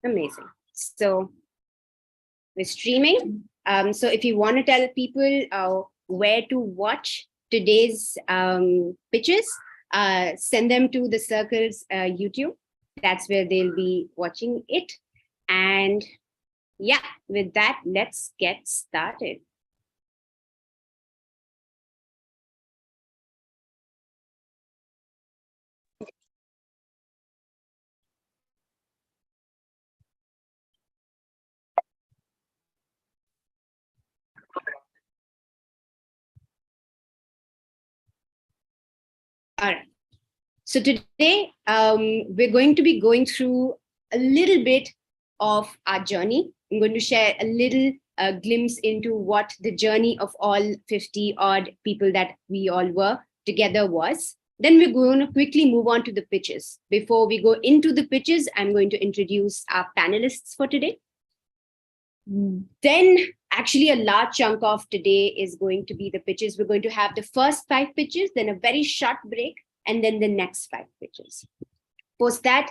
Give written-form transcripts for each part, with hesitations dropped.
Amazing. So we're streaming. So if you want to tell people where to watch today's pitches, send them to the Circle's YouTube. That's where they'll be watching it. And yeah, with that, let's get started. All right. So today, we're going to be going through a little bit of our journey. I'm going to share a little glimpse into what the journey of all 50 odd people that we all were together was. Then we're going to quickly move on to the pitches. Before we go into the pitches, I'm going to introduce our panelists for today. Then actually a large chunk of today is going to be the pitches. We're going to have the first 5 pitches, then a very short break, and then the next 5 pitches. Post that,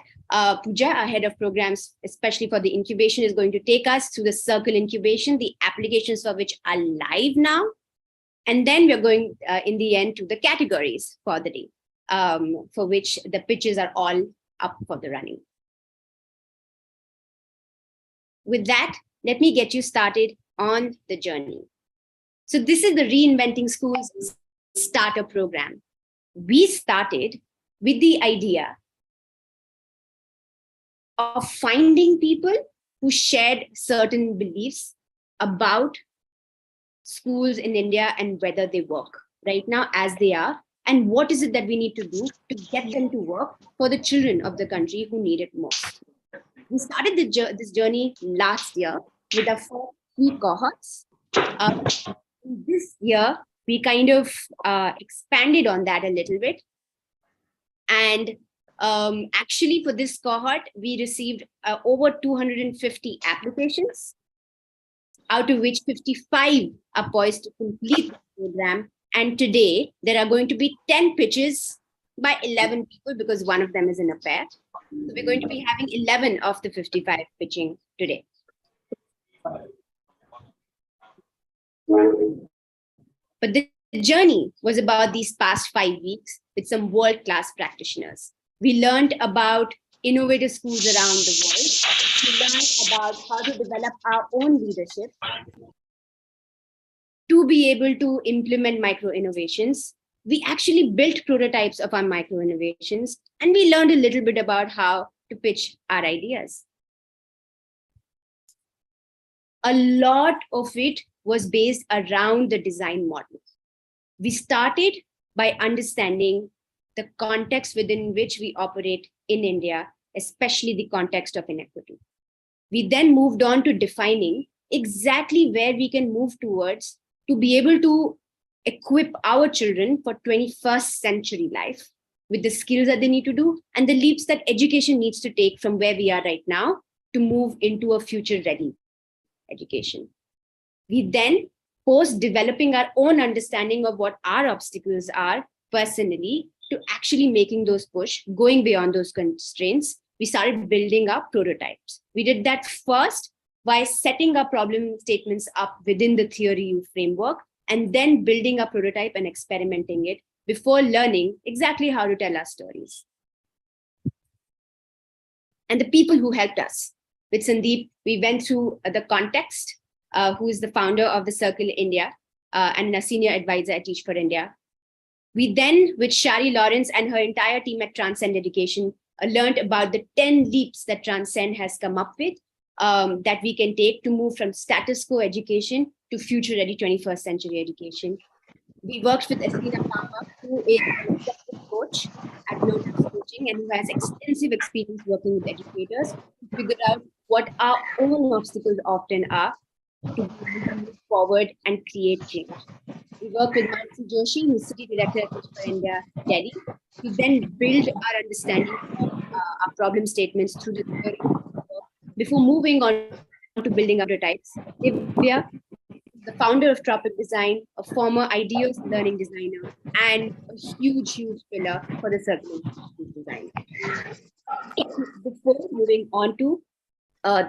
Pooja, our head of programs, especially for the incubation, is going to take us through the Circle incubation, the applications for which are live now. And then we're going in the end to the categories for the day, for which the pitches are all up for the running. With that, let me get you started on the journey. So this is the Reinventing Schools starter program. We started with the idea of finding people who shared certain beliefs about schools in India and whether they work right now as they are, and what is it that we need to do to get them to work for the children of the country who need it most. We started this journey last year with our 4 key cohorts. This year, we kind of expanded on that a little bit. And actually for this cohort, we received over 250 applications, out of which 55 are poised to complete the program. And today, there are going to be 10 pitches by 11 people because one of them is in a pair. So we're going to be having 11 of the 55 pitching today. But the journey was about these past 5 weeks with some world-class practitioners. We learned about innovative schools around the world. We learned about how to develop our own leadership to be able to implement micro-innovations. We actually built prototypes of our micro-innovations, and we learned a little bit about how to pitch our ideas. A lot of it was based around the design model. We started by understanding the context within which we operate in India, especially the context of inequity. We then moved on to defining exactly where we can move towards to be able to equip our children for 21st century life with the skills that they need to do and the leaps that education needs to take from where we are right now to move into a future ready education. We then, post developing our own understanding of what our obstacles are personally to actually making those push, going beyond those constraints, we started building up prototypes. We did that first by setting our problem statements up within the theory framework and then building a prototype and experimenting it before learning exactly how to tell our stories. And the people who helped us. With Sandeep, we went through the context, who is the founder of the Circle India and a senior advisor at Teach for India. We then, with Shari Lawrence and her entire team at Transcend Education, learned about the 10 leaps that Transcend has come up with that we can take to move from status quo education to future-ready 21st century education. We worked with Estina Papa, who is an executive coach at Lotus Coaching and who has extensive experience working with educators to figure out what our own obstacles often are to move forward and create change. We worked with Mansi Joshi, who's City Director at Teach for India, Delhi, to then build our understanding of our problem statements through the theory before moving on to building our prototypes. Divya, the founder of Tropic Design, a former Ideas learning designer, and a huge pillar for the Circle design. Before moving on to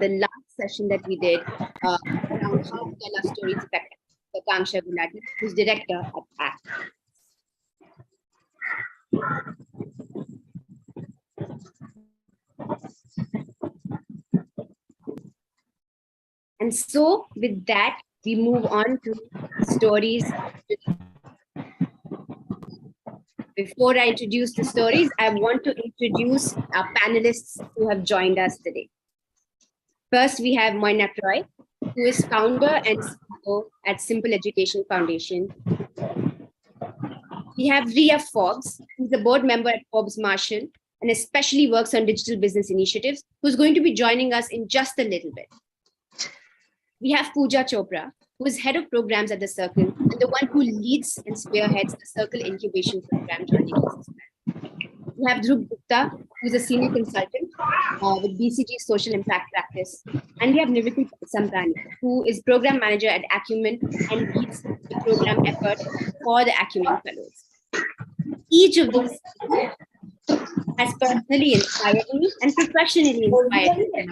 the last session that we did around how to tell our stories effectively. So Kamsha Gulati, who's director at ACT. And so with that, we move on to stories. Before I introduce the stories, I want to introduce our panelists who have joined us today. First, we have Moinak Roy, who is founder and CEO at Simple Education Foundation. We have Ria Forbes, who's a board member at Forbes Marshall and especially works on digital business initiatives, who's going to be joining us in just a little bit. We have Pooja Chopra, who is head of programs at the Circle and the one who leads and spearheads the Circle Incubation program joining us as well. We have Dhruv Gupta, who's a senior consultant with BCG Social Impact Practice. And we have Niviti Samprani, who is program manager at Acumen and leads the program effort for the Acumen Fellows. Each of these has personally inspired me and professionally inspired me.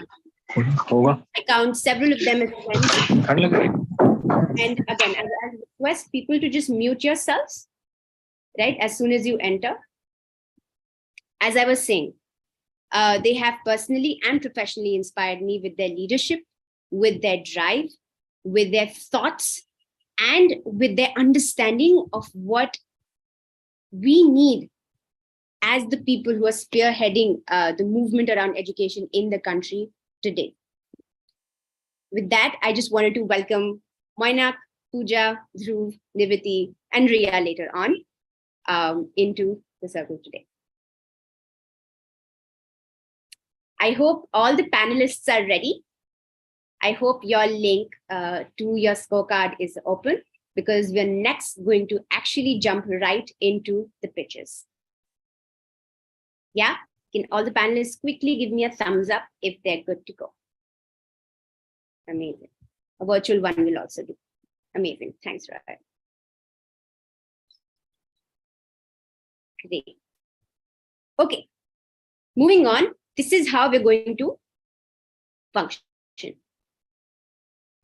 I count several of them as friends. And again, I request people to just mute yourselves, right, as soon as you enter. As I was saying, they have personally and professionally inspired me with their leadership, with their drive, with their thoughts, and with their understanding of what we need as the people who are spearheading the movement around education in the country today. With that, I just wanted to welcome Moinak, Pooja, Dhruv, Niviti, and Ria later on into the circle today. I hope all the panelists are ready. I hope your link to your scorecard is open because we're next going to actually jump right into the pitches. Yeah, can all the panelists quickly give me a thumbs up if they're good to go? Amazing. A virtual one will also do. Amazing. Thanks, Raya. Great. Okay, moving on. This is how we're going to function.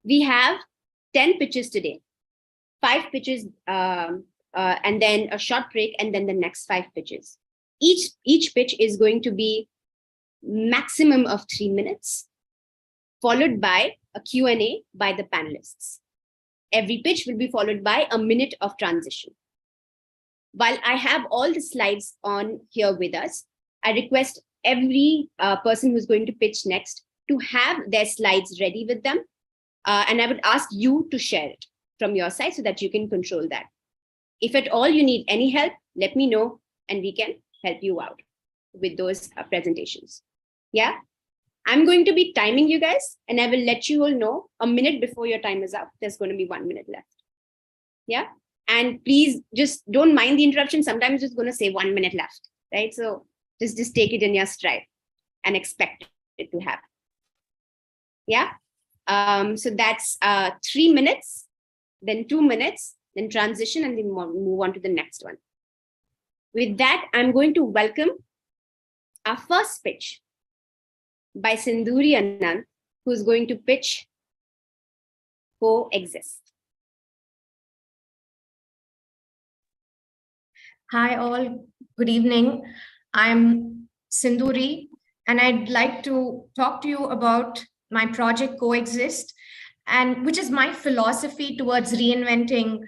We have 10 pitches today, 5 pitches, and then a short break, and then the next 5 pitches. Each pitch is going to be maximum of 3 minutes, followed by a Q&A by the panelists. Every pitch will be followed by a minute of transition. While I have all the slides on here with us, I request every person who's going to pitch next to have their slides ready with them. And I would ask you to share it from your side so that you can control that. If at all you need any help, let me know and we can help you out with those presentations. Yeah, I'm going to be timing you guys and I will let you all know a minute before your time is up. There's going to be 1 minute left. Yeah, and please just don't mind the interruption. Sometimes it's going to say 1 minute left, right? So just take it in your stride and expect it to happen. Yeah. So that's 3 minutes, then 2 minutes, then transition, and then move on to the next one. With that, I'm going to welcome our first pitch by Sindhuri Anand, who's going to pitch Coexist. Hi all, good evening. I'm Sindhuri, and I'd like to talk to you about my project Coexist, and which is my philosophy towards reinventing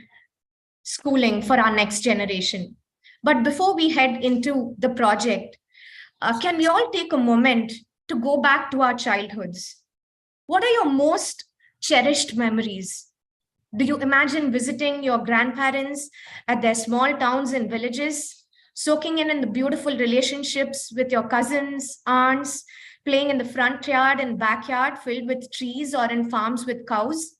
schooling for our next generation. But before we head into the project, can we all take a moment to go back to our childhoods? What are your most cherished memories? Do you imagine visiting your grandparents at their small towns and villages, soaking in the beautiful relationships with your cousins, aunts, playing in the front yard and backyard filled with trees or in farms with cows?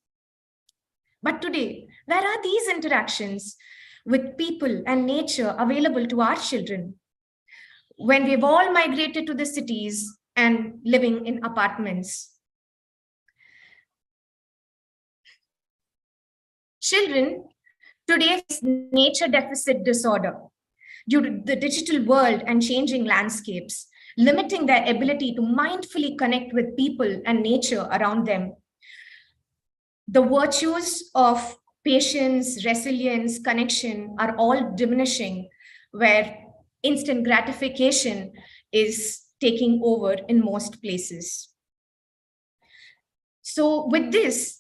But today, where are these interactions with people and nature available to our children when we've all migrated to the cities and living in apartments? Children today face nature deficit disorder due to the digital world and changing landscapes. limiting their ability to mindfully connect with people and nature around them. The virtues of patience, resilience, connection are all diminishing, where instant gratification is taking over in most places. So with this,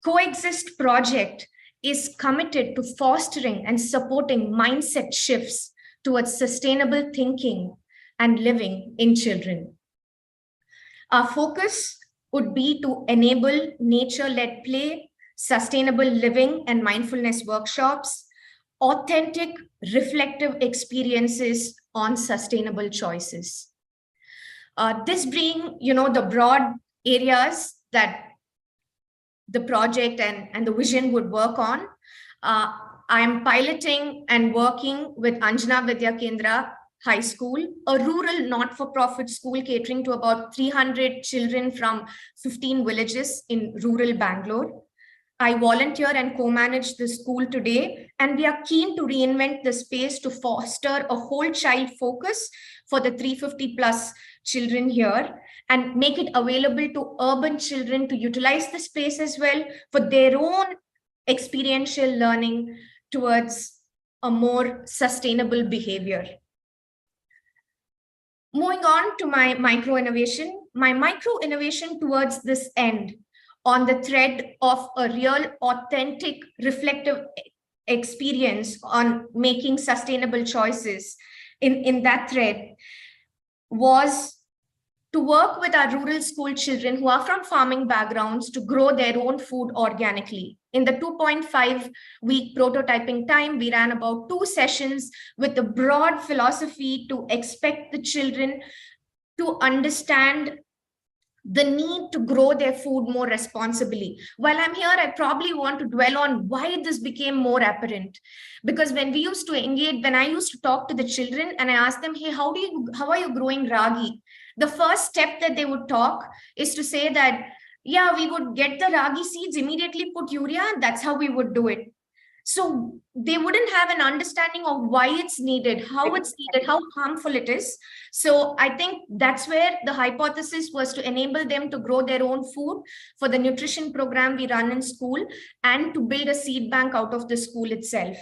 Coexist project is committed to fostering and supporting mindset shifts towards sustainable thinking and living in children. Our focus would be to enable nature-led play, sustainable living and mindfulness workshops, authentic, reflective experiences on sustainable choices. This being, the broad areas that the project and the vision would work on. I'm piloting and working with Anjana Vidya Kendra High School, a rural not-for-profit school catering to about 300 children from 15 villages in rural Bangalore. I volunteer and co-manage the school today, and we are keen to reinvent the space to foster a whole child focus for the 350 plus children here and make it available to urban children to utilize the space as well for their own experiential learning towards a more sustainable behavior. Moving on to my micro innovation towards this end on the thread of a real, authentic, reflective experience on making sustainable choices in that thread was to work with our rural school children who are from farming backgrounds to grow their own food organically. In the 2.5-week prototyping time, we ran about 2 sessions with the broad philosophy to expect the children to understand the need to grow their food more responsibly. While I'm here, I probably want to dwell on why this became more apparent. Because when I used to talk to the children and I asked them, hey, how are you growing ragi? The first step that they would talk is to say that, yeah, we would get the ragi seeds, immediately put urea, and that's how we would do it. So they wouldn't have an understanding of why it's needed, how it's needed, how harmful it is. So I think that's where the hypothesis was to enable them to grow their own food for the nutrition program we run in school and to build a seed bank out of the school itself.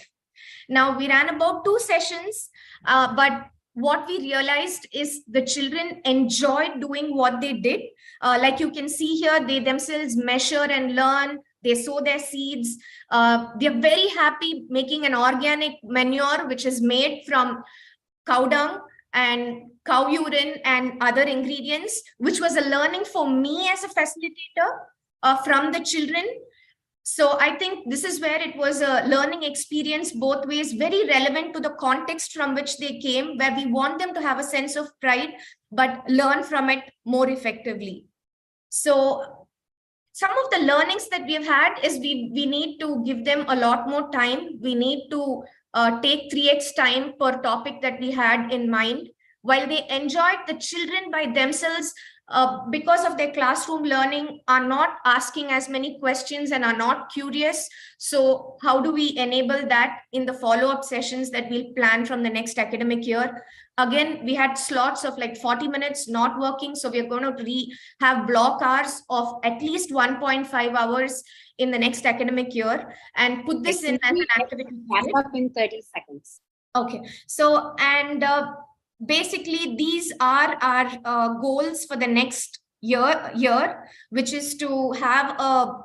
Now we ran about 2 sessions, but what we realized is the children enjoyed doing what they did. Like you can see here, they themselves measure and learn. They sow their seeds. They're very happy making an organic manure, which is made from cow dung and cow urine and other ingredients, which was a learning for me as a facilitator from the children. So I think this is where it was a learning experience both ways, very relevant to the context from which they came, where we want them to have a sense of pride, but learn from it more effectively. So some of the learnings that we've had is we need to give them a lot more time. We need to take 3x time per topic that we had in mind. While they enjoyed, the children by themselves, because of their classroom learning, are not asking as many questions and are not curious. So how do we enable that in the follow-up sessions that we'll plan from the next academic year? Again, we had slots of like 40 minutes not working. So we're going to have block hours of at least 1.5 hours in the next academic year and put this in as an activity. Wrap up in 30 seconds. Okay. So, and basically these are our goals for the next year, which is to have a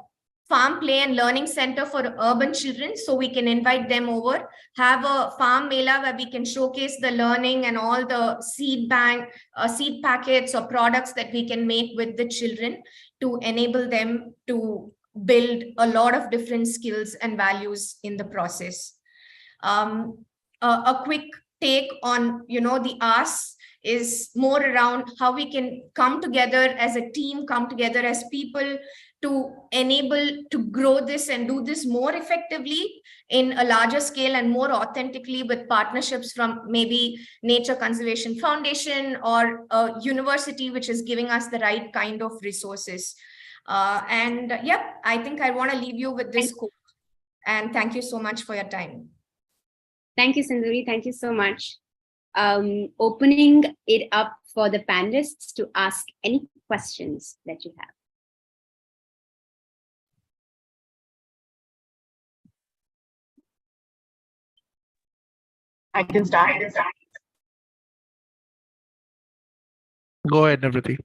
farm play and learning center for urban children, so we can invite them over, have a farm mela where we can showcase the learning and all the seed bank, seed packets or products that we can make with the children to enable them to build a lot of different skills and values in the process. A quick take on, the ask is more around how we can come together as a team, come together as people to enable to grow this and do this more effectively in a larger scale and more authentically with partnerships from maybe Nature Conservation Foundation or a university, which is giving us the right kind of resources. I think I want to leave you with this quote. And thank you so much for your time. Thank you, Sindhuri. Thank you so much. opening it up for the panelists to ask any questions that you have. I can start. Go ahead, Nivriti.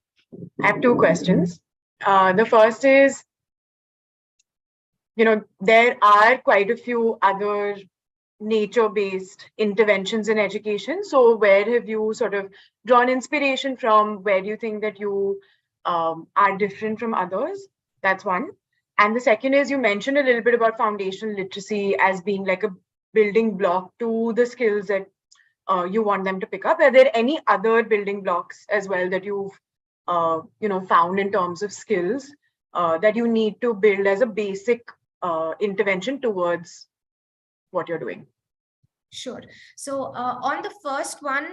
I have two questions. The first is, there are quite a few other nature-based interventions in education. So where have you sort of drawn inspiration from? Where do you think that you are different from others? That's one. And the second is, you mentioned a little bit about foundational literacy as being like a building block to the skills that you want them to pick up. Are there any other building blocks as well that you've found in terms of skills that you need to build as a basic intervention towards what you're doing? Sure. So on the first one,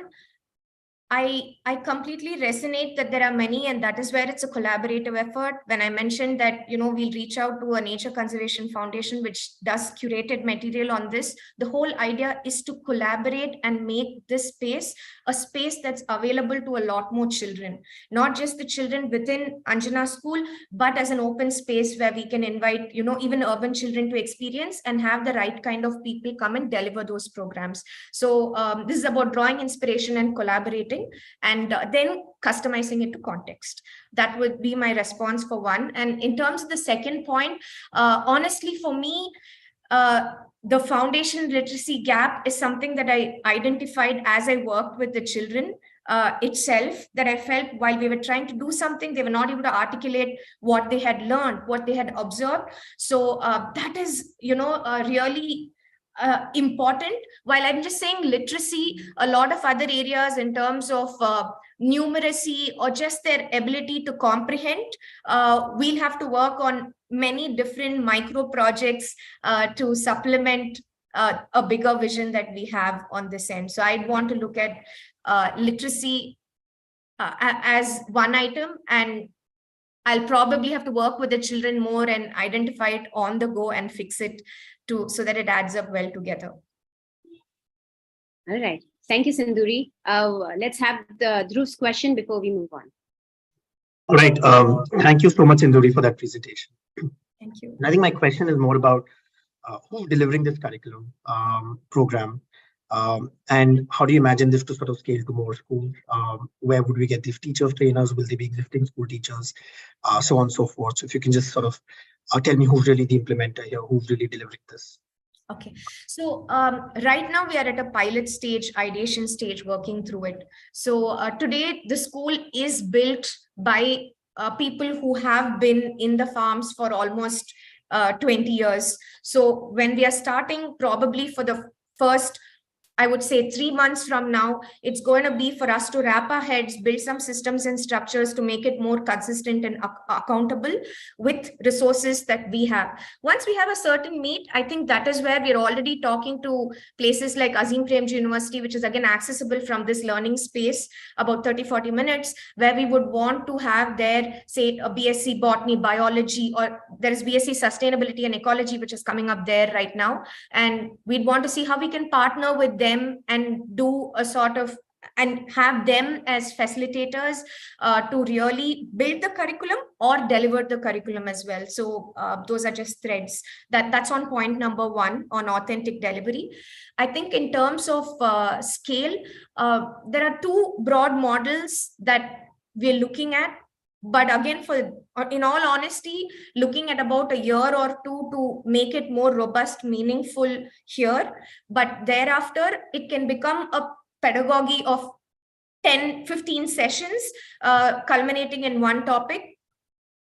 I completely resonate that there are many, and that is where it's a collaborative effort. When I mentioned that, we'll reach out to a Nature Conservation Foundation, which does curated material on this, the whole idea is to collaborate and make this space a space that's available to a lot more children, not just the children within Anjana School, but as an open space where we can invite, even urban children to experience and have the right kind of people come and deliver those programs. So this is about drawing inspiration and collaborating, and then customizing it to context. That would be my response for one. And in terms of the second point, honestly, for me, the foundation literacy gap is something that I identified as I worked with the children itself, that I felt while we were trying to do something, they were not able to articulate what they had learned, what they had observed. So that is, really important. While I'm just saying literacy, a lot of other areas in terms of numeracy or just their ability to comprehend, we'll have to work on many different micro projects to supplement a bigger vision that we have on this end. So I'd want to look at literacy as one item, and I'll probably have to work with the children more and identify it on the go and fix it so that it adds up well together. All right. Thank you, Sinduri. Let's have the Dhruv's question before we move on. All right. Thank you so much, Sinduri, for that presentation. Thank you. And I think my question is more about who's delivering this curriculum program, and how do you imagine this to sort of scale to more schools? Where would we get these teachers, trainers? Will they be existing school teachers? So on and so forth. So if you can just sort of tell me who's really the implementer here, who's really delivering this. Okay, so right now we are at a pilot stage, ideation stage, working through it. So today the school is built by people who have been in the farms for almost 20 years. So when we are starting, probably for the first, I would say 3 months from now, it's going to be for us to wrap our heads, build some systems and structures to make it more consistent and accountable with resources that we have. Once we have a certain meet, I think that is where we're already talking to places like Azim Premji University, which is again accessible from this learning space, about 30-40 minutes, where we would want to have their, say, a BSc Botany, Biology, or there is BSc Sustainability and Ecology, which is coming up there right now. And we'd want to see how we can partner with them and do a sort of, and have them as facilitators to really build the curriculum or deliver the curriculum as well. So those are just threads. That's on point number one, on authentic delivery. I think in terms of scale, there are two broad models that we're looking at. But again, in all honesty, looking at about a year or two to make it more robust, meaningful here. But thereafter, it can become a pedagogy of 10, 15 sessions, culminating in one topic.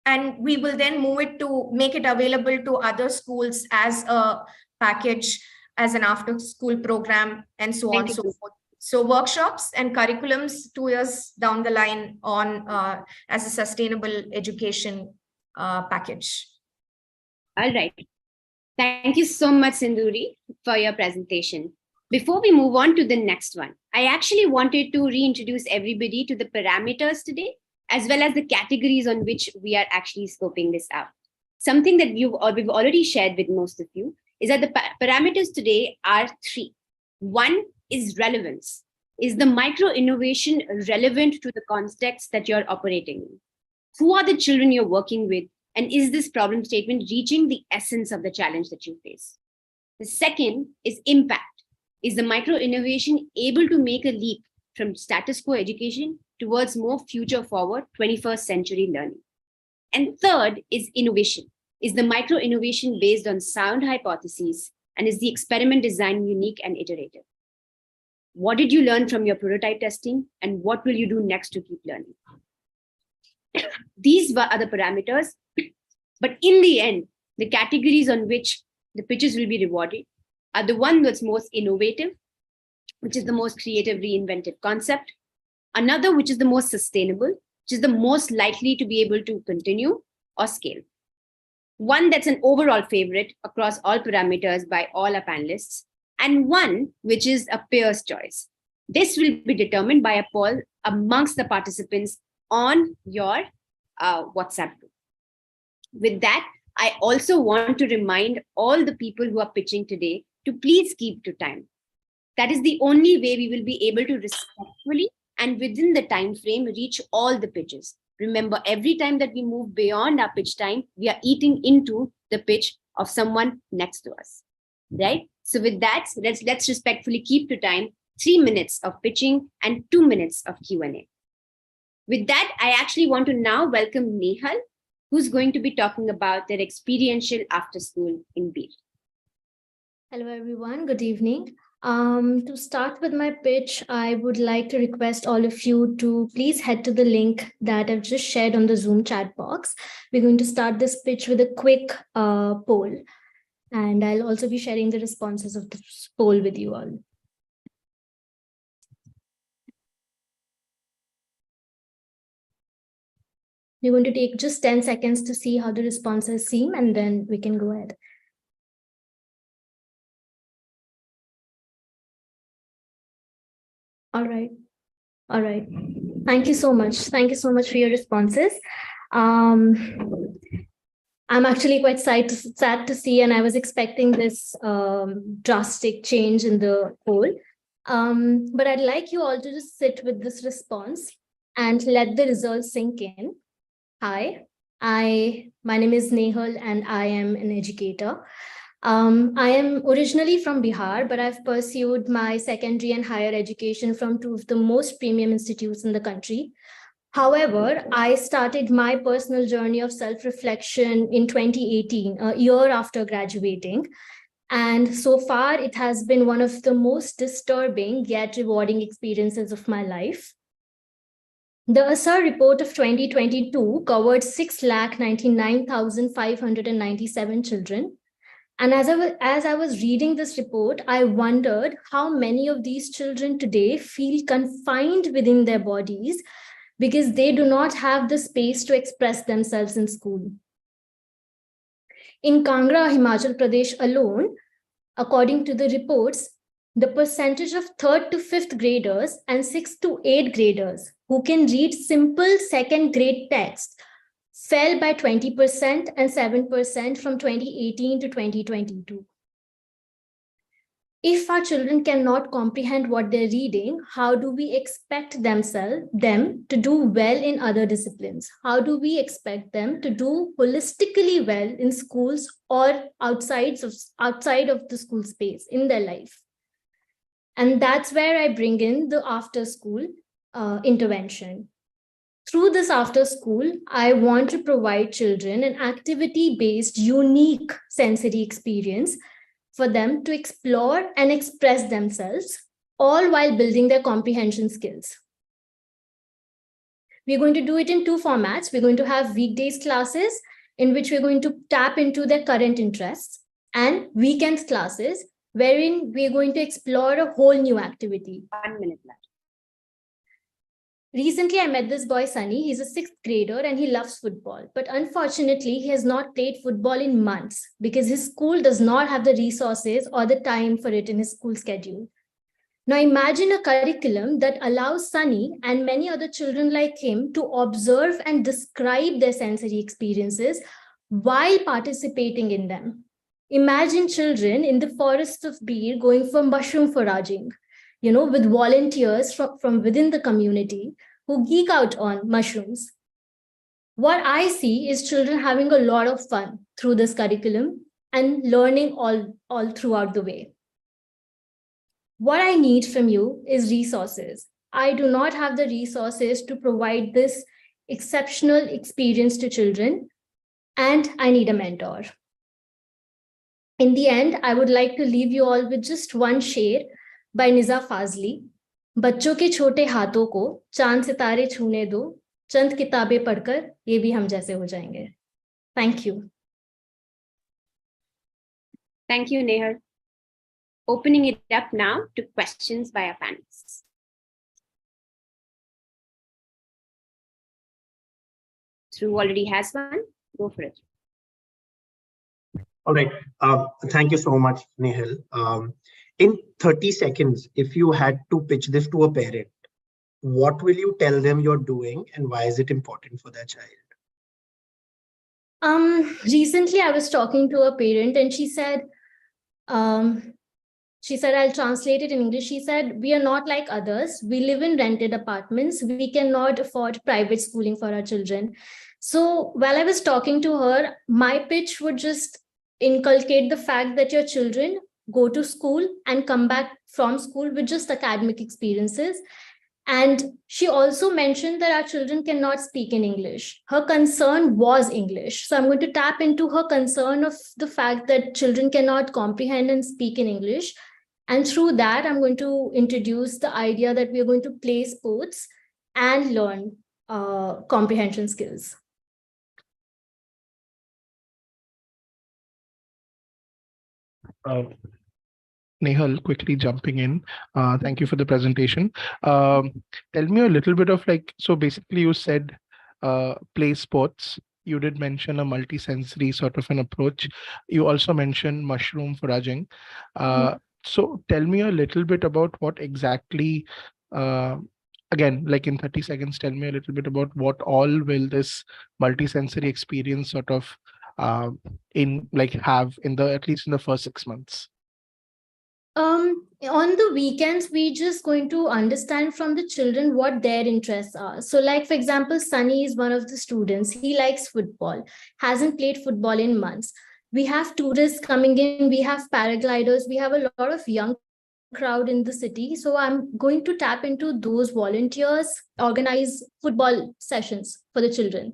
And we will then move it to make it available to other schools as a package, as an after-school program, and so on and so forth. So workshops and curriculums 2 years down the line on as a sustainable education package. All right. Thank you so much, Sinduri, for your presentation. Before we move on to the next one, I actually wanted to reintroduce everybody to the parameters today, as well as the categories on which we are actually scoping this out. Something that we've already shared with most of you is that the parameters today are 3. One is relevance. Is the micro innovation relevant to the context that you're operating in? Who are the children you're working with? And is this problem statement reaching the essence of the challenge that you face? The second is impact. Is the micro innovation able to make a leap from status quo education towards more future forward 21st century learning? And third is innovation. Is the micro innovation based on sound hypotheses, and is the experiment design unique and iterative? What did you learn from your prototype testing, and what will you do next to keep learning? These are the parameters, but in the end, the categories on which the pitches will be rewarded are the one that's most innovative, which is the most creative, reinventive concept. Another, which is the most sustainable, which is the most likely to be able to continue or scale. One that's an overall favorite across all parameters by all our panelists, and one which is a peer's choice. This will be determined by a poll amongst the participants on your WhatsApp group. With that, I also want to remind all the people who are pitching today to please keep to time. That is the only way we will be able to respectfully and within the time frame reach all the pitches. Remember, every time that we move beyond our pitch time, we are eating into the pitch of someone next to us, right? So with that, let's respectfully keep to time, 3 minutes of pitching and 2 minutes of Q&A. With that, I actually want to now welcome Nehal, who's going to be talking about their experiential after school in Beer. Hello, everyone. Good evening. To start with my pitch, I would like to request all of you to please head to the link that I've just shared on the Zoom chat box. We're going to start this pitch with a quick poll, and I'll also be sharing the responses of this poll with you all. We're going to take just 10 seconds to see how the responses seem, and then we can go ahead. All right. All right. Thank you so much. Thank you so much for your responses. I'm actually quite sad to see, and I was expecting this drastic change in the poll. But I'd like you all to just sit with this response and let the results sink in. Hi, my name is Nehal, and I am an educator. I am originally from Bihar, but I've pursued my secondary and higher education from two of the most premium institutes in the country. However, I started my personal journey of self-reflection in 2018, a year after graduating. And so far, it has been one of the most disturbing yet rewarding experiences of my life. The ASAR report of 2022 covered 6,99,597 children. And as I was reading this report, I wondered how many of these children today feel confined within their bodies because they do not have the space to express themselves in school. In Kangra, Himachal Pradesh alone, according to the reports, the percentage of 3rd to 5th graders and 6th to 8th graders who can read simple second grade text fell by 20% and 7% from 2018 to 2022. If our children cannot comprehend what they're reading, how do we expect them to do well in other disciplines? How do we expect them to do holistically well in schools or outside of the school space in their life? And that's where I bring in the after school intervention. Through this after school, I want to provide children an activity-based, unique sensory experience for them to explore and express themselves, all while building their comprehension skills. We're going to do it in two formats. We're going to have weekdays classes in which we're going to tap into their current interests, and weekends classes wherein we're going to explore a whole new activity. 1 minute left. Recently, I met this boy, Sunny. He's a 6th grader and he loves football. But unfortunately, he has not played football in months because his school does not have the resources or the time for it in his school schedule. Now, imagine a curriculum that allows Sunny and many other children like him to observe and describe their sensory experiences while participating in them. Imagine children in the forests of Beer going for mushroom foraging. with volunteers from within the community who geek out on mushrooms. What I see is children having a lot of fun through this curriculum and learning all throughout the way. What I need from you is resources. I do not have the resources to provide this exceptional experience to children, and I need a mentor. In the end, I would like to leave you all with just one शेर by Niza Fazli. बच्चों के छोटे हाथों को चांद सितारे छूने दो, चंद किताबें पढ़कर ये भी हम जैसे हो जाएंगे. Thank you. Thank you, Nehal. Opening it up now to questions by our panelists. Dhruv already has one. Go for it. All right. Thank you so much, Nehal. In 30 seconds, if you had to pitch this to a parent, what will you tell them you're doing and why is it important for their child? Recently, I was talking to a parent and she said, I'll translate it in English. She said, we are not like others. We live in rented apartments. We cannot afford private schooling for our children. So while I was talking to her, my pitch would just inculcate the fact that your children go to school and come back from school with just academic experiences. And she also mentioned that our children cannot speak in English. Her concern was English. So I'm going to tap into her concern of the fact that children cannot comprehend and speak in English. And through that, I'm going to introduce the idea that we're going to play sports and learn comprehension skills. Nehal, quickly jumping in. Thank you for the presentation. Tell me a little bit of so basically you said play sports. You did mention a multi-sensory sort of an approach. You also mentioned mushroom foraging. So tell me a little bit about what exactly, again, in 30 seconds, tell me a little bit about what all will this multi-sensory experience sort of have at least in the first 6 months. On the weekends, we're just going to understand from the children what their interests are. So for example, Sunny is one of the students. He likes football, hasn't played football in months. We have tourists coming in, we have paragliders, we have a lot of young crowd in the city. So I'm going to tap into those volunteers, organize football sessions for the children.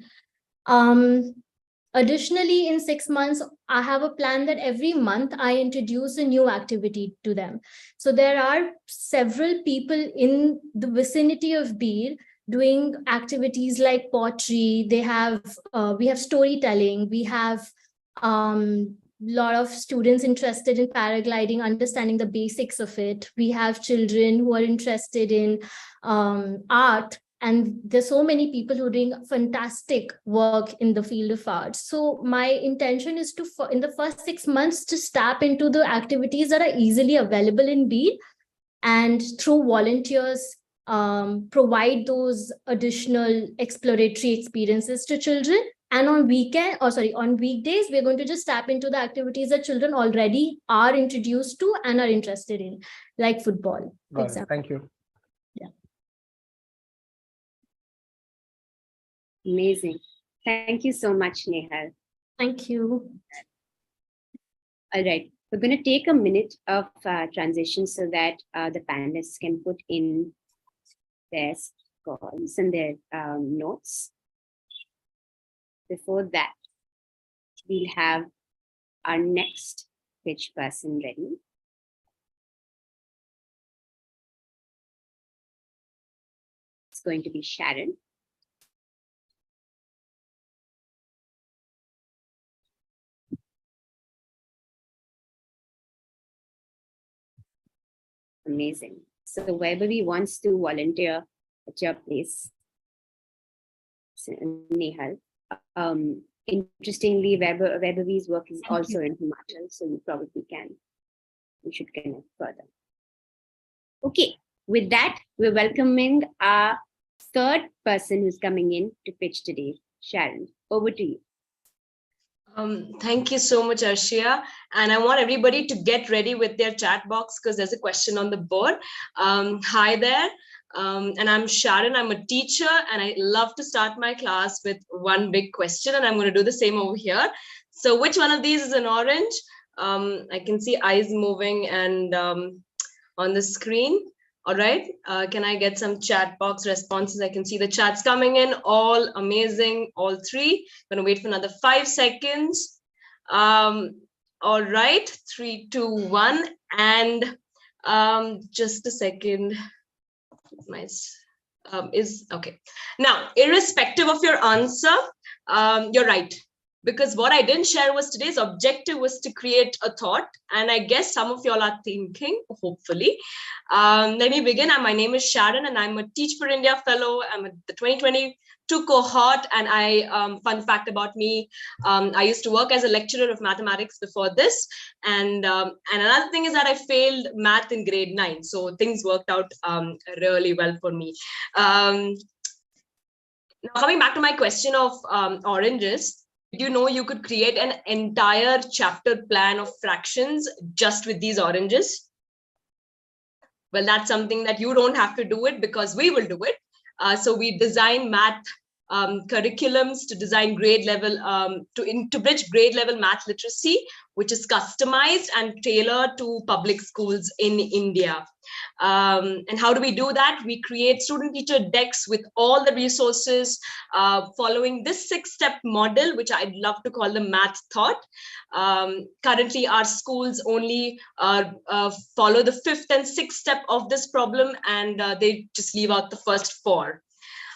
Additionally, in 6 months, I have a plan that every month I introduce a new activity to them. So there are several people in the vicinity of Bir doing activities like pottery. We have storytelling. We have lot of students interested in paragliding, understanding the basics of it. We have children who are interested in art. And there's so many people who are doing fantastic work in the field of art. So my intention is to, in the first 6 months, to tap into the activities that are easily available in Beed, and through volunteers, provide those additional exploratory experiences to children. And on weekdays, we're going to just tap into the activities that children already are introduced to and are interested in, like football. For example. Thank you. Amazing. Thank you so much, Nehal. Thank you. All right. We're going to take a minute of transition so that the panelists can put in their scores and their notes. Before that, we'll have our next pitch person ready. It's going to be Sharon. Amazing. So Waibavi wants to volunteer at your place, Nehal. Interestingly, Waibavi's work is also in Himachal, so you probably can. We should connect further. Okay, with that, we're welcoming our third person who's coming in to pitch today. Sharon, over to you. Thank you so much, Arshia. And I want everybody to get ready with their chat box because there's a question on the board. Hi there. And I'm Sharon. I'm a teacher, and I love to start my class with one big question. And I'm going to do the same over here. So which one of these is an orange? I can see eyes moving and on the screen. All right. Can I get some chat box responses? I can see the chats coming in. All amazing. All three. Going to wait for another 5 seconds. All right. 3, 2, 1. And just a second. Nice. Is okay. Now, irrespective of your answer, you're right. Because what I didn't share was today's objective was to create a thought. And I guess some of y'all are thinking, hopefully. Let me begin. My name is Sharon, and I'm a Teach for India fellow. I'm at the 2022 cohort. And fun fact about me, I used to work as a lecturer of mathematics before this. And another thing is that I failed math in grade 9. So things worked out really well for me. Now, coming back to my question of oranges, did you know you could create an entire chapter plan of fractions just with these oranges? Well, that's something that you don't have to do it because we will do it. So we design math curriculums to design grade level, to bridge grade level math literacy, which is customized and tailored to public schools in India. And how do we do that? We create student teacher decks with all the resources following this 6-step model, which I'd love to call the math thought. Currently, our schools only follow the 5th and 6th step of this problem, and they just leave out the first 4.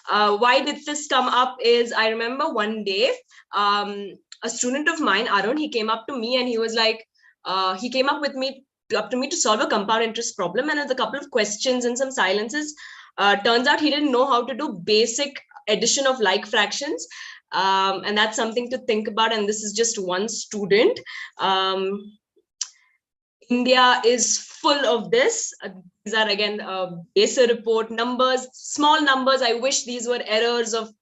Why did this come up is I remember one day, a student of mine, Arun, he came up to me and he was like, he came up to me to solve a compound interest problem. And there's a couple of questions and some silences. Turns out he didn't know how to do basic addition of like fractions. And that's something to think about. And this is just one student. India is full of this. These are again basic report numbers, small numbers. I wish these were errors of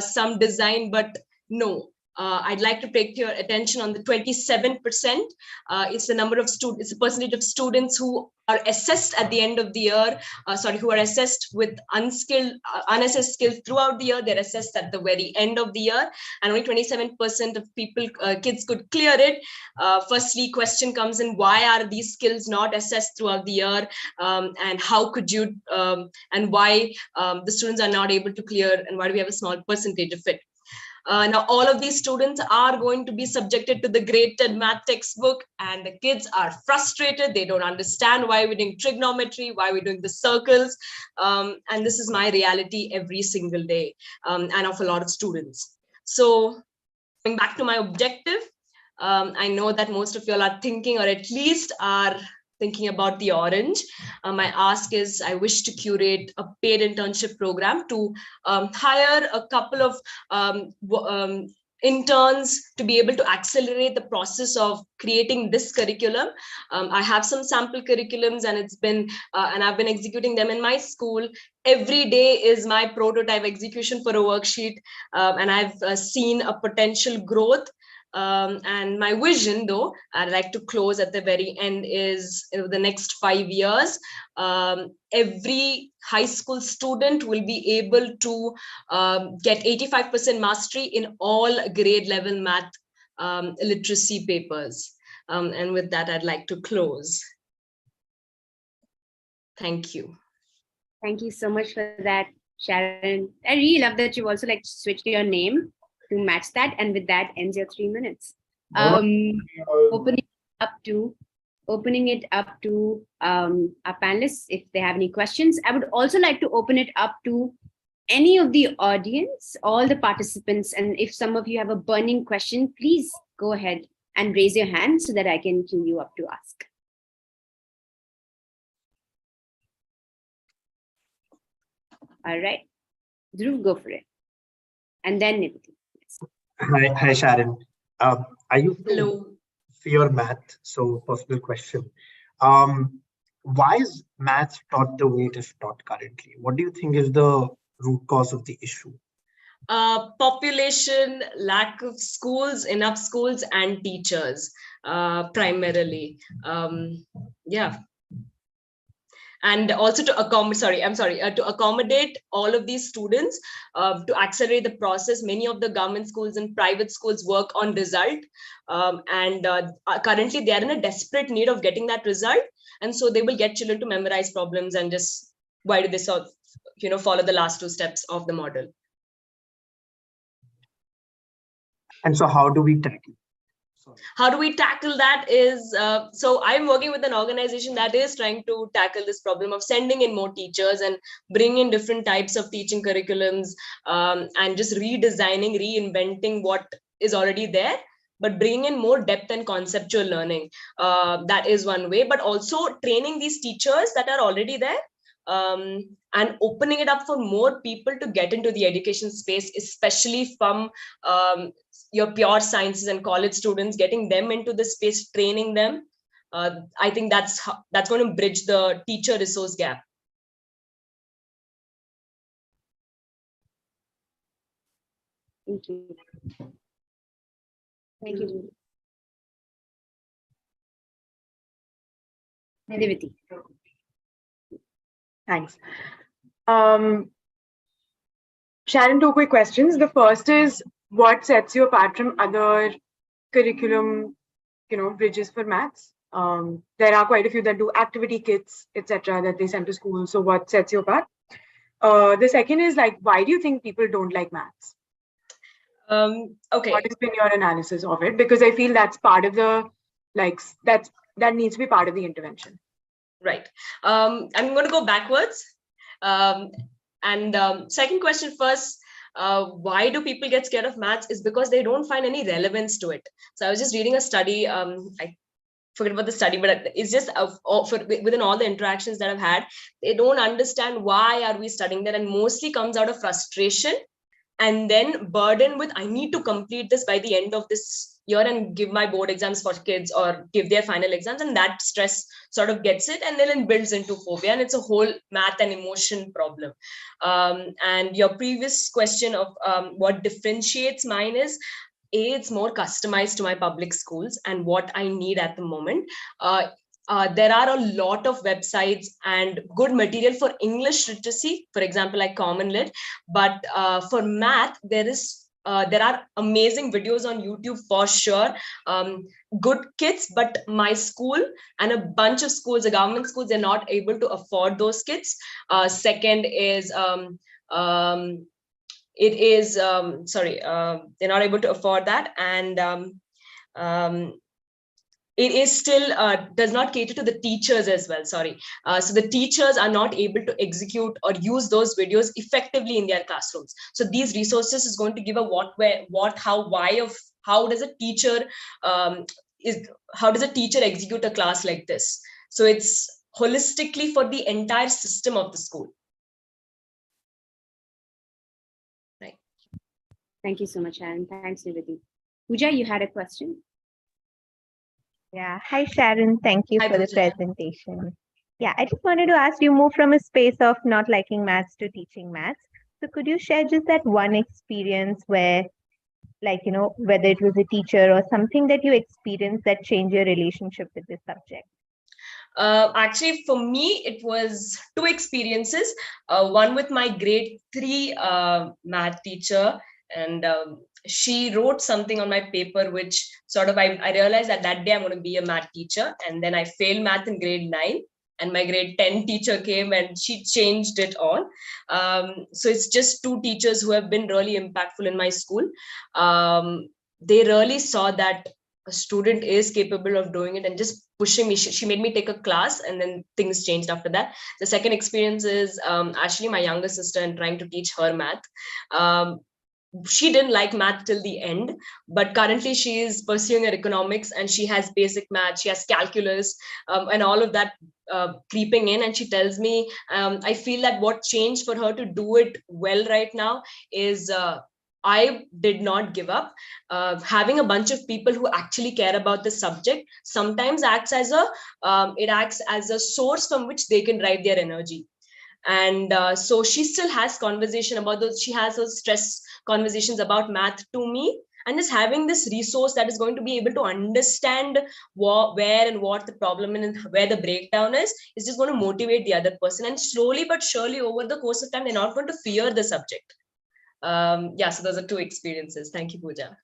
some design, but no. I'd like to take your attention on the 27%. It's the number of students, it's the percentage of students who are assessed at the end of the year, who are assessed with unassessed skills throughout the year. They're assessed at the very end of the year, and only 27% of kids could clear it. Firstly, question comes in, why are these skills not assessed throughout the year? And how could you, and why the students are not able to clear, and why do we have a small percentage of it? Now, all of these students are going to be subjected to the graded math textbook, and the kids are frustrated. They don't understand why we're doing trigonometry, why we're doing the circles. And this is my reality every single day, and of a lot of students. So going back to my objective, I know that most of y'all are thinking, or at least are thinking about the orange. My ask is I wish to curate a paid internship program to hire a couple of interns to be able to accelerate the process of creating this curriculum. I have some sample curriculums, and it's been and I've been executing them in my school. Every day is my prototype execution for a worksheet, and I've seen a potential growth. And my vision, though, I'd like to close at the very end, is in the next 5 years, every high school student will be able to get 85% mastery in all grade level math literacy papers. And with that, I'd like to close. Thank you. Thank you so much for that, Sharon. I really love that you've also switched your name to match that, and with that ends your 3 minutes. Opening it up to our panelists if they have any questions. I would also like to open it up to any of the audience, all the participants, and if some of you have a burning question, please go ahead and raise your hand so that I can queue you up to ask. All right, Dhruv, go for it. And then Nidhi. Hi, Sharon. I used to Hello. fear math, so personal question. Why is math taught the way it is taught currently? What do you think is the root cause of the issue? Population, lack of schools, enough schools, and teachers, primarily. Yeah. And also to accommodate, to accommodate all of these students, to accelerate the process. Many of the government schools and private schools work on result, and currently they are in a desperate need of getting that result, and so they will get children to memorize problems and just, why do they follow the last two steps of the model? And so how do we tackle? How do we tackle that is, so I'm working with an organization that is trying to tackle this problem of sending in more teachers and bring in different types of teaching curriculums, and just redesigning, reinventing what is already there, but bringing in more depth and conceptual learning. That is one way, but also training these teachers that are already there, and opening it up for more people to get into the education space, especially from your pure sciences and college students, getting them into the space, training them. I think that's going to bridge the teacher resource gap. Thank you. Thank you. Diviti. Thanks. Sharon, two quick questions. The first is, what sets you apart from other curriculum, bridges for maths? There are quite a few that do activity kits, etc., that they send to school. So what sets you apart? The second is, why do you think people don't like maths? Okay. What has been your analysis of it? Because I feel that's part of the, that needs to be part of the intervention. Right. I'm going to go backwards. Second question first. Why do people get scared of maths is because they don't find any relevance to it. So I was just reading a study. I forget about the study, but it's just within all the interactions that I've had, they don't understand why are we studying that, and mostly comes out of frustration and then burden with, I need to complete this by the end of this year and give my board exams for kids or give their final exams, and that stress sort of gets it, and then it builds into phobia, and it's a whole math and emotion problem. And your previous question of what differentiates mine is, it's more customized to my public schools and what I need at the moment. There are a lot of websites and good material for English literacy, for example, like Common Lit. But for math, there are amazing videos on YouTube for sure. Good kits, but my school and a bunch of schools, the government schools, they're not able to afford those kits. Second is they're not able to afford that, and it is still does not cater to the teachers as well. So the teachers are not able to execute or use those videos effectively in their classrooms. So these resources is going to give a what, where, what, how, why of how does a teacher execute a class like this. So it's holistically for the entire system of the school. Right. Thank you so much, Sharon. Thanks, Niviti. Pooja, you had a question? Yeah. Hi, Sharon. Thank you Hi, for the Pooja. presentation. Yeah, I just wanted to ask, you moved from a space of not liking maths to teaching maths. So could you share just that one experience where, whether it was a teacher or something that you experienced that changed your relationship with this subject? Actually, for me, it was two experiences. One with my grade 3 math teacher, and she wrote something on my paper, which sort of I realized that day I'm going to be a math teacher. And then I failed math in grade 9, and my grade 10 teacher came and she changed it all. So it's just two teachers who have been really impactful in my school. They really saw that a student is capable of doing it and just pushing me. She made me take a class, and then things changed after that. The second experience is actually my younger sister and trying to teach her math. She didn't like math till the end, but currently she is pursuing her economics, and she has basic math, she has calculus, and all of that creeping in. And she tells me, I feel that what changed for her to do it well right now is I did not give up. Having a bunch of people who actually care about the subject sometimes acts as a source from which they can drive their energy. And so she still has conversation about those. She has those stress conversations about math to me. And just having this resource that is going to be able to understand where and what the problem is and where the breakdown is just going to motivate the other person. And slowly but surely over the course of time, they're not going to fear the subject. Yeah, so those are two experiences. Thank you, Pooja.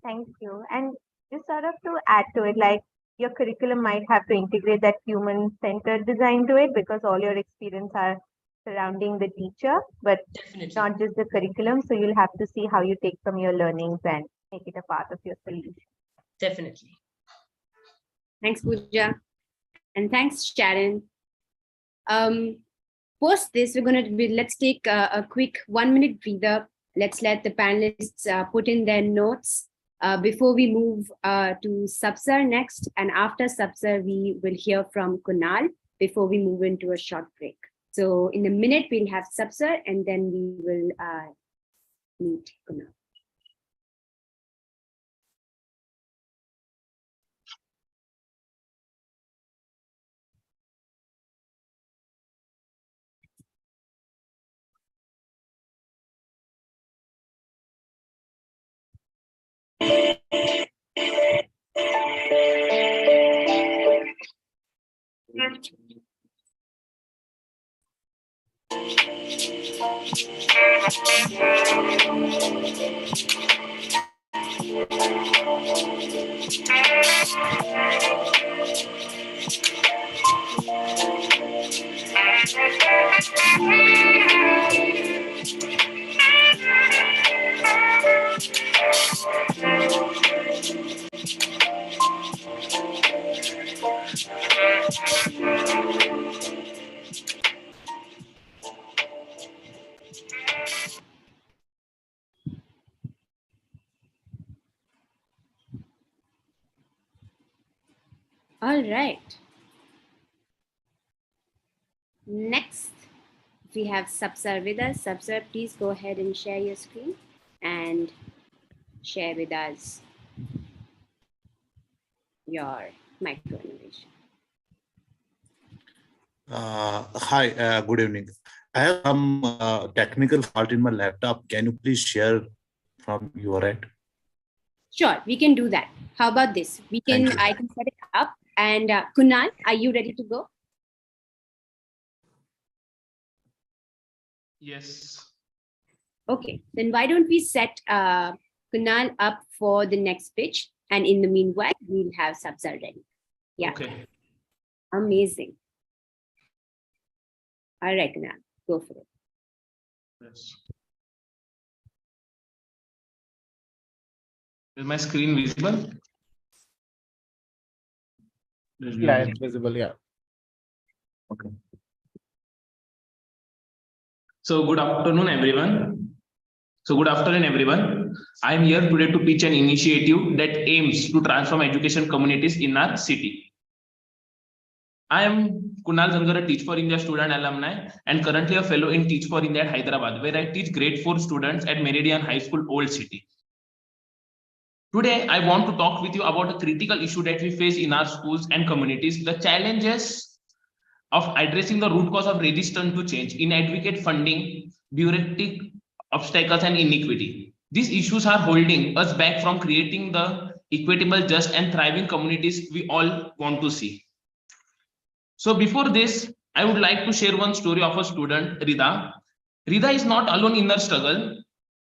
Thank you. And just sort of to add to it, like your curriculum might have to integrate that human-centered design to it, because all your experience are surrounding the teacher, but Definitely. not just the curriculum. So you'll have to see how you take from your learnings and make it a part of your solution. Definitely. Thanks, Pooja. And thanks, Sharon. Post this, let's take a quick 1-minute breather. Let's let the panelists put in their notes before we move to Sabsar next. And after Sabsar, we will hear from Kunal before we move into a short break. So in a minute, we'll have Sabsar and then we will meet Kunal. All right. Next, we have Sabsar with us. Sabsar, please go ahead and share your screen and share with us your micro innovation. Hi, good evening. I have some technical fault in my laptop. Can you please share from your end? Sure, we can do that. How about this? I can set it up. And Kunal, are you ready to go? Yes. Okay, then why don't we set Kunal up for the next pitch, and in the meanwhile, we'll have Sabsar ready. Yeah. Okay. Amazing. All right, Kunal, go for it. Yes. Is my screen visible? Yeah, it's visible. Yeah. Okay. So good afternoon, everyone. I am here today to pitch an initiative that aims to transform education communities in our city. I am Kunal Zangar, a Teach for India student alumni and currently a fellow in Teach for India at Hyderabad, where I teach grade 4 students at Meridian High School, Old City. Today, I want to talk with you about a critical issue that we face in our schools and communities, the challenges of addressing the root cause of resistance to change, inadequate funding, bureaucratic obstacles, and inequity. These issues are holding us back from creating the equitable, just, and thriving communities we all want to see. So before this, I would like to share one story of a student, Rida. Rida is not alone in her struggle.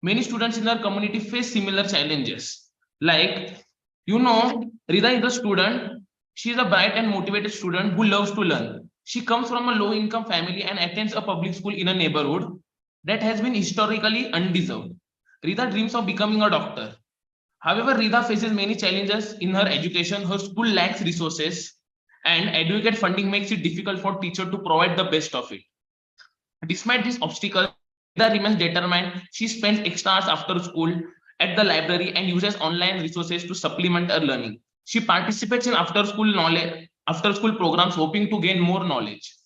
Many students in her community face similar challenges. Like, Rida is a student. She is a bright and motivated student who loves to learn. She comes from a low-income family and attends a public school in a neighborhood that has been historically undeserved. Rida dreams of becoming a doctor. However, Rida faces many challenges in her education. Her school lacks resources, and adequate funding makes it difficult for teachers to provide the best of it. Despite this obstacle, Rida remains determined. She spends extra hours after school at the library and uses online resources to supplement her learning. She participates in after-school programs, hoping to gain more knowledge.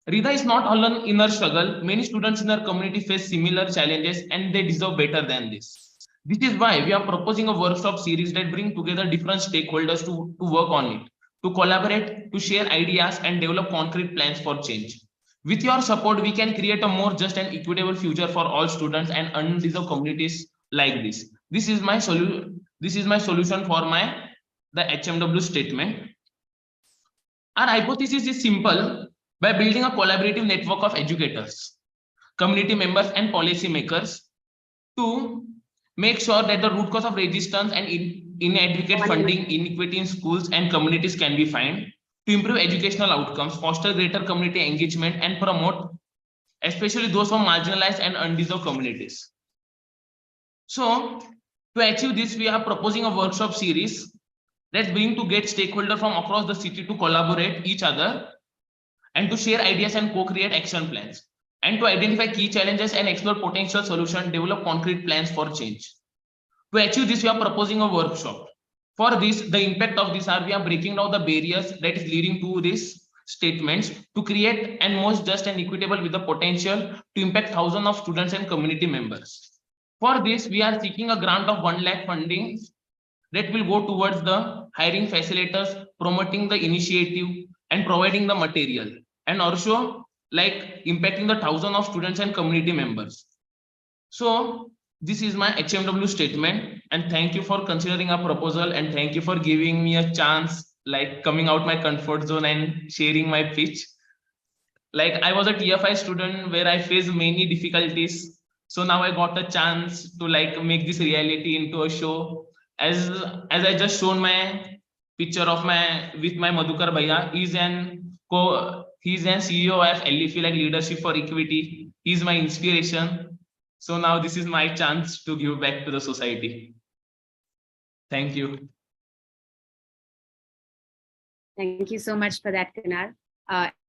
Rida is not alone in her struggle. Many students in her community face similar challenges and they deserve better than this. This is why we are proposing a workshop series that brings together different stakeholders to work on it, to collaborate, to share ideas and develop concrete plans for change. With your support, we can create a more just and equitable future for all students and undeserved communities like this. This is my solution. This is my solution for the HMW statement. Our hypothesis is simple: by building a collaborative network of educators, community members, and policymakers to make sure that the root cause of resistance and inadequate funding, inequity in schools and communities can be found, to improve educational outcomes, foster greater community engagement, and promote especially those from marginalized and undeserved communities. So, to achieve this, we are proposing a workshop series that's going to get stakeholders from across the city to collaborate each other and to share ideas and co-create action plans, and to identify key challenges and explore potential solutions, develop concrete plans for change. To achieve this, we are proposing a workshop. For this, the impact of this are we are breaking down the barriers that is leading to these statements to create and most just and equitable with the potential to impact thousands of students and community members. For this, we are seeking a grant of 1 lakh funding that will go towards the hiring facilitators, promoting the initiative, and providing the material, and also like impacting the thousands of students and community members. So this is my HMW statement, and thank you for considering our proposal, and thank you for giving me a chance, like coming out my comfort zone and sharing my pitch. Like I was a TFI student where I faced many difficulties. So now I got a chance to like make this reality into a show. As I just shown my picture of with my Madhukar Bhaiya, he's an CEO of LEFI, like Leadership for Equity. He's my inspiration. So now this is my chance to give back to the society. Thank you. Thank you so much for that, Kunal.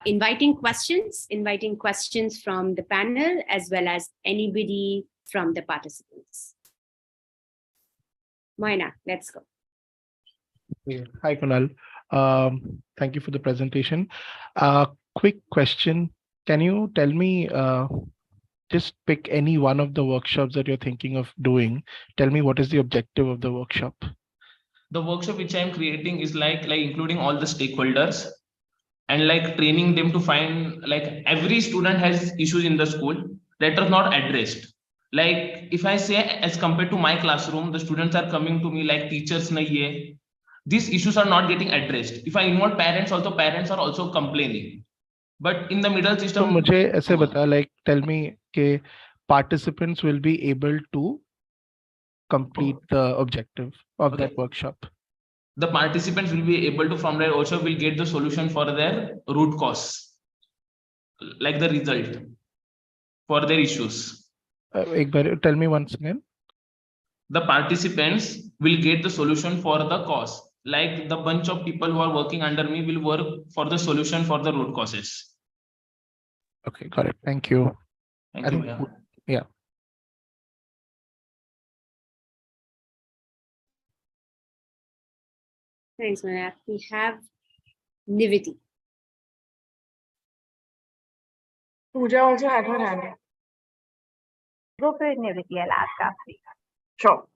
Inviting questions from the panel as well as anybody from the participants. Moina, let's go. Hi, Kunal. Thank you for the presentation. Quick question. Can you tell me, just pick any one of the workshops that you're thinking of doing. Tell me what is the objective of the workshop? The workshop which I'm creating is like including all the stakeholders and like training them to find, like every student has issues in the school that are not addressed. Like if I say as compared to my classroom, the students are coming to me like teachers nahi hai. These issues are not getting addressed. If I involve parents also, parents are also complaining. But in the middle system, so मुझे ऐसे बता, like tell me के participants will be able to complete the objective of that workshop. The participants will be able to, from their workshop, will get the solution for their root cause, like the result for their issues. Tell me once again. The participants will get the solution for the cause. Like the bunch of people who are working under me will work for the solution for the root causes. Okay, got it. Thank you. Thank you. Yeah. Thanks, Manat. We have Niviti. Pooja also had her hand up. Go for it, Niviti. I'll ask after you. Sure.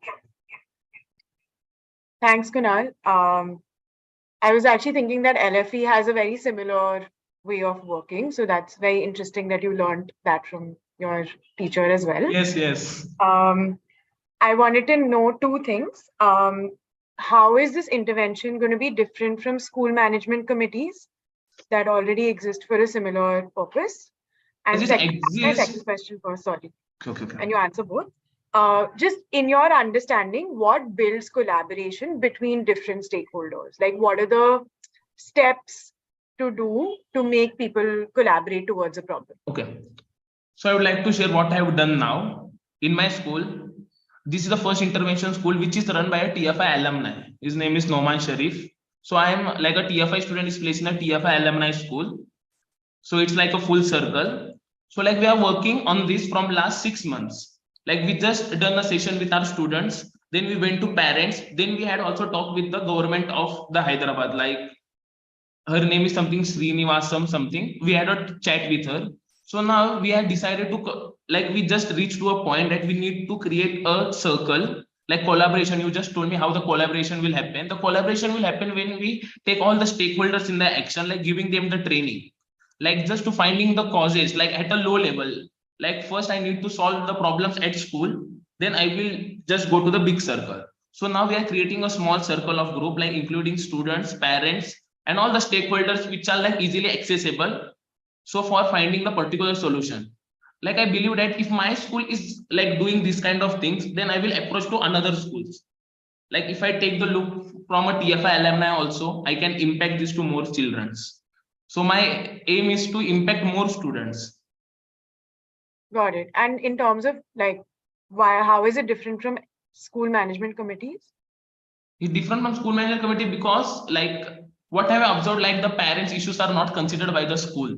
Thanks, Kunal. I was actually thinking that LFE has a very similar way of working. So that's very interesting that you learned that from your teacher as well. Yes. I wanted to know two things. How is this intervention going to be different from school management committees that already exist for a similar purpose? And second question first, sorry. Okay. And you answer both. Just in your understanding, what builds collaboration between different stakeholders? Like what are the steps to do to make people collaborate towards a problem? Okay. So I would like to share what I have done now in my school. This is the first intervention school which is run by a TFI alumni. His name is Noman Sharif. So I am like a TFI student is placed in a TFI alumni school. So it's like a full circle. So like we are working on this from last 6 months. Like we just done a session with our students. Then we went to parents. Then we had also talked with the government of the Hyderabad. Like her name is something Srinivasam something. We had a chat with her. So now we have decided to, like we just reached to a point that we need to create a circle, like collaboration. You just told me how the collaboration will happen. The collaboration will happen when we take all the stakeholders in the action, like giving them the training. like just to finding the causes, like at a low level. Like first I need to solve the problems at school, then I will just go to the big circle. So now we are creating a small circle of group, like including students, parents, and all the stakeholders which are like easily accessible. So for finding the particular solution, like I believe that if my school is like doing this kind of things, then I will approach to another schools. Like if I take the look from a TFI alumni also, I can impact this to more childrens. So my aim is to impact more students. Got it. And in terms of like, how is it different from school management committees? It's different from school management committee because like what I have observed, like the parents' issues are not considered by the school.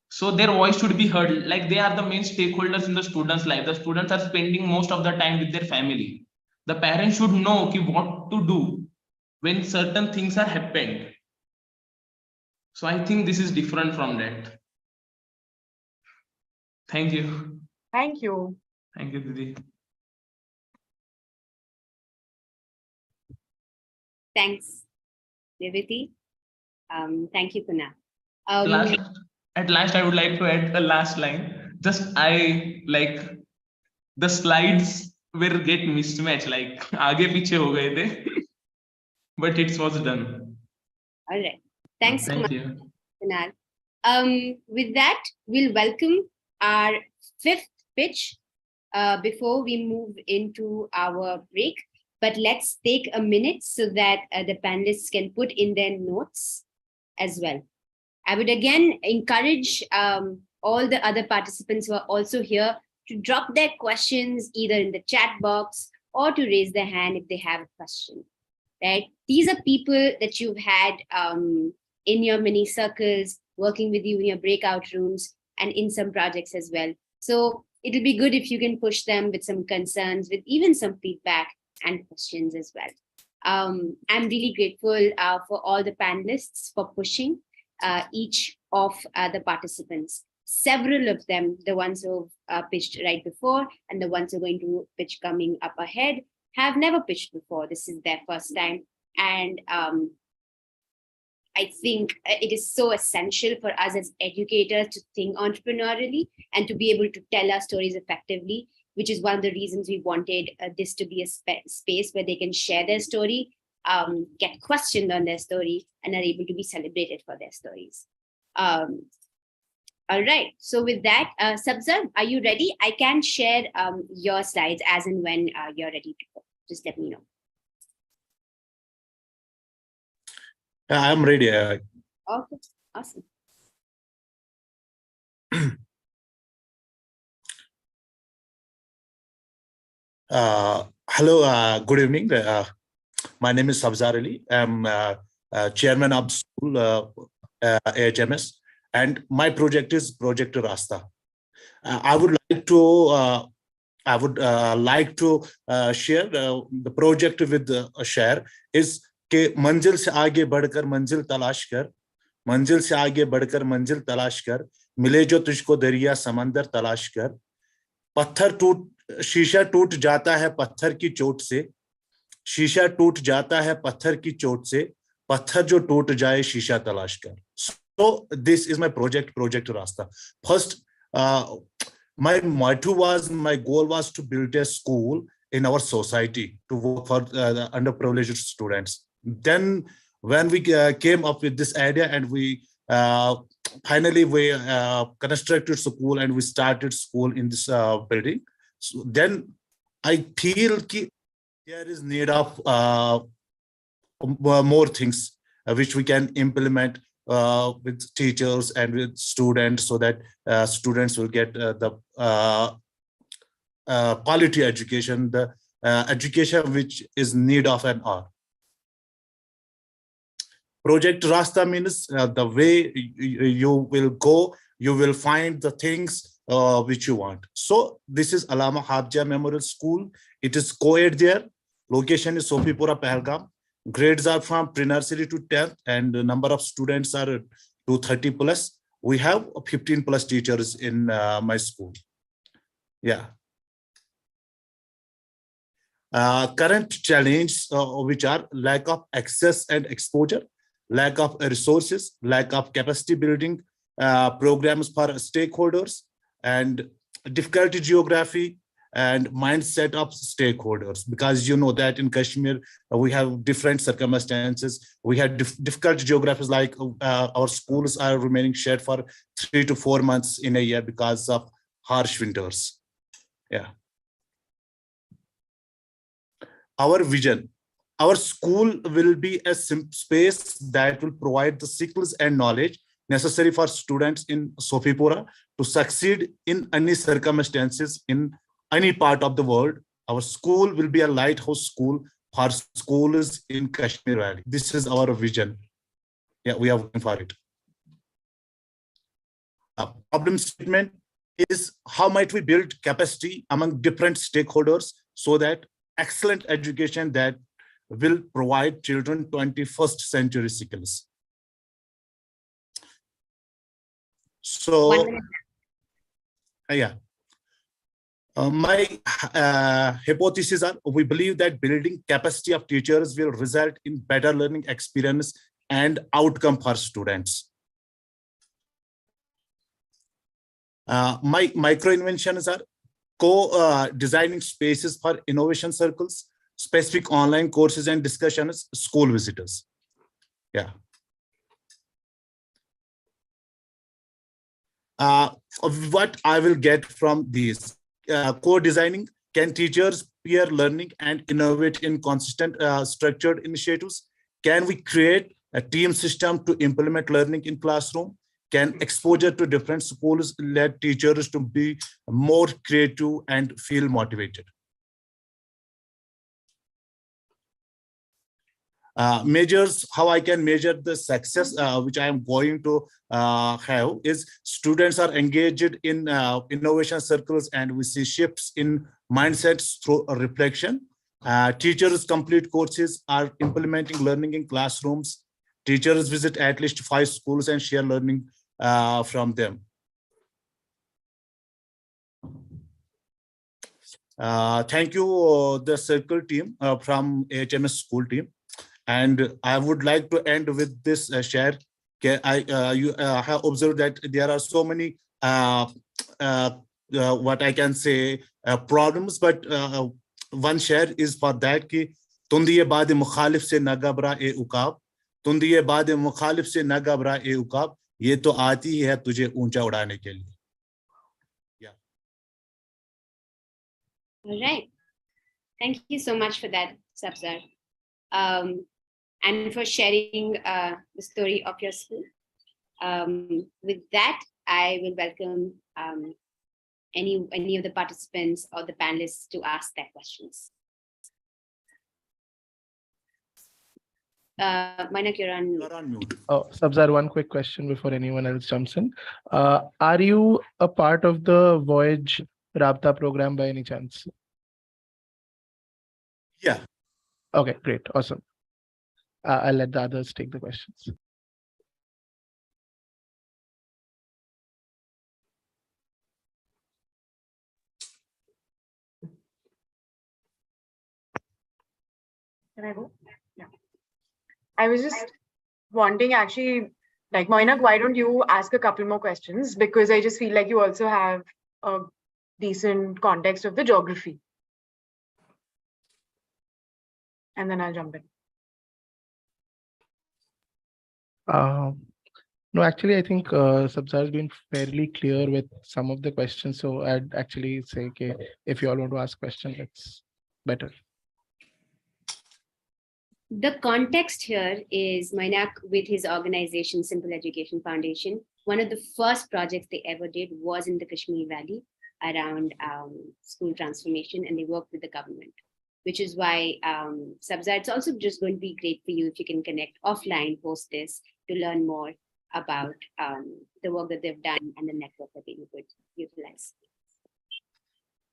So their voice should be heard. Like they are the main stakeholders in the students' life. The students are spending most of the time with their family. The parents should know what to do when certain things are happened. So I think this is different from that. Thank you. Thank you. Thank you, Didi. Thanks, Niviti. Thank you, Kunal. At last, I would like to add a last line. Just I like the slides will get mismatched, like आगे पीछे हो गए थे, but it was done. All right. Thanks so much, you. Kunal. With that, we'll welcome our fifth pitch before we move into our break. But let's take a minute so that the panelists can put in their notes as well. I would again encourage all the other participants who are also here to drop their questions either in the chat box or to raise their hand if they have a question. Right? These are people that you've had in your mini circles, working with you in your breakout rooms and in some projects as well. So it'll be good if you can push them with some concerns, with even some feedback and questions as well. I'm really grateful for all the panelists for pushing each of the participants. Several of them, the ones who pitched right before and the ones who are going to pitch coming up ahead, have never pitched before. This is their first time. And I think it is so essential for us as educators to think entrepreneurially and to be able to tell our stories effectively, which is one of the reasons we wanted this to be a space where they can share their story, get questioned on their story, and are able to be celebrated for their stories. All right, so with that, Sabzar, are you ready? I can share your slides as and when you're ready to go. Just let me know. I'm ready. Okay, awesome. Hello, good evening. My name is Sabzar Ali. I'm chairman of school AHMS, and my project is Project Rasta. I would like to share the project with share is कि मंजिल से आगे बढ़कर मंजिल तलाश कर, मंजिल से आगे बढ़कर मंजिल तलाश कर, मिले जो तुझको दरिया समंदर तलाश कर, शीशा टूट जाता है पत्थर की चोट से, शीशा टूट जाता है पत्थर की चोट से, पत्थर जो टूट जाए शीशा तलाश कर. So this is my project Rasta. First, my goal was to build a school in our society to work for the underprivileged students. Then when we came up with this idea and we finally constructed school and we started school in this building. So then I feel that there is need of more things which we can implement with teachers and with students, so that students will get the quality education, the education which is need of an hour. Project Rasta means the way you will go, you will find the things which you want. So this is Allama Habja Memorial School. It is co-ed there. Location is Sofipura, Pahalgam. Grades are from pre-nursery to 10th, and the number of students are 230 plus. We have 15 plus teachers in my school. Yeah. Current challenge, which are lack of access and exposure, lack of resources, lack of capacity building programs for stakeholders, and difficulty geography and mindset of stakeholders, because you know that in Kashmir we have different circumstances. We have difficult geographies, like our schools are remaining shut for 3 to 4 months in a year because of harsh winters. Yeah. Our vision: our school will be a space that will provide the skills and knowledge necessary for students in Sofipura to succeed in any circumstances in any part of the world. Our school will be a lighthouse school for schools in Kashmir Valley. This is our vision. Yeah, we are working for it. Problem statement is, how might we build capacity among different stakeholders so that excellent education that will provide children 21st century skills. So, yeah. My hypothesis are, we believe that building capacity of teachers will result in better learning experience and outcome for students. My micro inventions are co-designing spaces for innovation circles, specific online courses and discussions, school visitors. Yeah. What I will get from these, co-designing, can teachers peer learning and innovate in consistent structured initiatives? Can we create a team system to implement learning in classroom? Can exposure to different schools let teachers to be more creative and feel motivated? Measures, how I can measure the success, which I am going to have, is students are engaged in innovation circles and we see shifts in mindsets through a reflection. Teachers complete courses, are implementing learning in classrooms. Teachers visit at least 5 schools and share learning from them. Thank you, the circle team from HMS school team. And I would like to end with this share. You have observed that there are so many, what I can say, problems, but one share is for that ki tundiye baad mukhalif se na ghabra e ukab, tundiye baad mukhalif se na ghabra e ukab, ye to aati hai tujhe uncha udane ke liye. Yeah. All right. Thank you so much for that, Sabzar. And for sharing the story of your school. With that, I will welcome any of the participants or the panelists to ask their questions. Mainak, you're on mute. Oh, Sabzar, one quick question before anyone else jumps in. Are you a part of the Voyage Rabta program by any chance? Yeah. Okay, great. Awesome. I'll let the others take the questions. Can I go? Yeah. I was just wanting, actually, like, Moinak, why don't you ask a couple more questions? Because I just feel like you also have a decent context of the geography. And then I'll jump in. No, actually, I think Sabzar has been fairly clear with some of the questions. So I'd actually say, okay, if you all want to ask questions, that's better. The context here is Mainak with his organization, Simple Education Foundation. One of the first projects they ever did was in the Kashmir Valley around school transformation, and they worked with the government, which is why, Sabzar, it's also just going to be great for you if you can connect offline post this to learn more about the work that they've done and the network that they could utilize.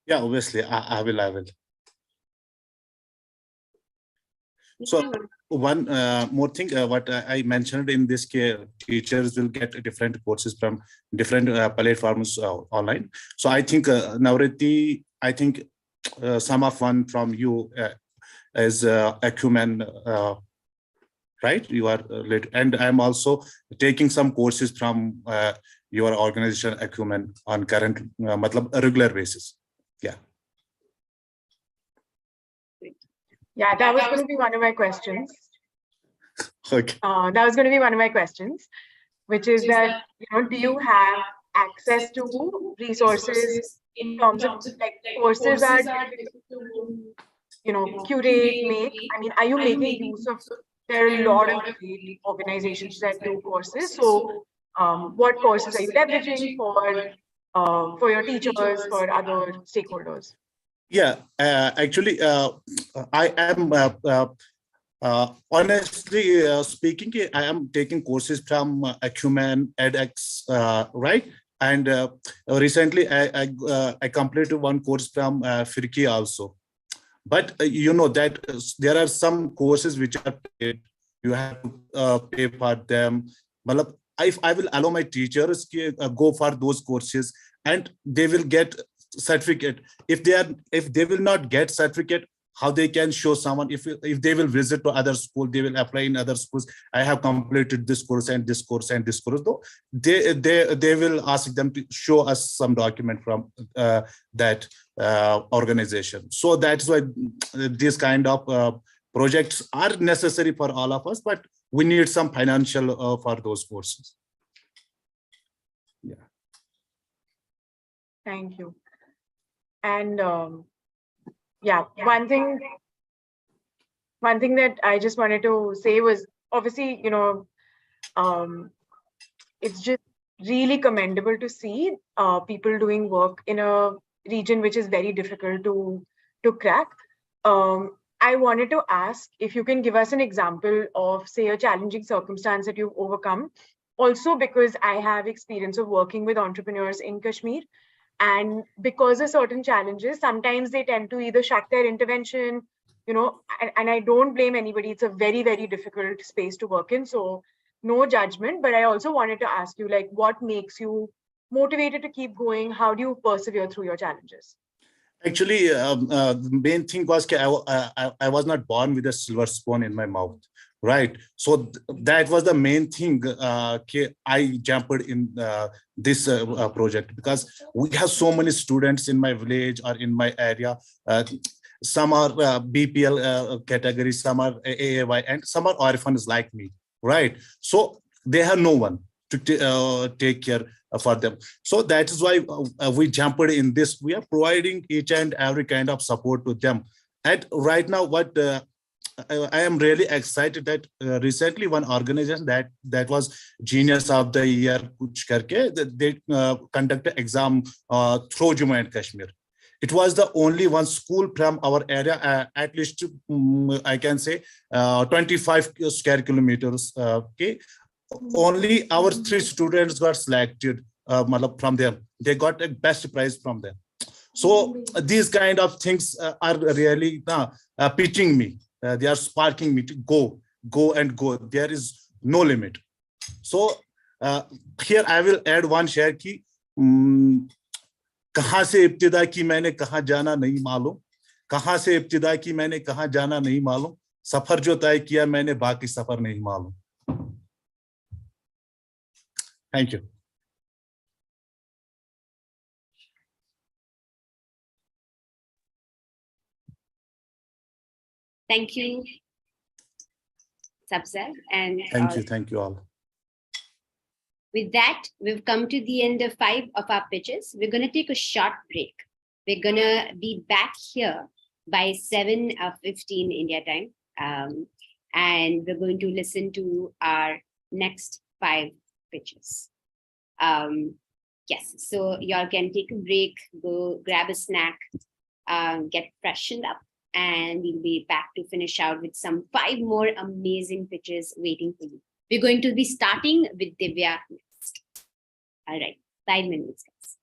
Yeah, obviously, I will. So one more thing, what I mentioned in this case, teachers will get different courses from different platforms online. So I think, Navriti, I think some of one from you is Acumen right? You are late, and I'm also taking some courses from your organization Acumen on current, matlab, a regular basis. Yeah. Yeah, that was going to be one of my questions. Okay. That was going to be one of my questions, which is that, do you have access to resources in terms of like courses are difficult to, curate, make? I mean, are you making use of, there are a lot of great organizations that do courses. So what courses are you leveraging for your teachers, for other stakeholders? Yeah, actually, I am honestly speaking, I am taking courses from Acumen, edX, right? And recently, I completed one course from Firki also. But you know that there are some courses which are paid. You have to pay for them. Matlab, if I will allow my teachers to go for those courses, and they will get certificate. If they will not get certificate, how they can show someone? If they will visit to other school, they will apply in other schools. I have completed this course and this course and this course. Though they will ask them to show us some document from that organization. So that's why these kind of projects are necessary for all of us, but we need some financial for those courses. Yeah. Thank you. And yeah, one thing that I just wanted to say was, obviously, it's just really commendable to see people doing work in a region which is very difficult to crack. I wanted to ask if you can give us an example of, say, a challenging circumstance that you've overcome. Also, because I have experience of working with entrepreneurs in Kashmir, and because of certain challenges, sometimes they tend to either shut their intervention, and I don't blame anybody. It's a very, very difficult space to work in. So no judgment, but I also wanted to ask you, like, what makes you motivated to keep going? How do you persevere through your challenges? Actually, the main thing was I was not born with a silver spoon in my mouth, right? So that was the main thing. I jumped in this project because we have so many students in my village or in my area. Some are BPL category, some are AAY, and some are orphans like me, right? So they have no one to take care for them. So that is why we jumped in this. We are providing each and every kind of support to them. And right now, what I am really excited that recently one organization that was Genius of the Year, kuch karke, they conducted exam through Jammu and Kashmir. It was the only one school from our area, at least I can say 25 square kilometers. Okay, only our 3 students got selected from them. They got a best prize from them. So these kind of things are really pitching me. They are sparking me to go and go. There is no limit. So here I will add one share ki कहाँ से इब्तिदा की मैंने कहाँ जाना नहीं मालूम, कहाँ से इब्तिदा की मैंने कहाँ जाना नहीं मालूम, सफर जो तय किया मैंने बाकी सफर नहीं मालूम. Thank you. Thank you, Sabzar. And Thank you all. With that, we've come to the end of 5 of our pitches. We're going to take a short break. We're going to be back here by 7:15 India time. And we're going to listen to our next 5 pitches. Yes, so y'all can take a break, go grab a snack, get freshened up, and we'll be back to finish out with some 5 more amazing pitches waiting for you. We're going to be starting with Divya next. All right, 5 minutes, guys.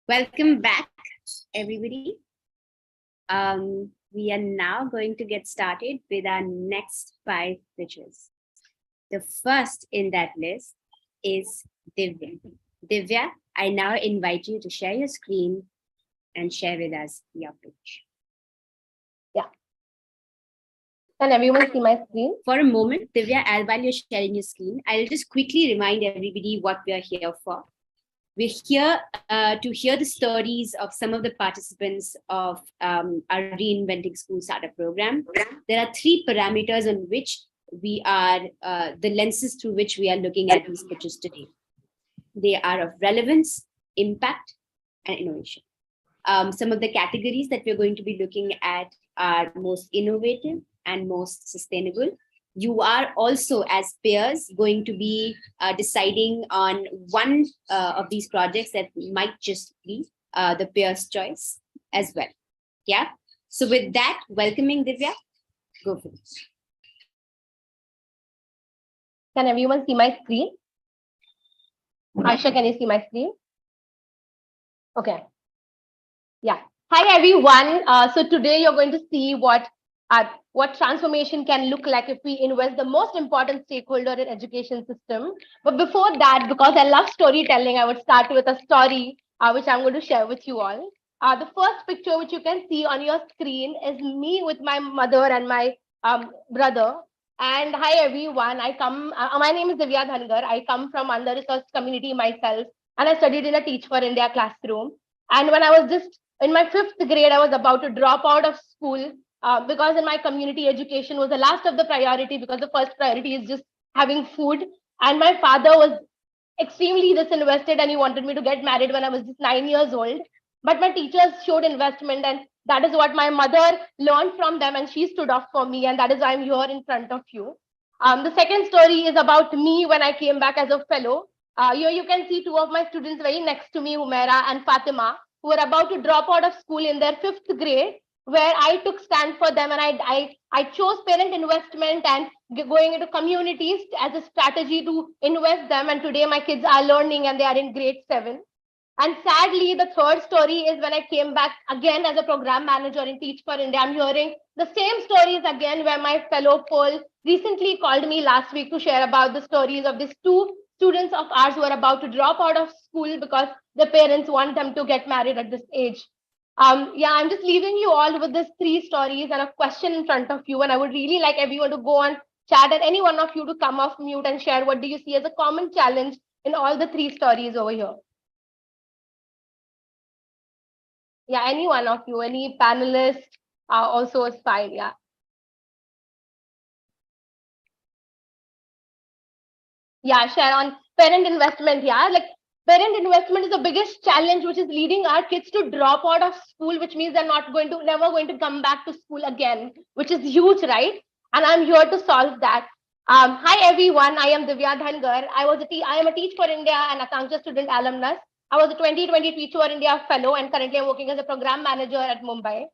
Welcome back, everybody. We are now going to get started with our next 5 pitches. The first in that list is Divya. Divya, I now invite you to share your screen and share with us your pitch. Can everyone see my screen? For a moment, Divya, while you're sharing your screen, I'll just quickly remind everybody what we are here for. We're here to hear the stories of some of the participants of our Reinventing School Startup program. There are 3 parameters on which we are, the lenses through which we are looking at these pitches today. They are of relevance, impact, and innovation. Some of the categories that we're going to be looking at are most innovative and most sustainable. You are also, as peers, going to be deciding on one of these projects that might just be the peer's choice as well. Yeah. So with that, welcoming Divya, go for it. Can everyone see my screen? Aisha, can you see my screen? Okay. Yeah. Hi, everyone. So today you're going to see what transformation can look like if we invest the most important stakeholder in education system. But before that, because I love storytelling, I would start with a story which I'm going to share with you all. The first picture which you can see on your screen is me with my mother and my brother. And hi everyone, my name is Divya Dhangar. I come from under-resourced community myself, and I studied in a Teach for India classroom. And when I was just in my 5th grade, I was about to drop out of school because in my community, education was the last of the priority, because the first priority is just having food. And my father was extremely disinvested and he wanted me to get married when I was just 9 years old. But my teachers showed investment, and that is what my mother learned from them, and she stood up for me, and that is why I'm here in front of you. The second story is about me when I came back as a fellow. Here you can see 2 of my students very next to me, Humaira and Fatima, who were about to drop out of school in their 5th grade, where I took stand for them, and I chose parent investment and going into communities as a strategy to invest them. And today my kids are learning and they are in grade 7. And sadly, the third story is when I came back again as a program manager in Teach for India. I'm hearing the same stories again, where my fellow Paul recently called me last week to share about the stories of these 2 students of ours who are about to drop out of school because the parents want them to get married at this age. I'm just leaving you all with these 3 stories and a question in front of you. And I would really like everyone to go on chat, and any one of you to come off mute and share what do you see as a common challenge in all the 3 stories over here. Yeah, any one of you, any panelist also is fine. Yeah. Yeah, share on parent investment. Yeah, like parent investment is the biggest challenge which is leading our kids to drop out of school, which means they're never going to come back to school again, which is huge, right? And I'm here to solve that. Hi everyone, I am Divya Dhangar. I am a Teach for India and Akanksha student alumnus. I was a 2020 Teach for India fellow, and currently I'm working as a program manager at Mumbai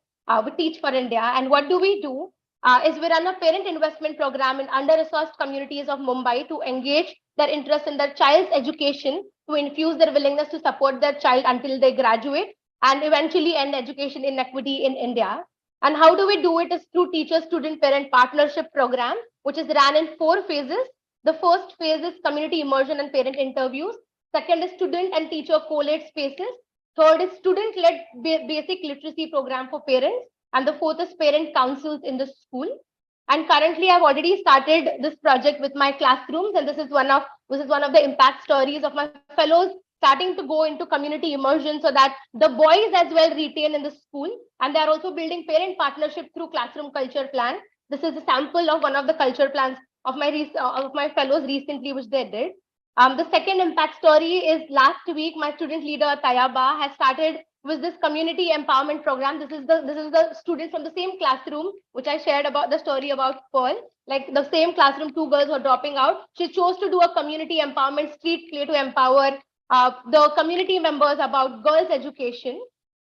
with Teach for India. And what do? Is we run a parent investment program in under-resourced communities of Mumbai to engage their interest in their child's education, to infuse their willingness to support their child until they graduate, and eventually end education inequity in India. And how do we do it is through teacher-student-parent partnership program, which is run in 4 phases. The first phase is community immersion and parent interviews. Second is student and teacher collate spaces. Third is student-led basic literacy program for parents. And the 4th is parent councils in the school. And currently, I've already started this project with my classrooms, and this is one of the impact stories of my fellows starting to go into community immersion, so that the boys as well retain in the school. And they are also building parent partnership through classroom culture plan. This is a sample of one of the culture plans of my fellows recently, which they did. The second impact story is last week, my student leader Tayaba has started with this community empowerment program. This is the students from the same classroom, which I shared about the story about Pearl. Like the same classroom, 2 girls were dropping out. She chose to do a community empowerment street play to empower the community members about girls' education.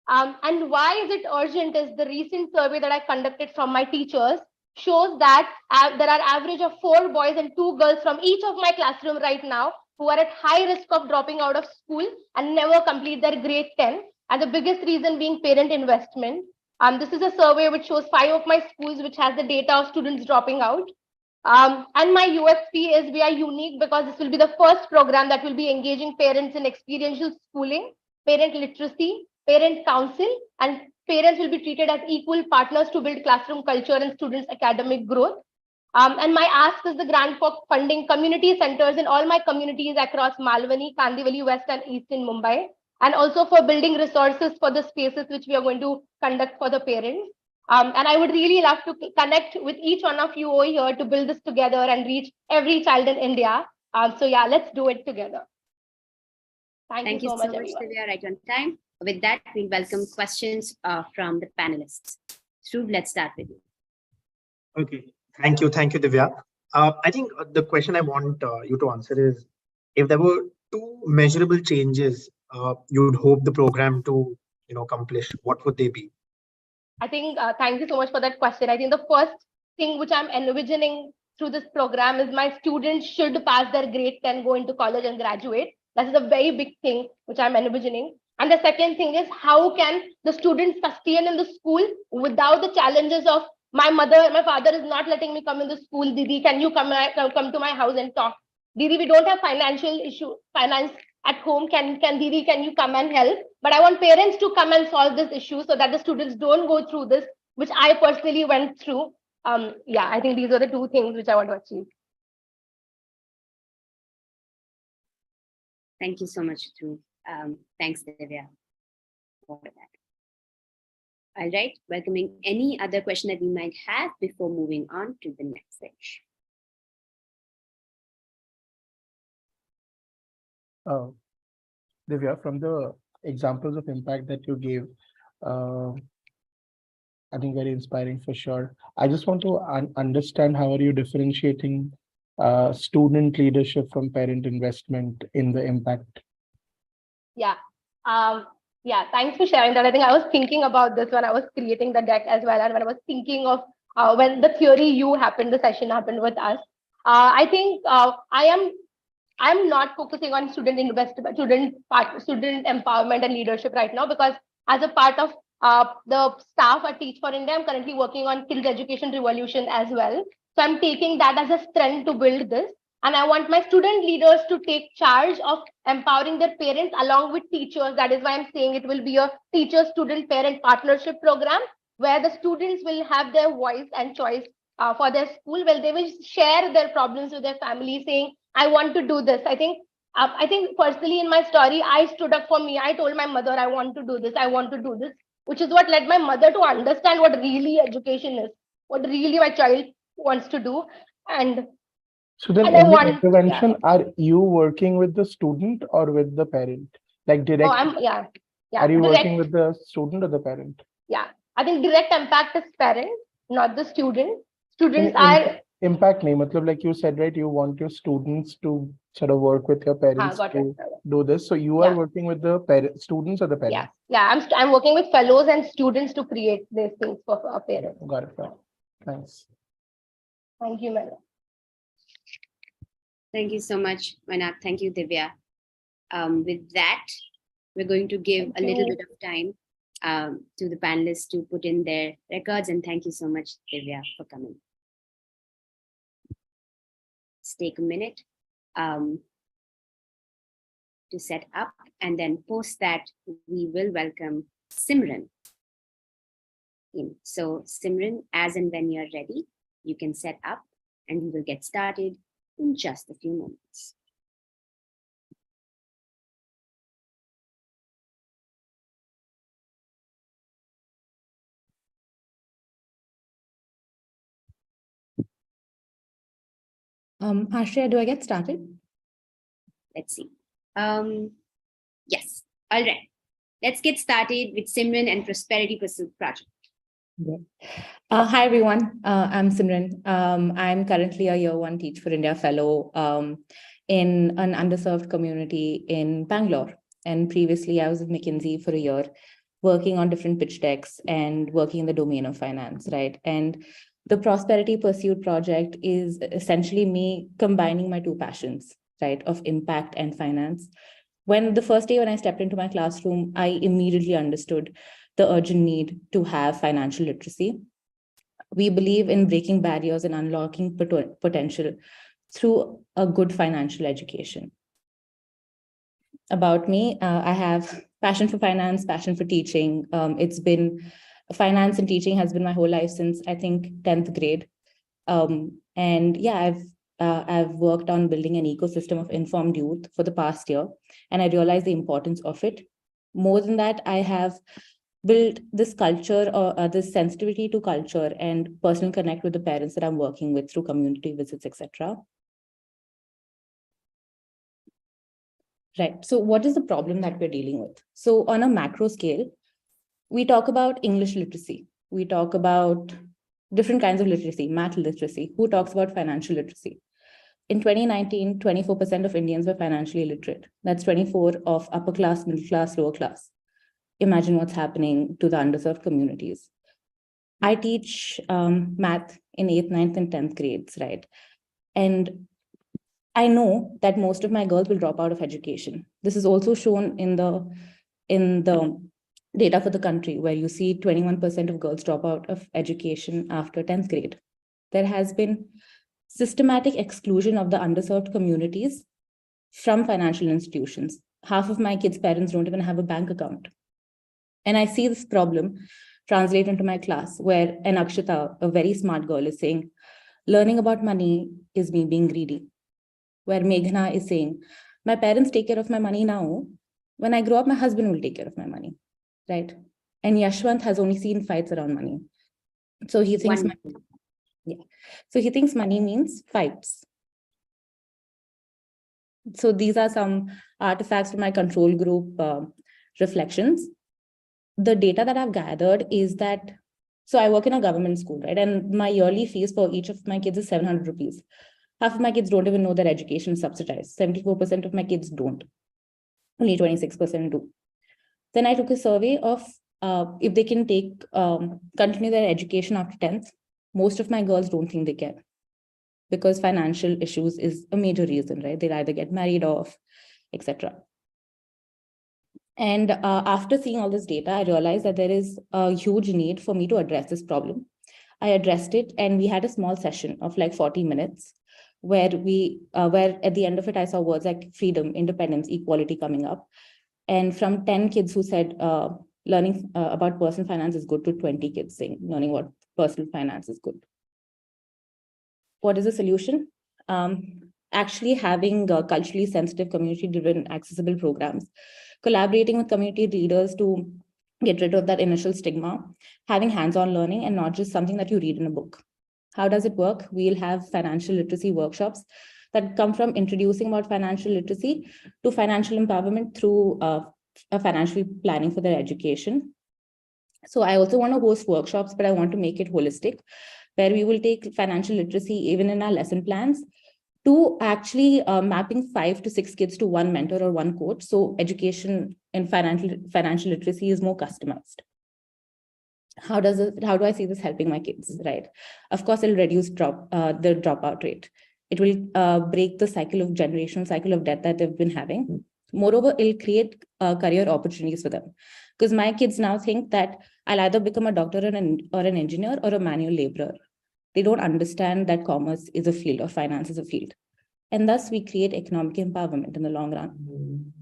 And why is it urgent is the recent survey that I conducted from my teachers shows that there are average of 4 boys and 2 girls from each of my classroom right now who are at high risk of dropping out of school and never complete their grade 10. And the biggest reason being parent investment. This is a survey which shows 5 of my schools which has the data of students dropping out. And my USP is we are unique because this will be the first program that will be engaging parents in experiential schooling, parent literacy, parent council, and parents will be treated as equal partners to build classroom culture and students' academic growth. And my ask is the grant for funding community centers in all my communities across Malwani, Kandivali, West and East in Mumbai, and also for building resources for the spaces which we are going to conduct for the parents. And I would really love to connect with each one of you over here to build this together and reach every child in India. So yeah, let's do it together. Thank you so much, everyone. Divya, right on time. With that, we welcome questions from the panelists. Dhruv, let's start with you. Okay, thank you, Divya. I think the question I want you to answer is, if there were 2 measurable changes you would hope the program to accomplish, what would they be? I think, thank you so much for that question. I think the first thing which I'm envisioning through this program is my students should pass their grade 10, go into college and graduate. That is a very big thing which I'm envisioning. And the second thing is, how can the students sustain in the school without the challenges of my father is not letting me come in the school. Didi, can you come to my house and talk? Didi, we don't have finance at home. Can Didi, can you come and help? But I want parents to come and solve this issue so that the students don't go through this, which I personally went through. Yeah, I think these are the 2 things which I want to achieve. Thank you so much, Dhruv. Thanks, Divya, for that. All right, welcoming any other question that we might have before moving on to the next stage. Divya, from the examples of impact that you gave, I think very inspiring for sure. I just want to understand, how are you differentiating student leadership from parent investment in the impact? Yeah. Yeah, thanks for sharing that. I think I was thinking about this when I was creating the deck as well, and when I was thinking of when the theory happened, the session happened with us. I think I'm not focusing on student investment, student empowerment and leadership right now, because as a part of the staff at Teach for India, I'm currently working on Kids Education Revolution as well. So I'm taking that as a strength to build this. And I want my student leaders to take charge of empowering their parents along with teachers. That is why I'm saying it will be a teacher-student-parent partnership program where the students will have their voice and choice for their school, where they will share their problems with their family, saying, I want to do this. I think personally in my story, I stood up for me. I told my mother, I want to do this. I want to do this, which is what led my mother to understand what really education is, what really my child wants to do. And so then, in the intervention, are you working with the student or with the parent? Like direct? Oh, yeah. Are you working with the student or the parent? Yeah, I think direct impact is parent, not the student. Students are impact nahi, matlab, like you said, right? You want your students to sort of work with your parents to do this. So you are working with the students or the parents? Yeah. I'm working with fellows and students to create these things for our parents. Got it. Thanks. Thank you, madam. Thank you so much, Manat. Thank you, Divya. With that, we're going to give a little bit of time to the panelists to put in their records. And thank you so much, Divya, for coming. Let's take a minute to set up, and then post that we will welcome Simran in. So Simran, as and when you're ready, you can set up and we will get started in just a few moments. Ashria, do I get started? Let's see. Yes. All right. Let's get started with Simran and Prosperity Pursuit Project. Yeah. Hi, everyone. I'm Simran. I'm currently a Year 1 Teach for India Fellow in an underserved community in Bangalore. And previously, I was with McKinsey for a year, working on different pitch decks and working in the domain of finance, right? And the Prosperity Pursuit Project is essentially me combining my 2 passions. right, of impact and finance. When the first day when I stepped into my classroom, I immediately understood the urgent need to have financial literacy. We believe in breaking barriers and unlocking potential through a good financial education. About me, I have passion for finance, passion for teaching. Finance and teaching has been my whole life since I think 10th grade. And yeah, I've worked on building an ecosystem of informed youth for the past year, and I realized the importance of it. More than that, I have built this culture or this sensitivity to culture and personal connect with the parents that I'm working with through community visits, etc. Right. So what is the problem that we're dealing with? So on a macro scale, we talk about English literacy. We talk about different kinds of literacy, math literacy. Who talks about financial literacy? In 2019, 24% of Indians were financially illiterate. That's 24 of upper class, middle class, lower class. Imagine what's happening to the underserved communities. I teach math in 8th, 9th, and 10th grades, right? And I know that most of my girls will drop out of education. This is also shown in the data for the country, where you see 21% of girls drop out of education after 10th grade. There has been systematic exclusion of the underserved communities from financial institutions. Half of my kids' parents don't even have a bank account. And I see this problem translate into my class, where an Akshita, a very smart girl, is saying, learning about money is me being greedy. Where Meghna is saying, my parents take care of my money now. When I grow up, my husband will take care of my money, right? And Yashwant has only seen fights around money. So he thinks, so he thinks money means fights. So these are some artifacts from my control group reflections. The data that I've gathered is that, so I work in a government school, right? And my yearly fees for each of my kids is 700 rupees. Half of my kids don't even know their education is subsidized. 74% of my kids don't. Only 26% do. Then I took a survey of if they can continue their education after 10th. Most of my girls don't think they can, because financial issues is a major reason, right? They'll either get married off, etc. And after seeing all this data, I realized that there is a huge need for me to address this problem. I addressed it, and we had a small session of like 40 minutes where at the end of it, I saw words like freedom, independence, equality coming up. And from 10 kids who said learning about personal finance is good, to 20 kids saying learning about personal finance is good. What is the solution? Actually having culturally sensitive, community-driven, accessible programs, collaborating with community leaders to get rid of that initial stigma, having hands-on learning and not just something that you read in a book. How does it work? We'll have financial literacy workshops that come from introducing about financial literacy to financial empowerment through financial planning for their education. So I also want to host workshops, but I want to make it holistic, where we will take financial literacy even in our lesson plans to actually mapping 5 to 6 kids to one mentor or one coach. So education and financial literacy is more customized. How do I see this helping my kids, right? Of course, it'll reduce the dropout rate. It will break the generational cycle of debt that they've been having. Moreover, it'll create career opportunities for them. Because my kids now think that I'll either become a doctor or an engineer or a manual laborer. They don't understand that commerce is a field or finance is a field. And thus we create economic empowerment in the long run.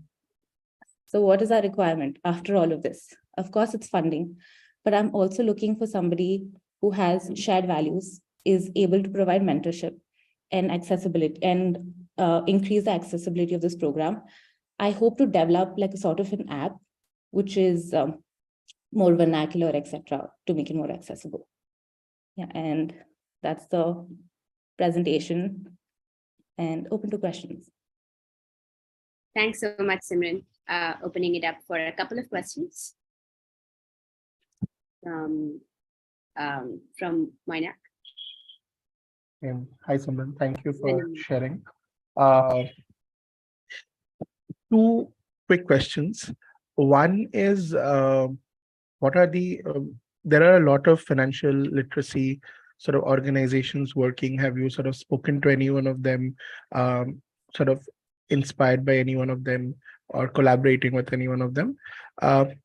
So what is our requirement after all of this? Of course, it's funding, but I'm also looking for somebody who has shared values, is able to provide mentorship and accessibility and increase the accessibility of this program. I hope to develop like a sort of an app, which is more vernacular, etc., to make it more accessible. Yeah, and that's the presentation, and open to questions. Thanks so much, Simran. Opening it up for a couple of questions from Moinak. Hi, Simran. Thank you for sharing. Two quick questions. One is, what are there are a lot of financial literacy sort of organizations working. Have you sort of spoken to any one of them? Sort of inspired by any one of them or collaborating with any one of them.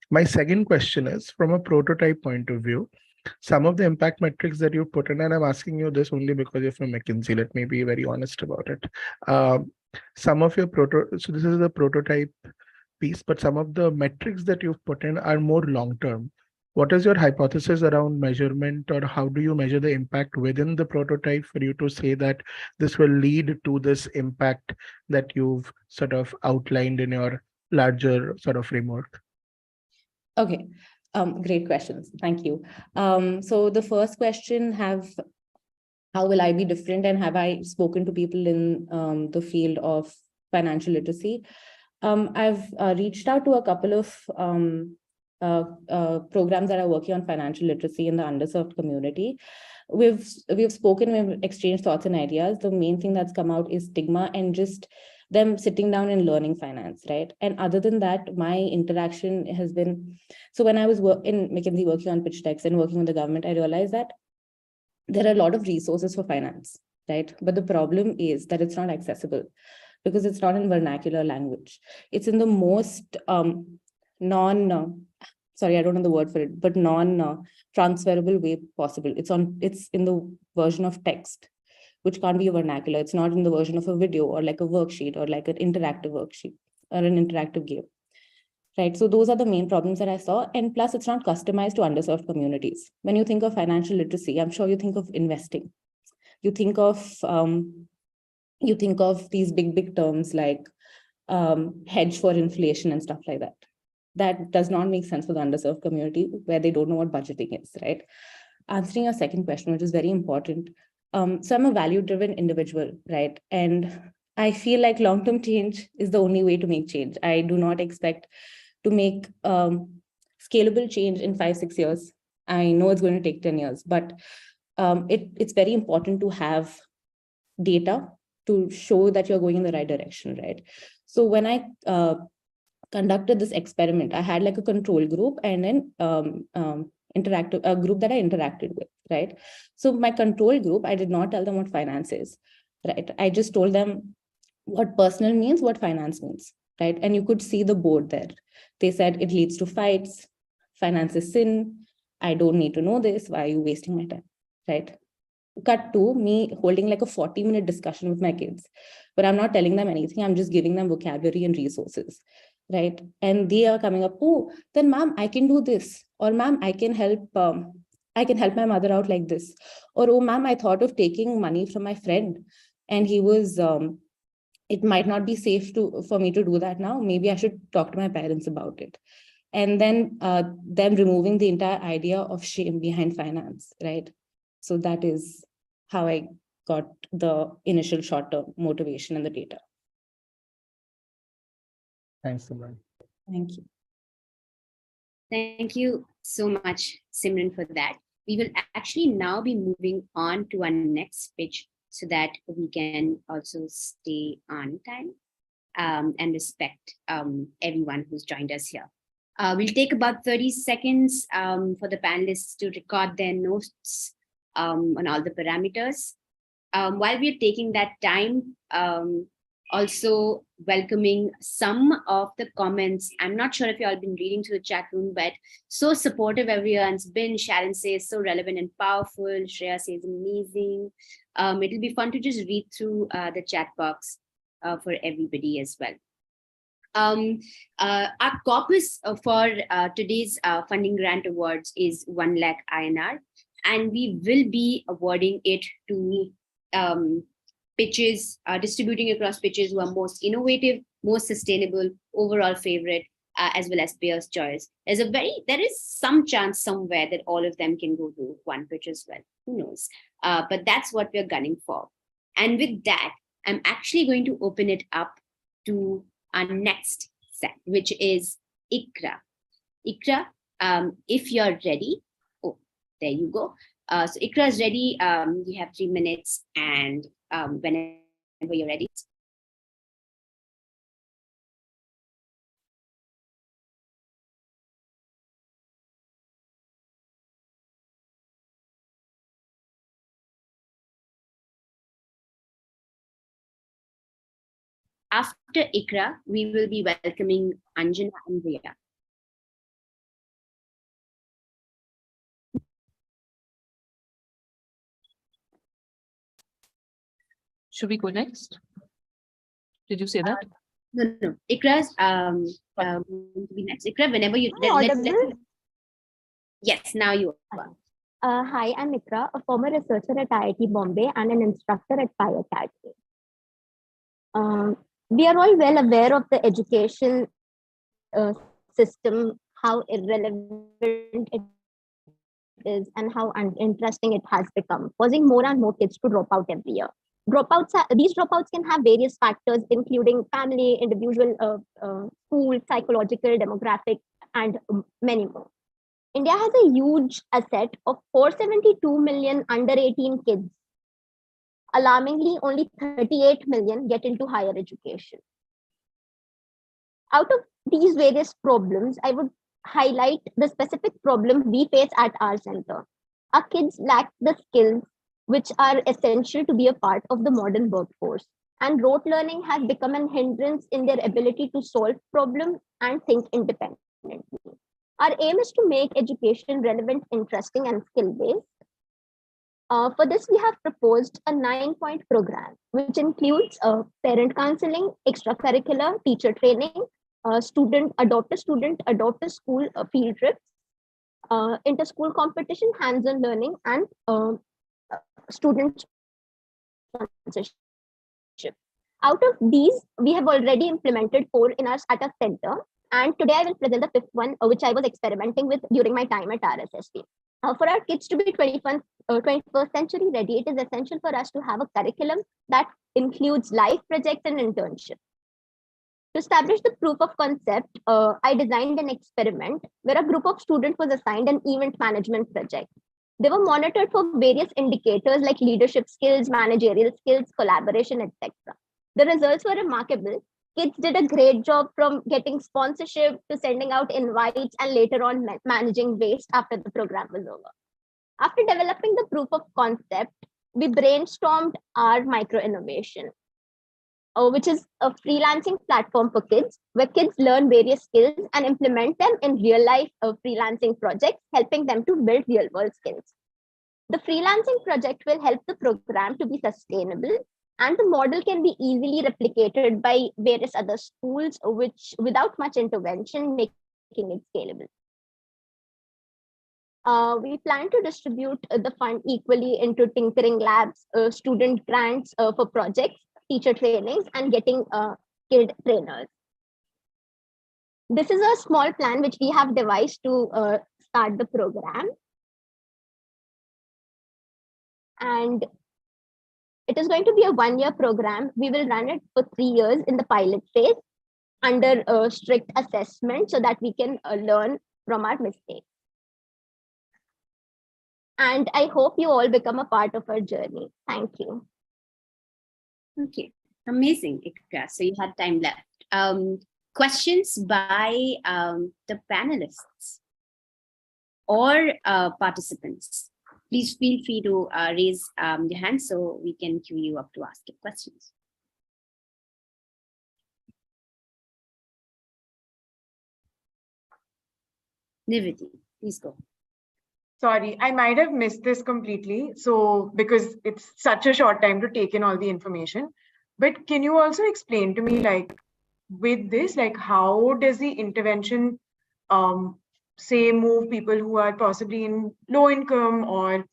My second question is from a prototype point of view, some of the impact metrics that you put in, and I'm asking you this only because you're from McKinsey, let me be very honest about it. Some of your so this is the prototype piece, but some of the metrics that you've put in are more long-term. What is your hypothesis around measurement, or how do you measure the impact within the prototype for you to say that this will lead to this impact that you've sort of outlined in your larger sort of framework? Okay, great questions. Thank you. So the first question, how will I be different, and have I spoken to people in the field of financial literacy? I've reached out to a couple of programs that are working on financial literacy in the underserved community. We've spoken, we've exchanged thoughts and ideas. The main thing that's come out is stigma and just them sitting down and learning finance, right? And other than that, my interaction has been, so when I was in McKinsey working on pitch decks and working with the government, I realized that there are a lot of resources for finance, right? But the problem is that it's not accessible because it's not in vernacular language. It's in the most sorry, I don't know the word for it, but non-transferable way possible. It's in the version of text, which can't be a vernacular. It's not in the version of a video or like a worksheet or like an interactive worksheet or an interactive game, right? So those are the main problems that I saw. And plus, it's not customized to underserved communities. When you think of financial literacy, I'm sure you think of investing. You think of these big terms like hedge for inflation and stuff like that. That does not make sense for the underserved community where they don't know what budgeting is, right? Answering your second question, which is very important. So I'm a value-driven individual, right? And I feel like long-term change is the only way to make change. I do not expect to make scalable change in 5-6 years. I know it's going to take 10 years, but it's very important to have data to show that you're going in the right direction, right? So when I conducted this experiment, I had like a control group and then a group that I interacted with, right? So my control group, I did not tell them what finance is, right? I just told them what personal means, what finance means, right? And you could see the board there. They said it leads to fights, finance is sin, I don't need to know this, why are you wasting my time, right? Cut to me holding like a 40-minute discussion with my kids, but I'm not telling them anything. I'm just giving them vocabulary and resources, right? And they are coming up, oh, then ma'am, I can do this, or ma'am, I can help my mother out like this, or oh ma'am, I thought of taking money from my friend and he was it might not be safe for me to do that now. Maybe I should talk to my parents about it. And then them removing the entire idea of shame behind finance, right? So that is how I got the initial short-term motivation and the data. Thanks, Simran. Thank you. Thank you so much, Simran, for that. We will actually now be moving on to our next pitch so that we can also stay on time and respect everyone who's joined us here. We'll take about 30 seconds for the panelists to record their notes on all the parameters. While we're taking that time, also welcoming some of the comments. I'm not sure if you all been reading through the chat room, but so supportive everyone's been. Sharon says so relevant and powerful. Shreya says amazing. It'll be fun to just read through the chat box for everybody as well. Our corpus for today's funding grant awards is 1 lakh INR, and we will be awarding it to pitches, distributing across pitches who are most innovative, most sustainable, overall favorite, as well as payers' choice. There is some chance somewhere that all of them can go to one pitch as well. Who knows? But that's what we're gunning for. And with that, I'm actually going to open it up to our next set, which is Ikra. Ikra, if you're ready, oh, there you go. So Ikra is ready. You have 3 minutes, and whenever you're ready. after Ikra, we will be welcoming Anjana and Rhea. Should we go next? Did you say that? No. Ikra's going to be next. Ikra, whenever you... Yes, now you are. Hi, I'm Ikra, a former researcher at IIT Bombay and an instructor at Fire Academy. We are all well aware of the education system, how irrelevant it is and how uninteresting it has become, causing more and more kids to drop out every year. These dropouts can have various factors, including family, individual, school, psychological, demographic, and many more. India has a huge asset of 472 million under 18 kids. Alarmingly, only 38 million get into higher education. Out of these various problems, I would highlight the specific problem we face at our center. Our kids lack the skills which are essential to be a part of the modern workforce. And rote learning has become an hindrance in their ability to solve problems and think independently. Our aim is to make education relevant, interesting, and skill-based. For this, we have proposed a 9-point program, which includes parent counseling, extracurricular, teacher training, adopt a school field trips, inter-school competition, hands-on learning, and student sponsorship. Out of these, we have already implemented 4 in our at our center. And today I will present the 5th one, which I was experimenting with during my time at RSSB. For our kids to be 21st century ready, it is essential for us to have a curriculum that includes life projects and internships. To establish the proof of concept, I designed an experiment where a group of students was assigned an event management project. They were monitored for various indicators like leadership skills, managerial skills, collaboration, etc. The results were remarkable. Kids did a great job from getting sponsorship to sending out invites and later on managing waste after the program was over. After developing the proof of concept, we brainstormed our micro-innovation, which is a freelancing platform for kids, where kids learn various skills and implement them in real-life freelancing projects, helping them to build real-world skills. The freelancing project will help the program to be sustainable, and the model can be easily replicated by various other schools, which without much intervention, making it scalable. We plan to distribute the fund equally into tinkering labs, student grants for projects, teacher trainings, and getting skilled trainers. This is a small plan which we have devised to start the program. And it is going to be a 1-year program. We will run it for 3 years in the pilot phase under strict assessment so that we can learn from our mistakes. And I hope you all become a part of our journey. Thank you. Okay, amazing, Ikra. So you had time left. Questions by the panelists or participants? Please feel free to raise your hand so we can queue you up to ask your questions. Niviti, please go. Sorry, I might have missed this completely. So because it's such a short time to take in all the information, but can you also explain to me, like with this, like how does the intervention say move people who are possibly in low income or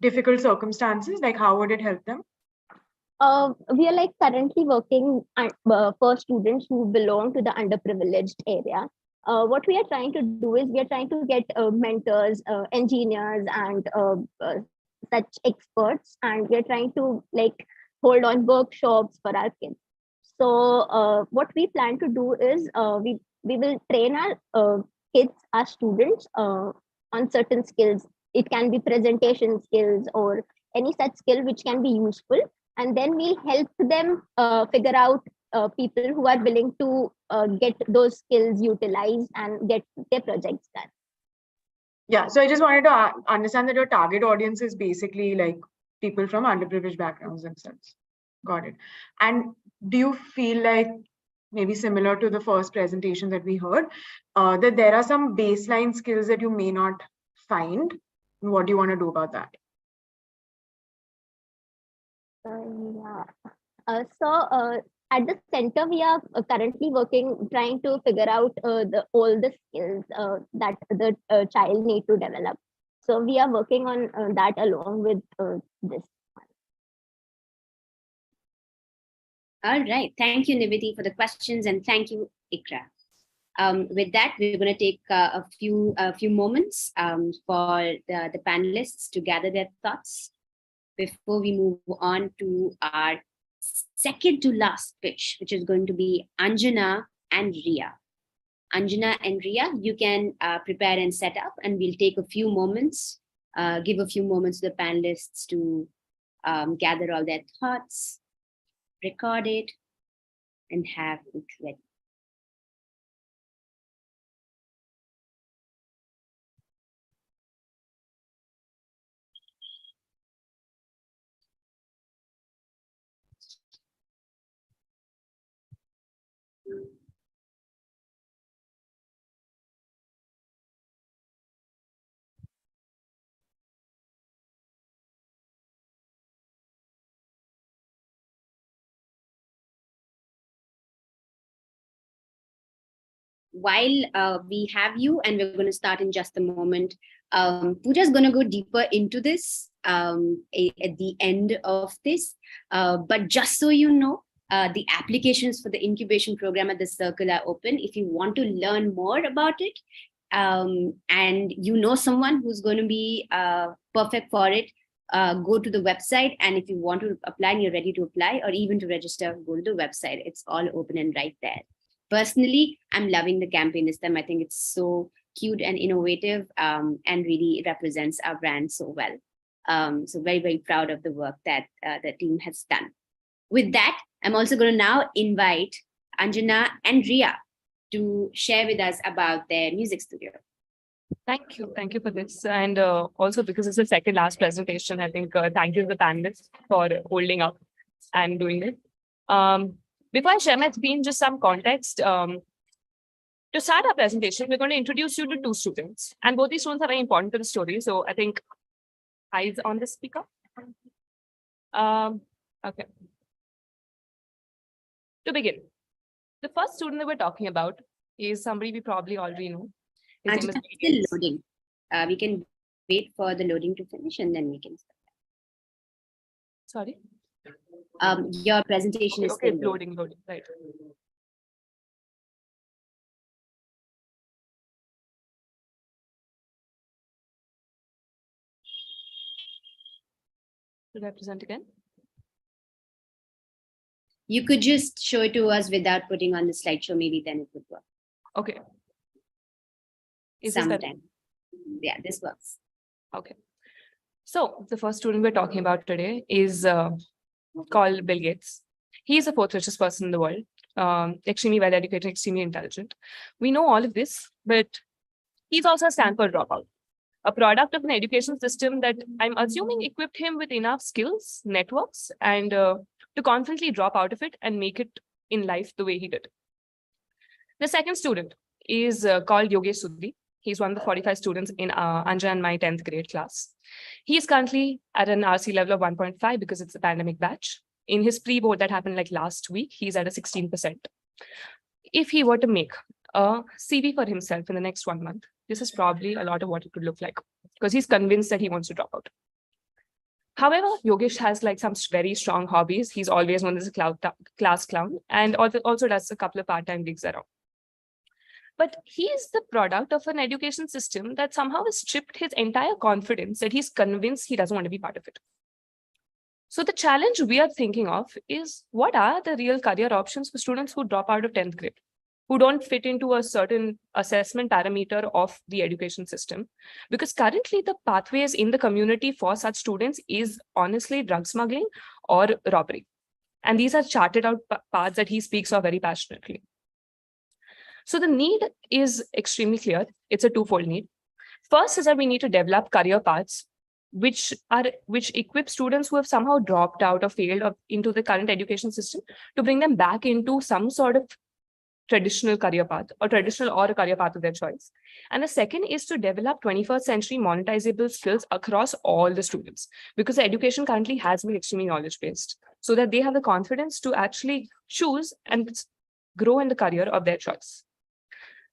difficult circumstances? Like how would it help them? We are like currently working for students who belong to the underprivileged area. What we are trying to do is we are trying to get mentors, engineers, and such experts, and we are trying to like hold on workshops for our kids. So what we plan to do is we will train our kids, our students on certain skills. It can be presentation skills or any such skill which can be useful. And then we'll help them figure out people who are willing to get those skills utilized and get their projects done. Yeah, so I just wanted to understand that your target audience is basically like people from underprivileged backgrounds themselves. Got it. And do you feel like, maybe similar to the first presentation that we heard, that there are some baseline skills that you may not find? What do you want to do about that? At the center, we are currently working, trying to figure out all the skills that the child need to develop. So we are working on that along with this. All right. Thank you, Niviti, for the questions, and thank you, Ikra. With that, we're going to take a few moments for the panelists to gather their thoughts before we move on to our second to last pitch, which is going to be Anjana and Ria. Anjana and Ria, you can prepare and set up, and we'll take a few moments, give a few moments to the panelists to gather all their thoughts, record it, and have it ready. While we have you, and we're going to start in just a moment, Pooja is going to go deeper into this at the end of this. But just so you know, the applications for the incubation program at the Circle are open. If you want to learn more about it, and you know someone who's going to be perfect for it, go to the website. And if you want to apply and you're ready to apply, or even to register, go to the website. It's all open and right there. Personally, I'm loving the campaign this time. I think it's so cute and innovative, and really represents our brand so well. So very, very proud of the work that the team has done. With that, I'm also going to now invite Anjana and Ria to share with us about their music studio. Thank you for this. And also, because it's the second last presentation, I think thank you to the panelists for holding up and doing it. Before I share my screen, just some context. To start our presentation, we're going to introduce you to two students. And both these students are very important to the story. So I think eyes on the speaker. Okay. To begin, the first student that we're talking about is somebody we probably already know. His name is still loading. We can wait for the loading to finish, and then we can start. Sorry? Your presentation is okay, still loading, right. Should I present again? You could just show it to us without putting on the slideshow. Maybe then it would work. Okay. Sometime. Yeah, this works. Okay. So the first student we're talking about today is called Bill Gates. He's the fourth richest person in the world, extremely well educated, extremely intelligent. We know all of this, but he's also a Stanford dropout, a product of an education system that I'm assuming equipped him with enough skills, networks, and to confidently drop out of it and make it in life the way he did. The second student is called Yogesh Sudhi. He's one of the 45 students in Anja and my 10th grade class. He's currently at an RC level of 1.5 because it's a pandemic batch. In his pre-board that happened like last week, he's at a 16%. If he were to make a CV for himself in the next 1 month, this is probably a lot of what it could look like, because he's convinced that he wants to drop out. However, Yogesh has like some very strong hobbies. He's always known as a class clown, and also does a couple of part-time gigs around. But he is the product of an education system that somehow has stripped his entire confidence that he's convinced he doesn't want to be part of it. So the challenge we are thinking of is, what are the real career options for students who drop out of 10th grade, who don't fit into a certain assessment parameter of the education system? Because currently the pathways in the community for such students is honestly drug smuggling or robbery. And these are charted out paths that he speaks of very passionately. So the need is extremely clear. It's a twofold need. First is that we need to develop career paths which equip students who have somehow dropped out or failed into the current education system to bring them back into some sort of traditional career path or a career path of their choice. And the second is to develop 21st century monetizable skills across all the students, because the education currently has been extremely knowledge based, so that they have the confidence to actually choose and grow in the career of their choice.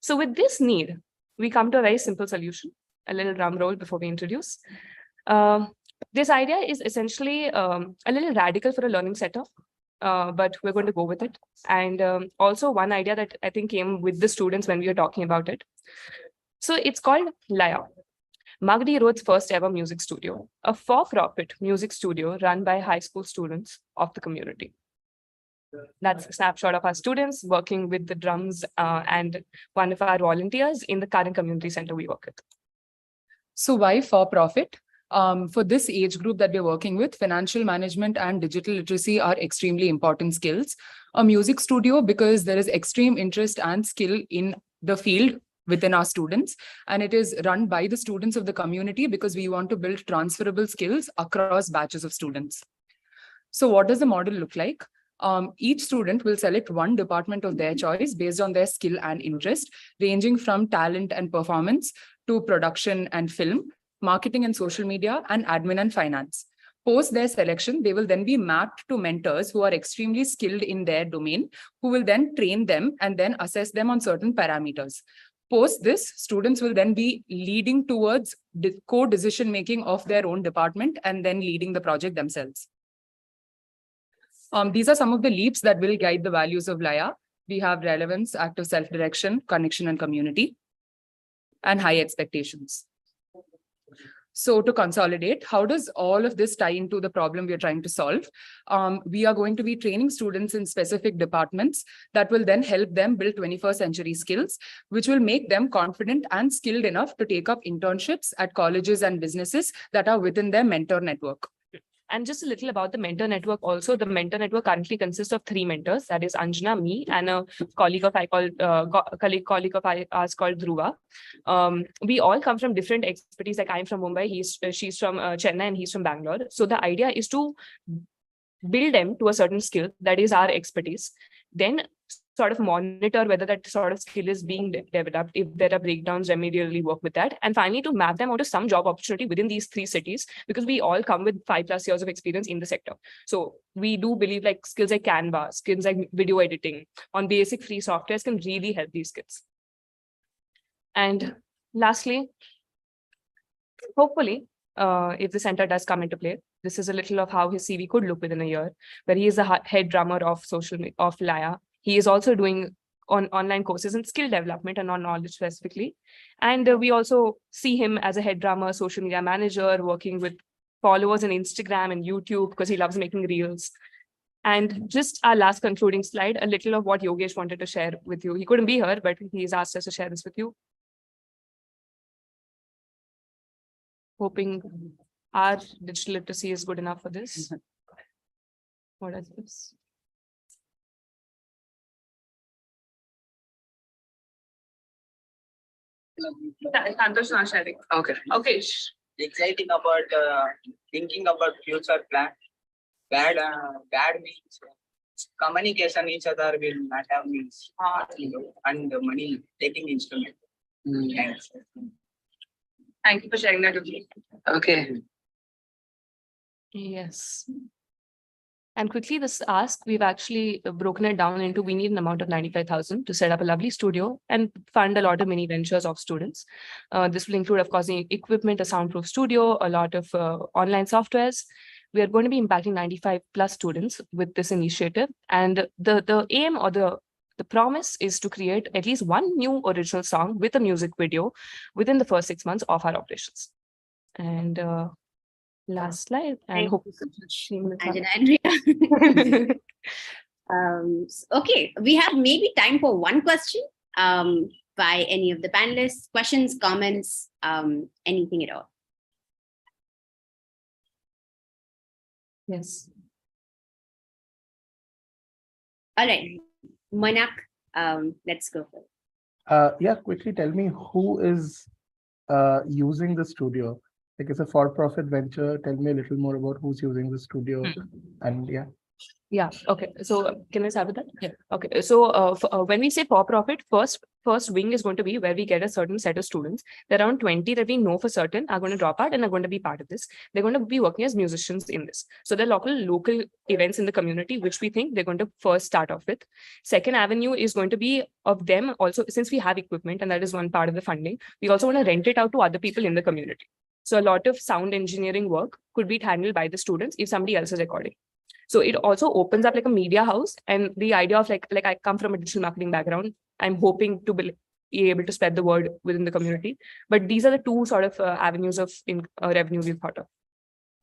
So with this need, we come to a very simple solution. A little drum roll before we introduce. This idea is essentially a little radical for a learning setup, but we're going to go with it. And also one idea that I think came with the students when we were talking about it. So it's called Laya, Magdi Road's first ever music studio, a for-profit music studio run by high school students of the community. That's a snapshot of our students working with the drums and one of our volunteers in the current community center we work with. So why for-profit? For this age group that we're working with, financial management and digital literacy are extremely important skills. A music studio, because there is extreme interest and skill in the field within our students, and it is run by the students of the community because we want to build transferable skills across batches of students. So what does the model look like? Each student will select one department of their choice based on their skill and interest, ranging from talent and performance to production and film, marketing and social media, and admin and finance. Post their selection, they will then be mapped to mentors who are extremely skilled in their domain, who will then train them and then assess them on certain parameters. Post this, students will then be leading towards co-decision making of their own department and then leading the project themselves. These are some of the leaps that will guide the values of Laya. We have relevance, active self-direction, connection and community, and high expectations. So to consolidate, how does all of this tie into the problem we are trying to solve? We are going to be training students in specific departments that will then help them build 21st century skills, which will make them confident and skilled enough to take up internships at colleges and businesses that are within their mentor network. And just a little about the mentor network also. The mentor network currently consists of 3 mentors. That is Anjana, me, and a colleague of ours called Dhruva. We all come from different expertise. Like I'm from Mumbai, she's from Chennai, and he's from Bangalore. So the idea is to build them to a certain skill that is our expertise. Then sort of monitor whether that sort of skill is being developed. If there are breakdowns, remedially work with that. And finally, to map them onto some job opportunity within these 3 cities, because we all come with 5+ years of experience in the sector. So we do believe like skills like Canva, skills like video editing on basic free softwares can really help these kids. And lastly, hopefully, if the center does come into play, this is a little of how his CV could look within a year, where he is the head drummer of Laya. He is also doing online courses in skill development and on knowledge specifically. And we also see him as a head drummer, social media manager, working with followers on Instagram and YouTube because he loves making reels. And just our last concluding slide, a little of what Yogesh wanted to share with you. He couldn't be here, but he's asked us to share this with you. Hoping our digital literacy is good enough for this. What is this? Santosh not sharing. Okay. Okay. Exciting about thinking about future plan. Bad means communication each other will not have means and money taking instrument. Thanks. Thank you for sharing that with me. Okay. Yes. And quickly, this ask, we've actually broken it down into, we need an amount of 95,000 to set up a lovely studio and fund a lot of mini ventures of students. This will include, of course, the equipment, a soundproof studio, a lot of online softwares. We are going to be impacting 95+ students with this initiative. And the aim or the promise is to create at least one new original song with a music video within the first 6 months of our operations. And last slide. And hope Anjana and Rhea. Okay, we have maybe time for one question by any of the panelists. Questions, comments, anything at all. Yes. All right, Manak, let's go for it. Yeah, quickly tell me who is using the studio. Like it's a for-profit venture. Tell me a little more about who's using the studio, and yeah. Yeah. Okay. So can I start with that? Yeah. Okay. So when we say for profit, first wing is going to be where we get a certain set of students. There are around 20 that we know for certain are going to drop out and are going to be part of this. They're going to be working as musicians in this. So there are local events in the community, which we think they're going to first start off with. Second avenue is going to be of them also, since we have equipment and that is one part of the funding, we also want to rent it out to other people in the community. So a lot of sound engineering work could be handled by the students if somebody else is recording. So it also opens up like a media house, and the idea of like I come from a digital marketing background. I'm hoping to be able to spread the word within the community. But these are the two sort of avenues of revenue we've thought of.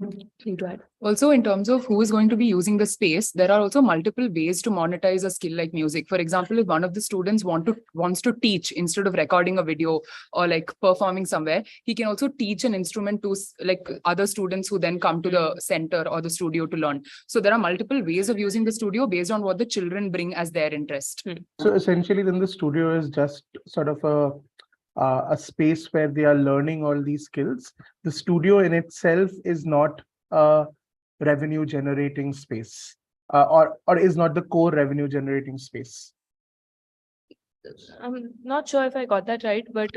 To add. Also, in terms of who is going to be using the space, there are also multiple ways to monetize a skill like music. For example, if one of the students wants to teach instead of recording a video or like performing somewhere, he can also teach an instrument to like other students who then come to the center or the studio to learn. So there are multiple ways of using the studio based on what the children bring as their interest. So essentially, then the studio is just sort of a space where they are learning all these skills. The studio in itself is not a revenue generating space, or is not the core revenue generating space. I'm not sure if I got that right, but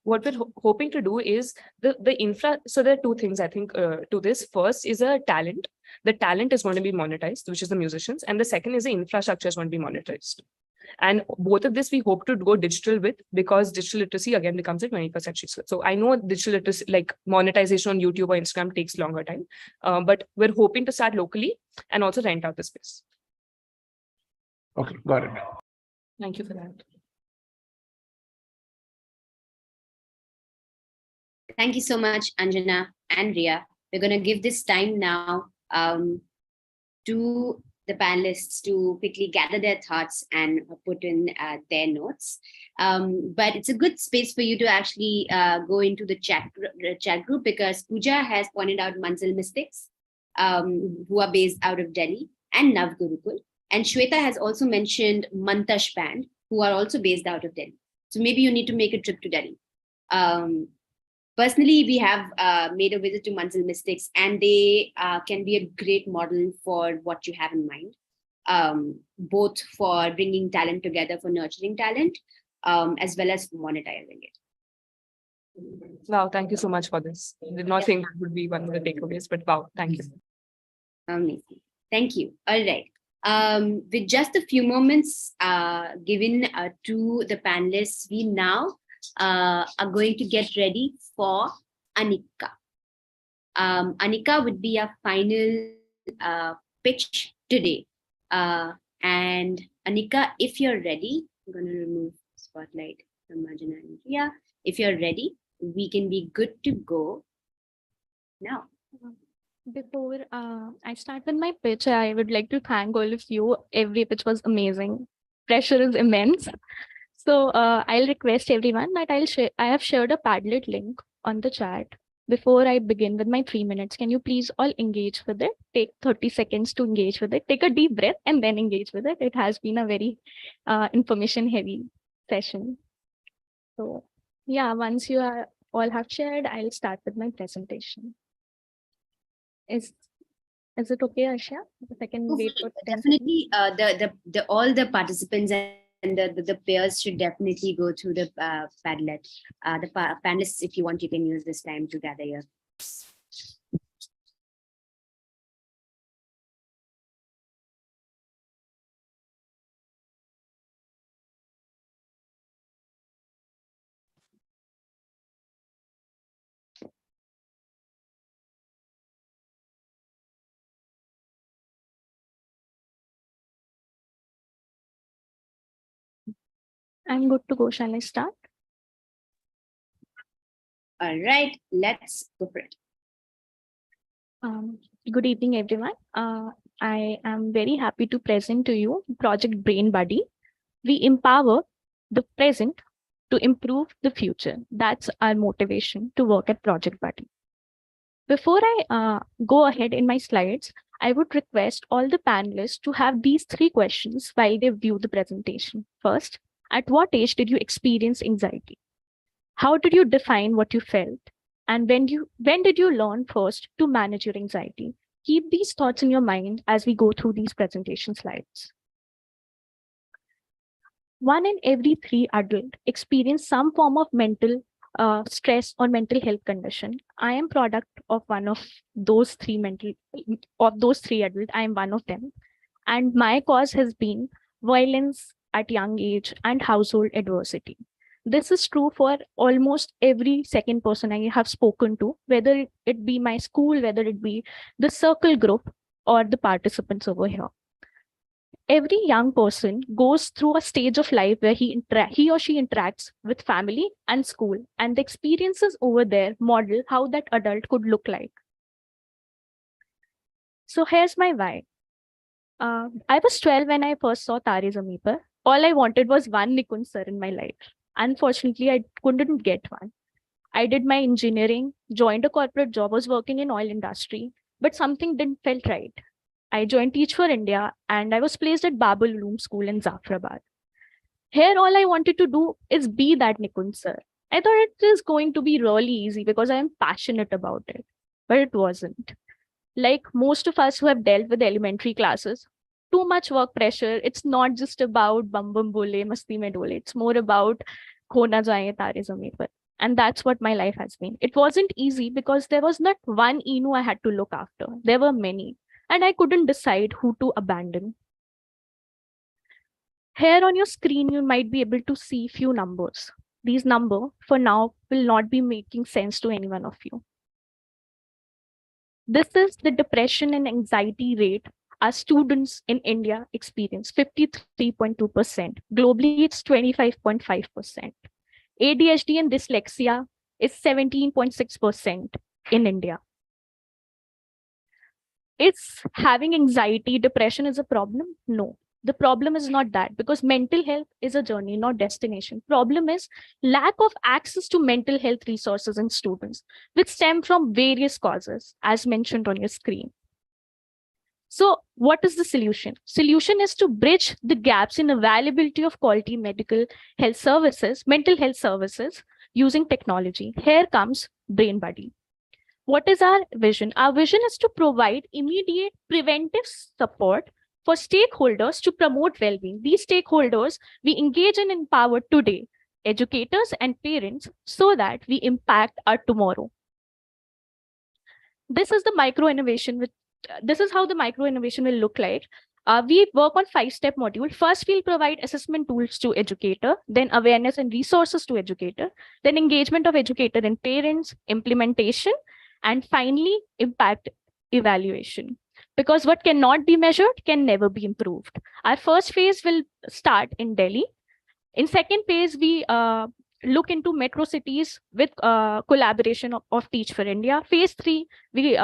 what we're hoping to do is the infra. So there are two things I think to this. First is a talent. The talent is going to be monetized, which is the musicians, and the second is the infrastructure is going to be monetized. And both of this we hope to go digital with, because digital literacy again becomes a 21st skill. So I know digital literacy, like monetization on YouTube or Instagram, takes longer time, but we're hoping to start locally and also rent out the space. Okay, got it. Thank you for that. Thank you so much, Anjana and Ria. We're going to give this time now to the panelists to quickly gather their thoughts and put in their notes. But it's a good space for you to actually go into the chat group, because Pooja has pointed out Manzil Mystics, who are based out of Delhi, and Nav Gurukul. And Shweta has also mentioned Mantash Band, who are also based out of Delhi. So maybe you need to make a trip to Delhi. Personally, we have made a visit to Manzil Mystics, and they can be a great model for what you have in mind, both for bringing talent together, for nurturing talent, as well as monetizing it. Wow, thank you so much for this. I did not think that would be one of the takeaways, but wow, thank you. Amazing. Thank you. All right. With just a few moments given to the panelists, we now are going to get ready for Anika. Anika would be our final pitch today. And Anika, if you're ready, I'm going to remove spotlight from Marjana and Ria. If you're ready, we can be good to go now. Before I start with my pitch, I would like to thank all of you. Every pitch was amazing. Pressure is immense. So I'll request everyone that I have shared a Padlet link on the chat. Before I begin with my 3 minutes, can you please all engage with it? Take 30 seconds to engage with it. Take a deep breath and then engage with it. It has been a very information heavy session. So yeah, once you all have shared, I'll start with my presentation. Is it okay, Arsha? If I can wait for 10 definitely all the participants and the pairs should definitely go through the Padlet. The panelists, if you want, you can use this time to gather your. I'm good to go. Shall I start? All right, let's go for it. Good evening, everyone. I am very happy to present to you Project Brain Buddy. We empower the present to improve the future. That's our motivation to work at Project Buddy. Before I go ahead in my slides, I would request all the panelists to have these 3 questions while they view the presentation. First, at what age did you experience anxiety? How did you define what you felt? And when did you learn first to manage your anxiety? Keep these thoughts in your mind as we go through these presentation slides. 1 in every 3 adults experience some form of mental stress or mental health condition. I am product of one of those three adults. I am one of them. And my cause has been violence at young age and household adversity. This is true for almost every second person I have spoken to, whether it be my school, whether it be the circle group or the participants over here. Every young person goes through a stage of life where he or she interacts with family and school, and the experiences over there model how that adult could look like. So here's my why. I was 12 when I first saw Tare Zameen Par. All I wanted was one Nikun sir in my life. Unfortunately, I couldn't get one. I did my engineering, joined a corporate job, was working in oil industry, but something didn't felt right. I joined Teach for India and I was placed at Babul Uloom School in Zafrabad. Here, all I wanted to do is be that Nikun sir. I thought it is going to be really easy because I am passionate about it, but it wasn't. Like most of us who have dealt with elementary classes, too much work pressure. It's not just about bum bum bole, masti mein dole. It's more about kho na jaye tare zameen par. And that's what my life has been. It wasn't easy because there was not one Inu I had to look after. There were many. And I couldn't decide who to abandon. Here on your screen, you might be able to see few numbers. These numbers, for now, will not be making sense to any one of you. This is the depression and anxiety rate our students in India experience, 53.2%. Globally, it's 25.5%. ADHD and dyslexia is 17.6% in India. Is having anxiety, depression is a problem? No. The problem is not that, because mental health is a journey, not destination. Problem is lack of access to mental health resources in students, which stem from various causes, as mentioned on your screen. So what is the solution? Solution is to bridge the gaps in availability of quality mental health services using technology. Here comes Brain Buddy. What is our vision? Our vision is to provide immediate preventive support for stakeholders to promote well-being. These stakeholders we engage and empower today, educators and parents, so that we impact our tomorrow. This is the micro innovation. This is how the micro innovation will look like. We work on 5-step module. First, we'll provide assessment tools to educator, then awareness and resources to educator, then engagement of educator and parents, implementation, and finally, impact evaluation. Because what cannot be measured can never be improved. Our first phase will start in Delhi. In second phase, we look into metro cities with collaboration of Teach for India. Phase 3, we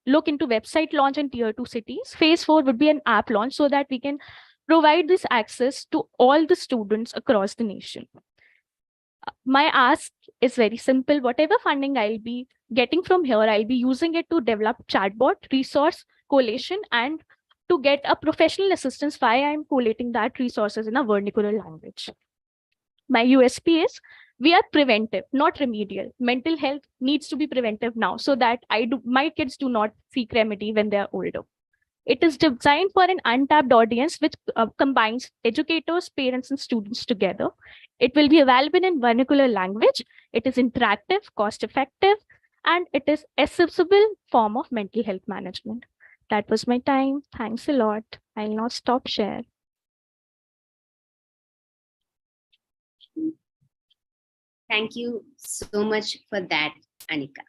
look into website launch in tier 2 cities. Phase 4 would be an app launch so that we can provide this access to all the students across the nation. My ask is very simple. Whatever funding I'll be getting from here, I'll be using it to develop chatbot, resource collation, and to get a professional assistance while I'm collating that resources in a vernacular language. My USP is we are preventive, not remedial. Mental health needs to be preventive now so that my kids do not seek remedy when they are older. It is designed for an untapped audience which combines educators, parents, and students together. It will be available in vernacular language. It is interactive, cost-effective, and it is accessible form of mental health management. That was my time. Thanks a lot. I'll not stop share. Thank you so much for that, Anika.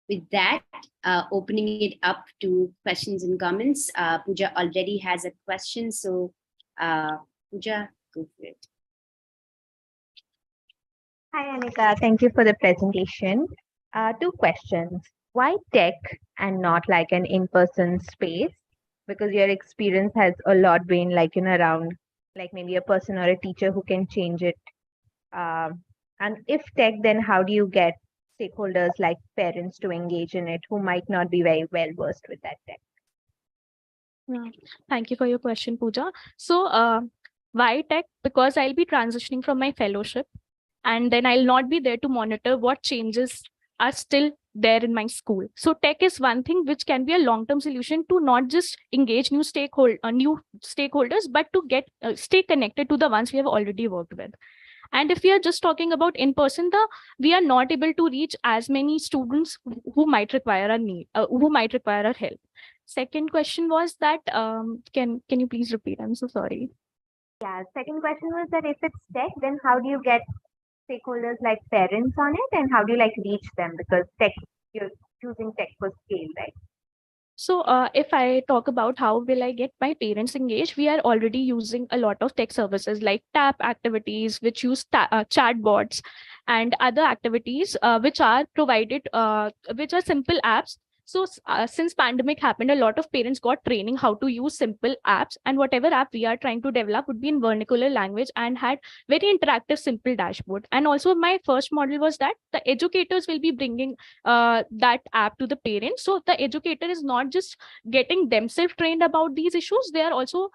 With that, opening it up to questions and comments. Pooja already has a question, so Pooja, go for it. Hi, Anika. Thank you for the presentation. 2 questions. Why tech and not like an in-person space? Because your experience has a lot been like around like maybe a person or a teacher who can change it. And if tech, then how do you get stakeholders like parents to engage in it who might not be very well versed with that tech? Yeah. Thank you for your question, Pooja. So why tech? Because I'll be transitioning from my fellowship, and then I'll not be there to monitor what changes are still there in my school. So tech is one thing which can be a long-term solution to not just engage new stakeholders, but to get stay connected to the ones we have already worked with. And if we are just talking about in person, we are not able to reach as many students who might require our help. Second question was that can you please repeat? I'm so sorry. Yeah, second question was that if it's tech, then how do you get stakeholders like parents on it, and how do you like reach them? Because tech, you're using tech for scale, right? So if I talk about how will I get my parents engaged, we are already using a lot of tech services like tap activities, which use chatbots and other activities which are provided, which are simple apps. So since pandemic happened, a lot of parents got training how to use simple apps, and whatever app we are trying to develop would be in vernacular language and had very interactive, simple dashboard. And also my first model was that the educators will be bringing that app to the parents. So the educator is not just getting themselves trained about these issues, they are also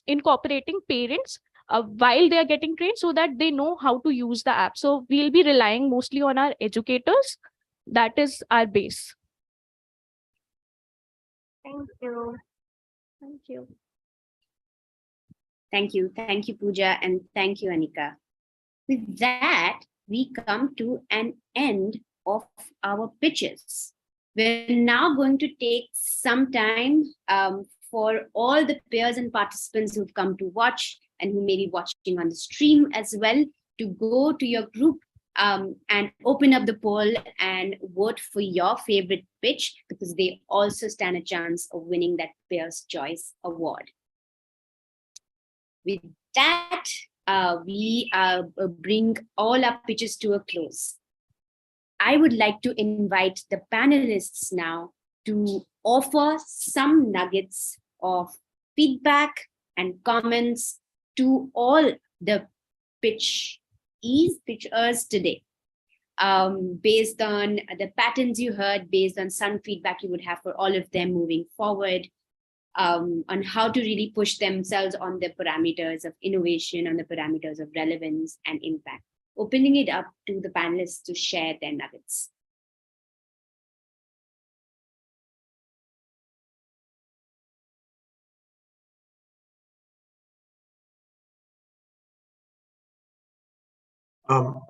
incorporating parents while they are getting trained so that they know how to use the app. So we'll be relying mostly on our educators. That is our base. Thank you. Thank you. Thank you. Thank you, Pooja, and thank you, Anika. With that, we come to an end of our pitches. We're now going to take some time for all the peers and participants who've come to watch and who may be watching on the stream as well to go to your group and open up the poll and vote for your favorite pitch, because they also stand a chance of winning that Peer's Choice Award. With that, we bring all our pitches to a close. I would like to invite the panelists now to offer some nuggets of feedback and comments to all the pitchers today, based on the patterns you heard, based on some feedback you would have for all of them moving forward, on how to really push themselves on the parameters of innovation, on the parameters of relevance and impact. Opening it up to the panelists to share their nuggets.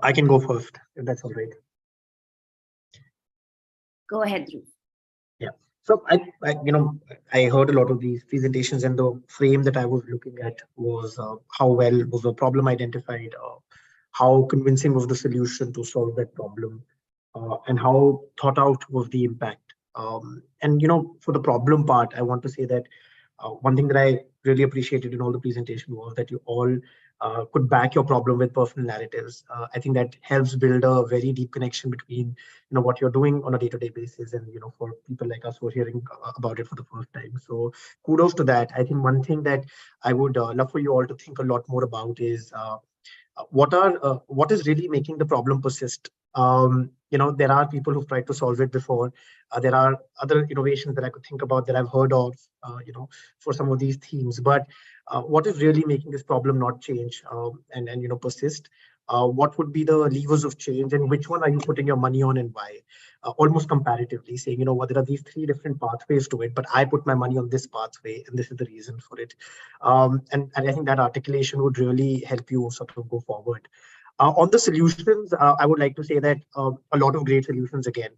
I can go first, if that's all right. Go ahead, Dhruv. Yeah. So I heard a lot of these presentations, and the frame that I was looking at was how well was the problem identified, how convincing was the solution to solve that problem, and how thought out was the impact. And for the problem part, I want to say that one thing that I really appreciated in all the presentation was that you all could back your problem with personal narratives. I think that helps build a very deep connection between what you're doing on a day-to-day basis, and for people like us who are hearing about it for the first time. So kudos to that. I think one thing that I would love for you all to think a lot more about is what is really making the problem persist. There are people who've tried to solve it before. There are other innovations that I could think about that I've heard of, for some of these themes. But what is really making this problem not change and persist? What would be the levers of change, and which one are you putting your money on, and why? Almost comparatively saying, what, there are these three different pathways to it, but I put my money on this pathway, and this is the reason for it. And I think that articulation would really help you sort of go forward. On the solutions, I would like to say that a lot of great solutions again.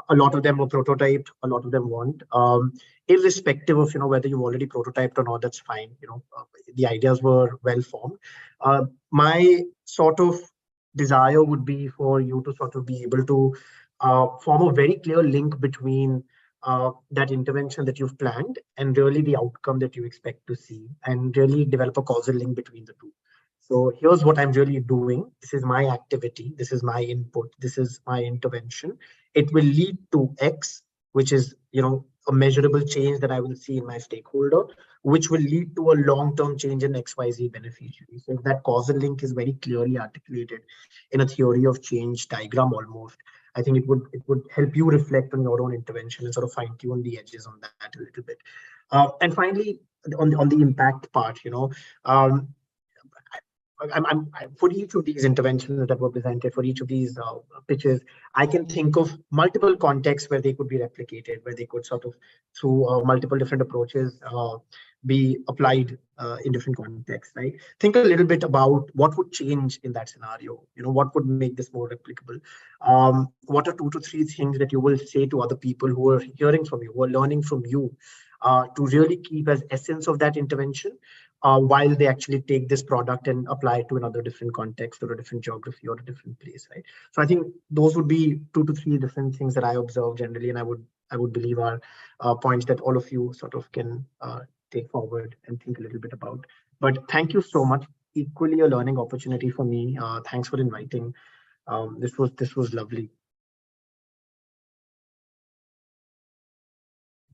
A lot of them were prototyped, a lot of them weren't. Irrespective of whether you've already prototyped or not, that's fine. The ideas were well formed. My sort of desire would be for you to sort of be able to form a very clear link between that intervention that you've planned and really the outcome that you expect to see, and really develop a causal link between the two. So here's what I'm really doing. This is my activity. This is my input. This is my intervention. It will lead to X, which is, a measurable change that I will see in my stakeholder, which will lead to a long-term change in XYZ beneficiary. So if that causal link is very clearly articulated in a theory of change diagram almost, I think it would help you reflect on your own intervention and sort of fine-tune the edges on that a little bit. And finally, on the impact part, for each of these interventions that were presented, for each of these pitches, I can think of multiple contexts where they could be replicated, where they could sort of, through multiple different approaches, be applied in different contexts, right? Think a little bit about what would change in that scenario. What would make this more replicable? What are 2 to 3 things that you will say to other people who are hearing from you, who are learning from you, to really keep as essence of that intervention, while they actually take this product and apply it to another different context or a different geography or a different place, right? So I think those would be 2 to 3 different things that I observe generally, and I would believe are points that all of you sort of can take forward and think a little bit about. But thank you so much. Equally a learning opportunity for me. Thanks for inviting. This was lovely.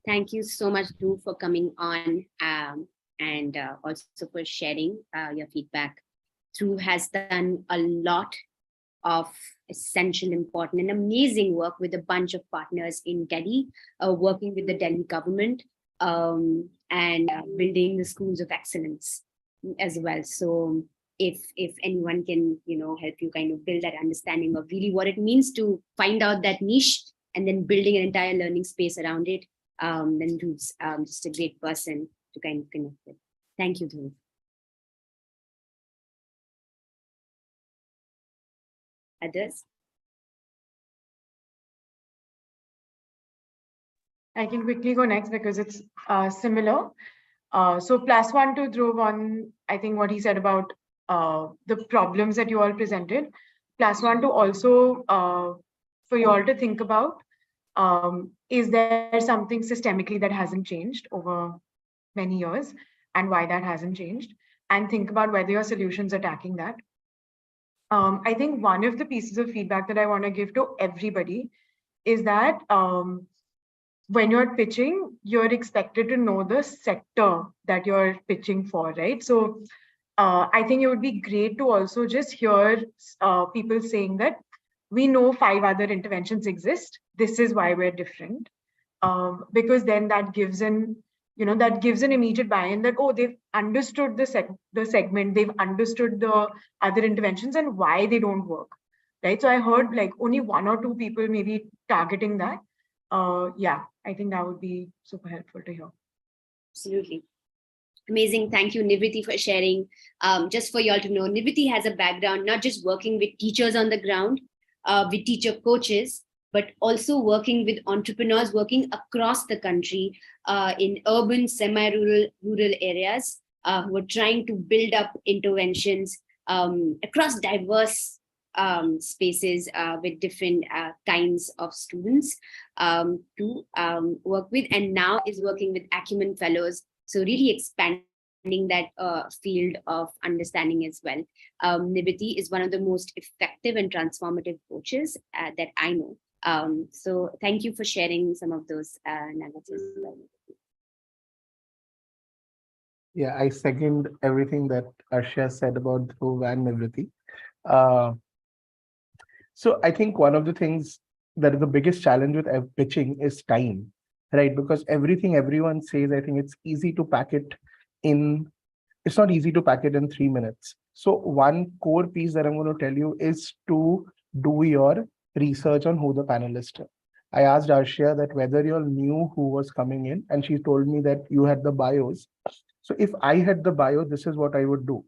Thank you so much, Dhruv, for coming on, and also for sharing your feedback. Dhruv has done a lot of essential, important, and amazing work with a bunch of partners in Delhi, working with the Delhi government, and building the schools of excellence as well. So if anyone can, help you kind of build that understanding of really what it means to find out that niche and then building an entire learning space around it, then Dhruv's just a great person to kind of connect with. Thank you, Dhruv. Others? I can quickly go next because it's similar. So +1 to Dhruv on, I think, what he said about the problems that you all presented. +1 to also for you all to think about, is there something systemically that hasn't changed over many years and why that hasn't changed? And think about whether your solution's attacking that. I think one of the pieces of feedback that I want to give to everybody is that when you're pitching, you're expected to know the sector that you're pitching for, right? So I think it would be great to also just hear people saying that we know 5 other interventions exist. This is why we're different. Because then that gives an immediate buy-in that, oh, they've understood the segment, they've understood the other interventions and why they don't work, right? So I heard like only 1 or 2 people maybe targeting that. Yeah, I think that would be super helpful to hear. Absolutely. Amazing. Thank you, Nivriti, for sharing. Just for you all to know, Nivriti has a background, not just working with teachers on the ground, with teacher coaches, but also working with entrepreneurs, working across the country in urban, semi-rural, rural areas who are trying to build up interventions across diverse spaces with different kinds of students to work with, and now is working with Acumen Fellows. So really expanding that field of understanding as well. Nivriti is one of the most effective and transformative coaches that I know. So thank you for sharing some of those nuggets as well. Yeah, I second everything that Arshia said about Dhruv and Nivriti. So I think one of the things that is the biggest challenge with pitching is time, right? Because everything everyone says, I think it's easy to pack it in. It's not easy to pack it in 3 minutes. So one core piece that I'm going to tell you is to do your research on who the panelists are. I asked Arshia that whether you all knew who was coming in, and she told me that you had the bios. So if I had the bio, this is what I would do.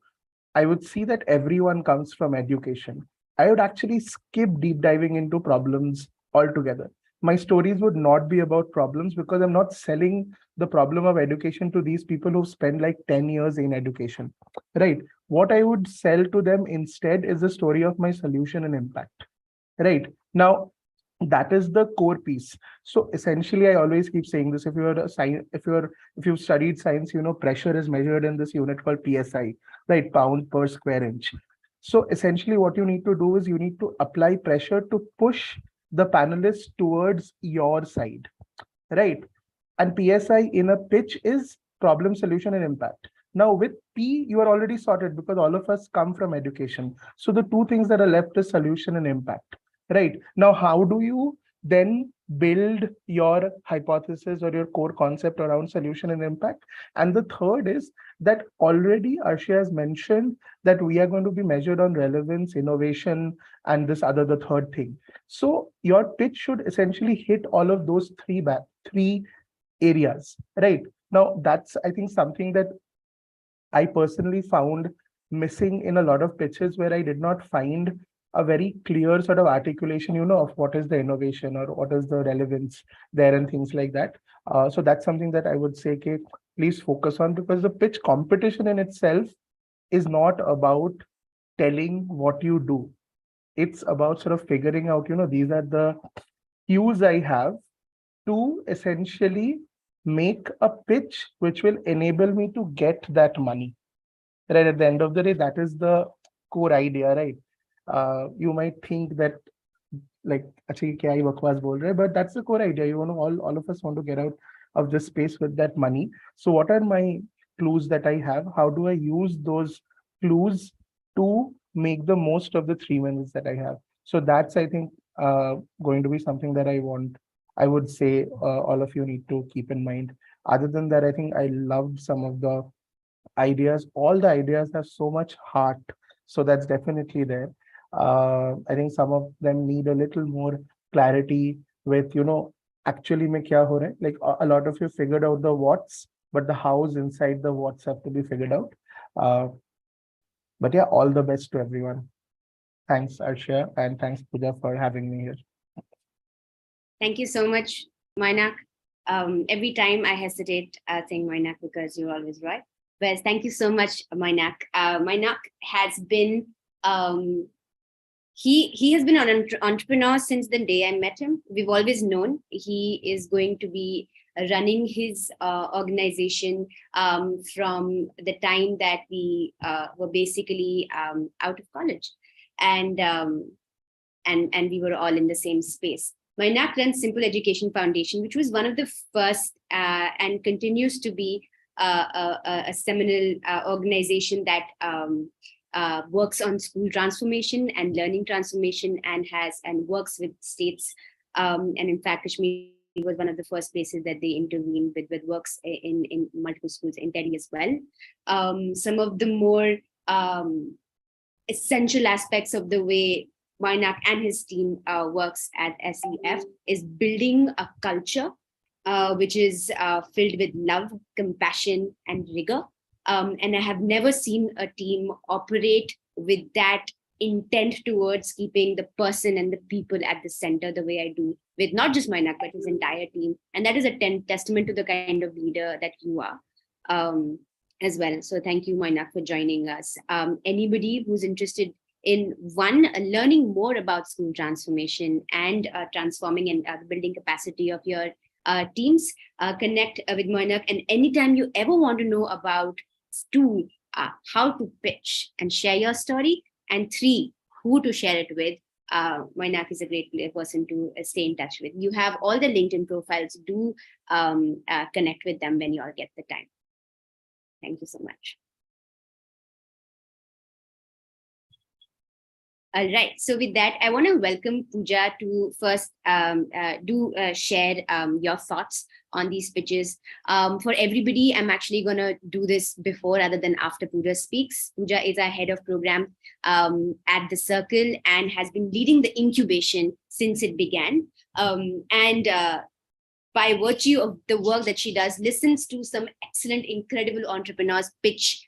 I would see that everyone comes from education. I would actually skip deep diving into problems altogether. My stories would not be about problems because I'm not selling the problem of education to these people who spend like 10 years in education, right? What I would sell to them instead is the story of my solution and impact, right? Now, that is the core piece. So essentially, I always keep saying this: if you've studied science, pressure is measured in this unit called PSI, right? Pound per square inch. So essentially, what you need to do is you need to apply pressure to push the panelists towards your side, right? And PSI in a pitch is problem, solution, and impact. Now with P, you are already sorted because all of us come from education. So the 2 things that are left is solution and impact, right? Now, how do you then build your hypothesis or your core concept around solution and impact. And the third is that already Arshia has mentioned that we are going to be measured on relevance, innovation, and the third thing. So your pitch should essentially hit all of those three areas, right? Now, that's, I think, something that I personally found missing in a lot of pitches, where I did not find a very clear sort of articulation, of what is the innovation or what is the relevance there and things like that. So that's something that I would say, okay, please focus on, because the pitch competition in itself is not about telling what you do. It's about sort of figuring out, these are the cues I have to essentially make a pitch which will enable me to get that money. Right, at the end of the day, that is the core idea, right? You might think that, like, actually, kya hi bakwas bol rahe, but that's the core idea. You want to, all of us want to get out of this space with that money. So what are my clues that I have? How do I use those clues to make the most of the 3 minutes that I have? So that's, I think, going to be something that I would say all of you need to keep in mind. Other than that, I think I loved some of the ideas. All the ideas have so much heart, so that's definitely there. I think some of them need a little more clarity with, actually mein kya ho raha hai. Like a lot of you figured out the what's, but the hows inside the what's have to be figured out. But yeah, all the best to everyone. Thanks, Arshia, and thanks, Pooja, for having me here. Thank you so much, Mainak. Every time I hesitate saying Mainak because you're always right. But thank you so much, Mainak. Mainak has been, he has been an entrepreneur since the day I met him. We've always known he is going to be running his organization from the time that we were basically out of college. And we were all in the same space. Mainak runs Simple Education Foundation, which was one of the first and continues to be a seminal organization that works on school transformation and learning transformation, and works with states. And in fact, Kashmir was one of the first places that they intervened with works in multiple schools in Delhi as well. Some of the more essential aspects of the way Mainak and his team works at SEF is building a culture which is filled with love, compassion, and rigor. And I have never seen a team operate with that intent towards keeping the person and the people at the center the way I do with not just Mainak, but his entire team. And that is a testament to the kind of leader that you are as well. So thank you, Mainak, for joining us. Anybody who's interested in learning more about school transformation and transforming and building capacity of your teams, connect with Mainak. And anytime you ever want to know about how to pitch and share your story, and 3, who to share it with, Mainak is a great person to stay in touch with. You have all the LinkedIn profiles. Do connect with them when you all get the time. Thank you so much. All right. So with that, I want to welcome Pooja to first share your thoughts on these pitches. For everybody, I'm actually going to do this before rather than after Pooja speaks. Pooja is our head of program at the Circle and has been leading the incubation since it began. By virtue of the work that she does, listens to some excellent, incredible entrepreneurs pitch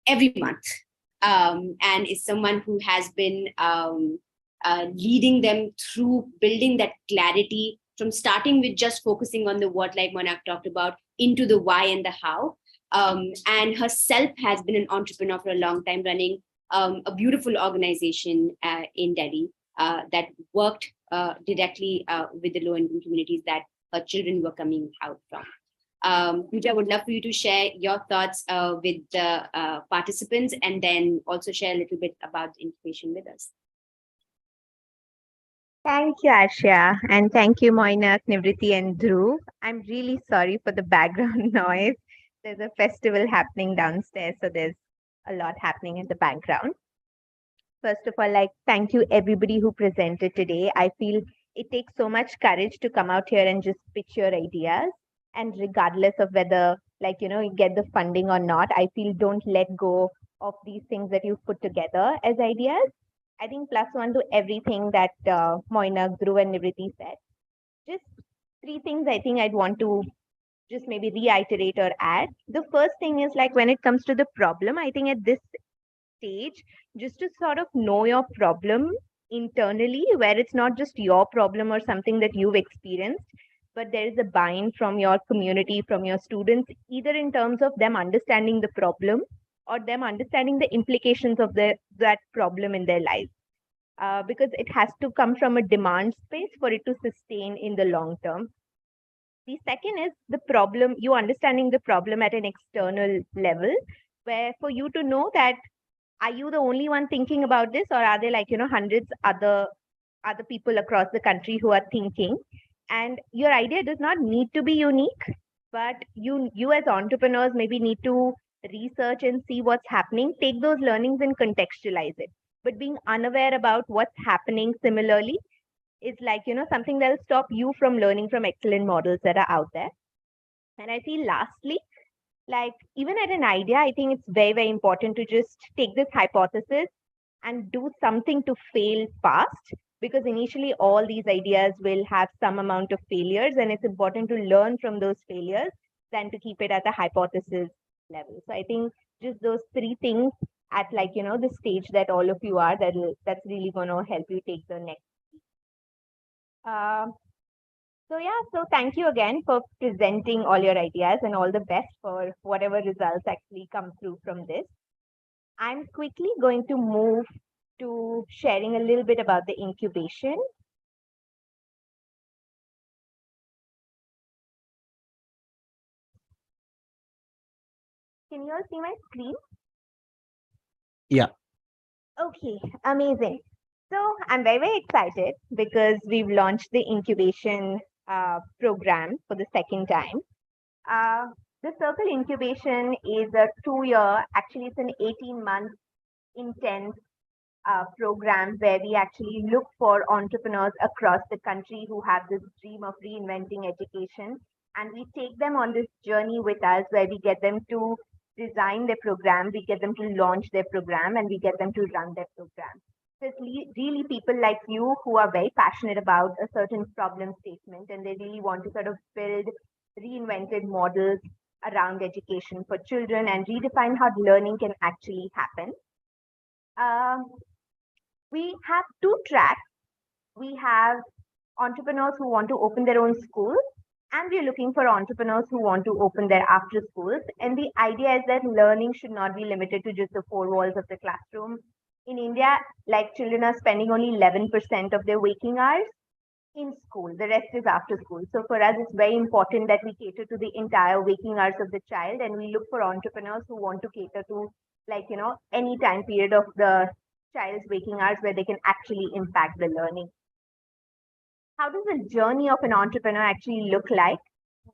every month. And is someone who has been leading them through building that clarity from starting with just focusing on the what, like Mainak talked about, into the why and the how. And herself has been an entrepreneur for a long time, running a beautiful organization in Delhi that worked directly with the low-income communities that her children were coming out from. Pooja, I would love for you to share your thoughts with the participants, and then also share a little bit about the incubation with us. Thank you, Arshia, and thank you, Mainak, Nivriti, and Dhruv. I'm really sorry for the background noise. There's a festival happening downstairs, so there's a lot happening in the background. First of all, thank you everybody who presented today. I feel it takes so much courage to come out here and just pitch your ideas. And regardless of whether, like, you get the funding or not, I feel don't let go of these things that you've put together as ideas. I think plus one to everything that Moina, Guru, and Nivriti said. Just three things I think I'd want to just maybe reiterate or add. The first thing is like when it comes to the problem, I think at this stage, just to sort of know your problem internally, where it's not just your problem or something that you've experienced, but there is a buy-in from your community, from your students, either in terms of them understanding the problem or them understanding the implications of that problem in their life. Because it has to come from a demand space for it to sustain in the long term. The second is the problem, you understanding the problem at an external level, where for you to know that are you the only one thinking about this, or are there like hundreds other people across the country who are thinking? And your idea does not need to be unique, but you as entrepreneurs maybe need to research and see what's happening, take those learnings and contextualize it. But being unaware about what's happening similarly is like something that'll stop you from learning from excellent models that are out there. And I feel lastly, like even at an idea, I think it's very, very important to just take this hypothesis and do something to fail fast, because initially all these ideas will have some amount of failures, and it's important to learn from those failures than to keep it at the hypothesis level. So I think just those three things at like the stage that all of you are, that's really going to help you take the next. So yeah, so thank you again for presenting all your ideas, and all the best for whatever results actually come through from this. I'm quickly going to move to sharing a little bit about the incubation. Can you all see my screen? Yeah. Okay, amazing. So I'm very, very excited because we've launched the incubation program for the second time. The Circle Incubation is a 2-year, actually it's an 18-month intense program where we actually look for entrepreneurs across the country who have this dream of reinventing education. And we take them on this journey with us where we get them to design their program, we get them to launch their program, and we get them to run their program. So it's really people like you who are very passionate about a certain problem statement, and they really want to sort of build reinvented models around education for children and redefine how learning can actually happen. We have 2 tracks. We have entrepreneurs who want to open their own schools, and we're looking for entrepreneurs who want to open their after schools. And the idea is that learning should not be limited to just the 4 walls of the classroom. In India, like children are spending only 11% of their waking hours in school. The rest is after school. So for us, it's very important that we cater to the entire waking hours of the child, and we look for entrepreneurs who want to cater to like, any time period of the child's waking hours where they can actually impact the learning. How does the journey of an entrepreneur actually look like?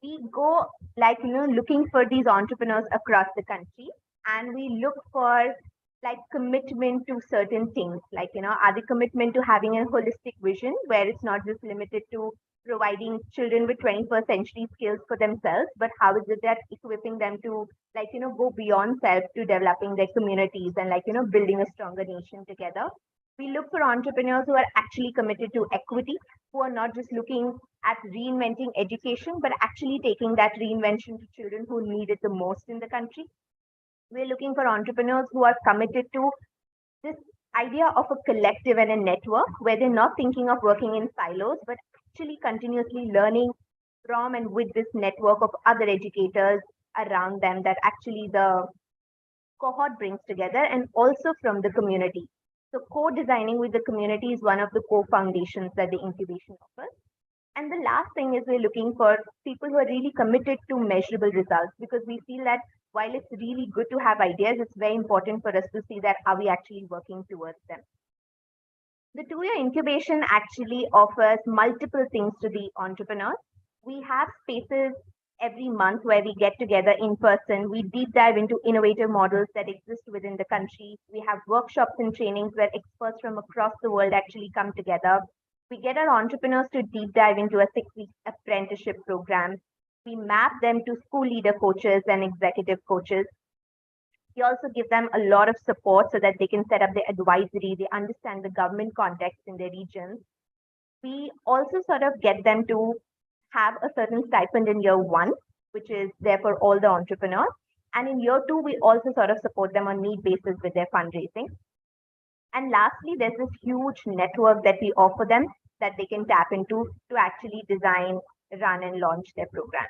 We go like, looking for these entrepreneurs across the country, and we look for like commitment to certain things, like, are they commitment to having a holistic vision where it's not just limited to providing children with 21st century skills for themselves, but how is it that equipping them to like, go beyond self to developing their communities and like, building a stronger nation together. We look for entrepreneurs who are actually committed to equity, who are not just looking at reinventing education, but actually taking that reinvention to children who need it the most in the country. We're looking for entrepreneurs who are committed to this idea of a collective and a network where they're not thinking of working in silos, but actually continuously learning from and with this network of other educators around them that actually the cohort brings together, and also from the community. So co-designing with the community is one of the core foundations that the incubation offers. And the last thing is we're looking for people who are really committed to measurable results, because we feel that while it's really good to have ideas, it's very important for us to see that are we actually working towards them. The 2-year incubation actually offers multiple things to the entrepreneurs. We have spaces every month where we get together in person. We deep dive into innovative models that exist within the country. We have workshops and trainings where experts from across the world actually come together. We get our entrepreneurs to deep dive into a 6-week apprenticeship program. We map them to school leader coaches and executive coaches. We also give them a lot of support so that they can set up their advisory, they understand the government context in their regions. We also sort of get them to have a certain stipend in year 1, which is there for all the entrepreneurs. And in year 2, we also sort of support them on need basis with their fundraising. And lastly, there's this huge network that we offer them that they can tap into to actually design, run, and launch their program.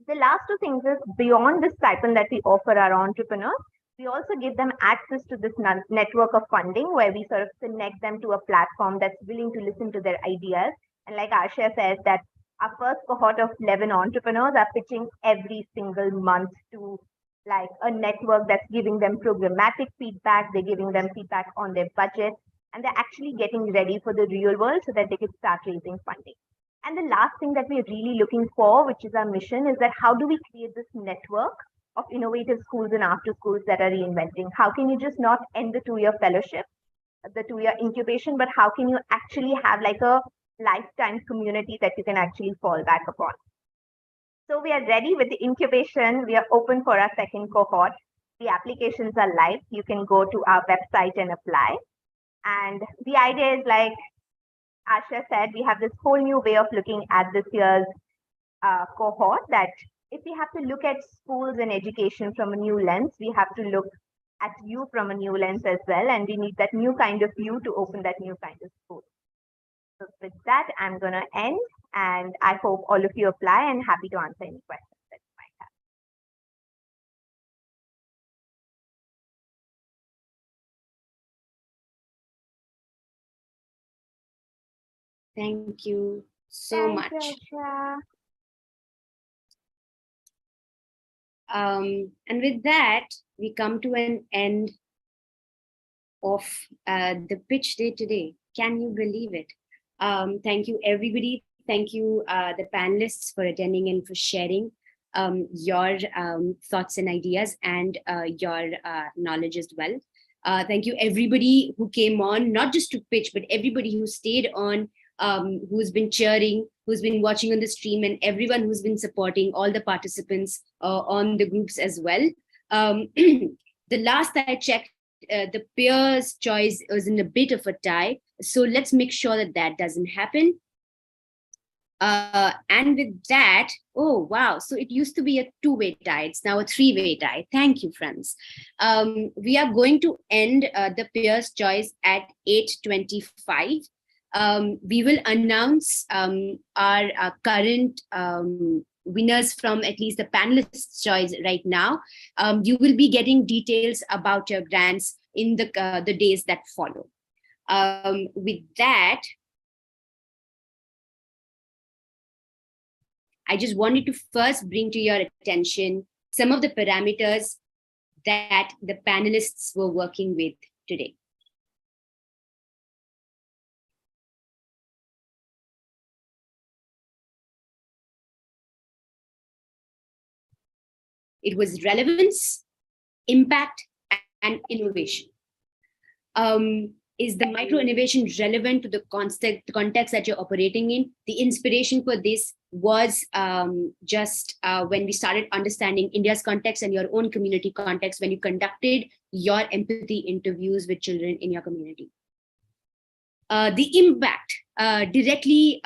The last 2 things is beyond the stipend that we offer our entrepreneurs, we also give them access to this network of funding where we sort of connect them to a platform that's willing to listen to their ideas. And like Asha said, that our first cohort of 11 entrepreneurs are pitching every single month to like a network that's giving them programmatic feedback, they're giving them feedback on their budget, and they're actually getting ready for the real world so that they can start raising funding. And the last thing that we're really looking for, which is our mission, is that how do we create this network of innovative schools and after schools that are reinventing? How can you just not end the 2-year fellowship, the 2-year incubation, but how can you actually have like a lifetime community that you can actually fall back upon? So we are ready with the incubation. We are open for our second cohort. The applications are live. You can go to our website and apply. And the idea is, like Asha said, we have this whole new way of looking at this year's cohort, that if we have to look at schools and education from a new lens, we have to look at you from a new lens as well. And we need that new kind of you to open that new kind of school. So with that, I'm going to end. And I hope all of you apply, and happy to answer any questions that you might have. Thank you so much. Thank you, Asha. And with that, we come to an end of the pitch day today. Can you believe it? Thank you, everybody. Thank you, the panelists, for attending and for sharing your thoughts and ideas and your knowledge as well. Thank you, everybody who came on, not just to pitch, but everybody who stayed on, who's been cheering, who's been watching on the stream, and everyone who's been supporting, all the participants on the groups as well. The last I checked, the peers' choice was in a bit of a tie. So let's make sure that that doesn't happen. And with that, oh, wow. So it used to be a 2-way tie. It's now a 3-way tie. Thank you, friends. We are going to end the peers' choice at 8:25. We will announce our current winners from at least the panelists' choice right now. You will be getting details about your grants in the days that follow. With that, I just wanted to first bring to your attention some of the parameters that the panelists were working with today. It was relevance, impact, and innovation. Is the micro innovation relevant to the context that you're operating in? The inspiration for this was just when we started understanding India's context and your own community context when you conducted your empathy interviews with children in your community. The impact directly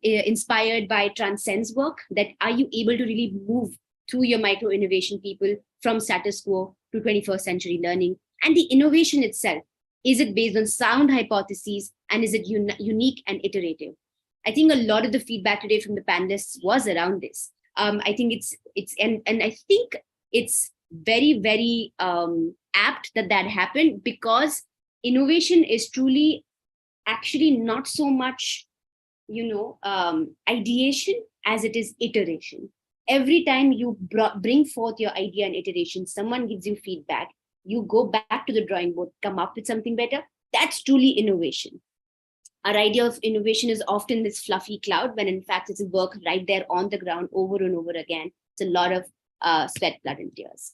inspired by Transcend's work, that are you able to really move through your micro innovation people from status quo to 21st century learning? And the innovation itself, is it based on sound hypotheses, and is it unique and iterative? I think a lot of the feedback today from the panelists was around this. I think and I think it's very, very apt that happened, because innovation is truly actually not so much, ideation as it is iteration. Every time you bring forth your idea and iteration, someone gives you feedback, you go back to the drawing board, come up with something better. That's truly innovation. Our idea of innovation is often this fluffy cloud, when in fact it's work right there on the ground over and over again. It's a lot of sweat, blood, and tears.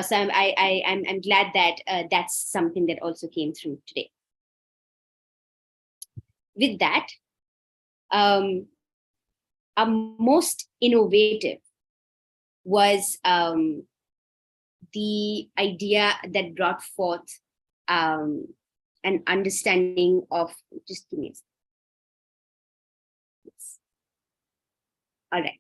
So I'm glad that that's something that also came through today. with that, our most innovative was the idea that brought forth an understanding of, just give me a second. Yes. All right.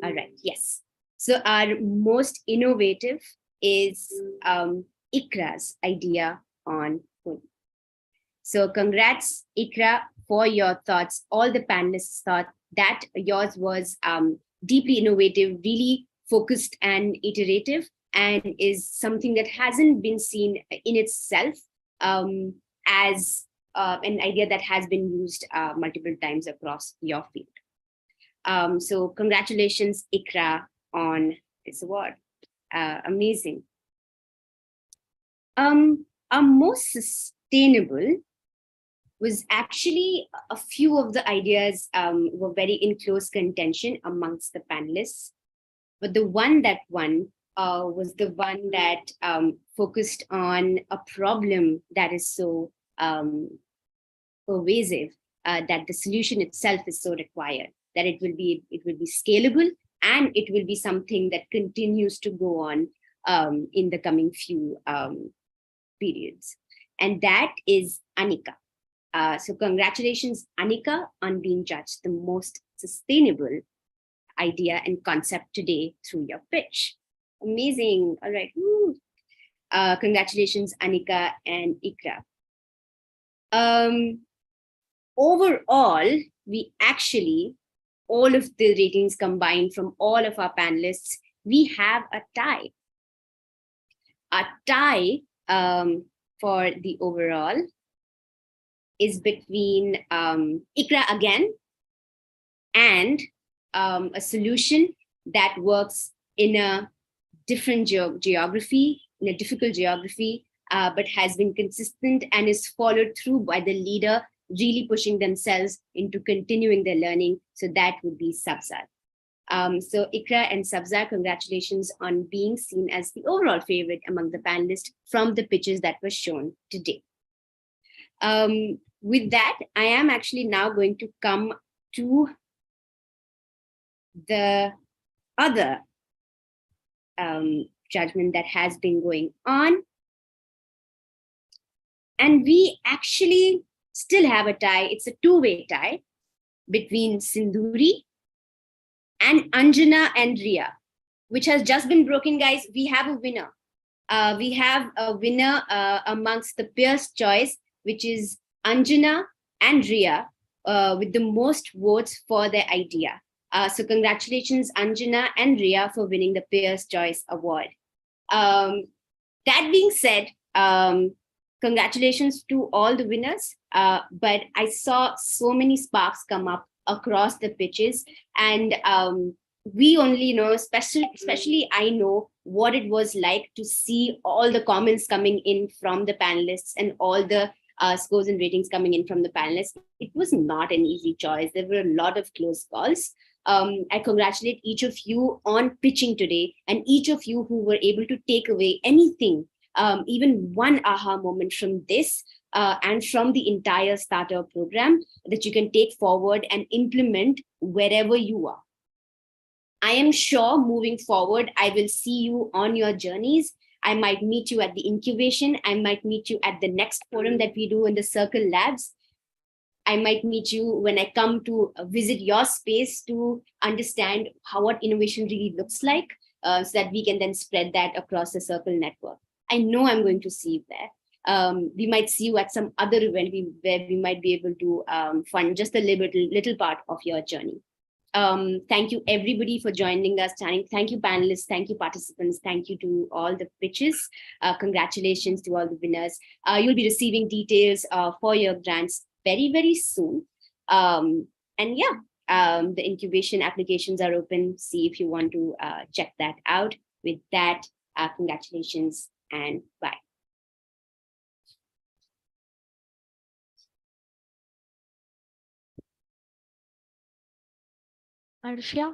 All right, yes. So our most innovative is Ikra's idea on food. So congrats, Ikra, for your thoughts. All the panelists thought that yours was deeply innovative, really focused and iterative, and is something that hasn't been seen in itself as an idea that has been used multiple times across your field. So congratulations, Ikra, on this award. Amazing. Our most sustainable was actually a few of the ideas were very in close contention amongst the panelists. But the one that won was the one that focused on a problem that is so pervasive that the solution itself is so required that it will be scalable, and it will be something that continues to go on in the coming few periods. And that is Anika. So congratulations, Anika, on being judged the most sustainable idea and concept today through your pitch. Amazing. All right. Congratulations, Anika and Ikra. Overall, we actually, all of the ratings combined from all of our panelists, we have a tie. A tie for the overall is between Ikra again and a solution that works in a different geography, in a difficult geography, but has been consistent and is followed through by the leader really pushing themselves into continuing their learning. So that would be Sabzar. So Ikra and Sabzar, congratulations on being seen as the overall favorite among the panelists from the pitches that were shown today. With that, I am actually now going to come to the other judgment that has been going on. And we actually still have a tie. It's a two-way tie between Sindhuri and Anjana and Ria, which has just been broken, guys. We have a winner. We have a winner amongst the peers' choice, which is Anjana and Ria, with the most votes for their idea. So congratulations, Anjana and Ria, for winning the Peers' Choice Award. That being said, congratulations to all the winners. But I saw so many sparks come up across the pitches, and we only know, especially I know what it was like to see all the comments coming in from the panelists and all the scores and ratings coming in from the panelists. It was not an easy choice. There were a lot of close calls. I congratulate each of you on pitching today, and each of you who were able to take away anything, even one aha moment from this and from the entire starter program that you can take forward and implement wherever you are. I am sure moving forward, I will see you on your journeys. I might meet you at the incubation. I might meet you at the next forum that we do in the Circle Labs. I might meet you when I come to visit your space to understand what innovation really looks like, so that we can then spread that across the Circle network. I know I'm going to see you there. We might see you at some other event where we might be able to fund just a little part of your journey. Thank you everybody for joining us. Thank you panelists, thank you participants, thank you to all the pitches. Congratulations to all the winners. You'll be receiving details for your grants very, very soon. And yeah, the incubation applications are open. See if you want to check that out. With that, congratulations and bye. Arshia,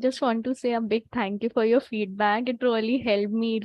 just want to say a big thank you for your feedback. It really helped me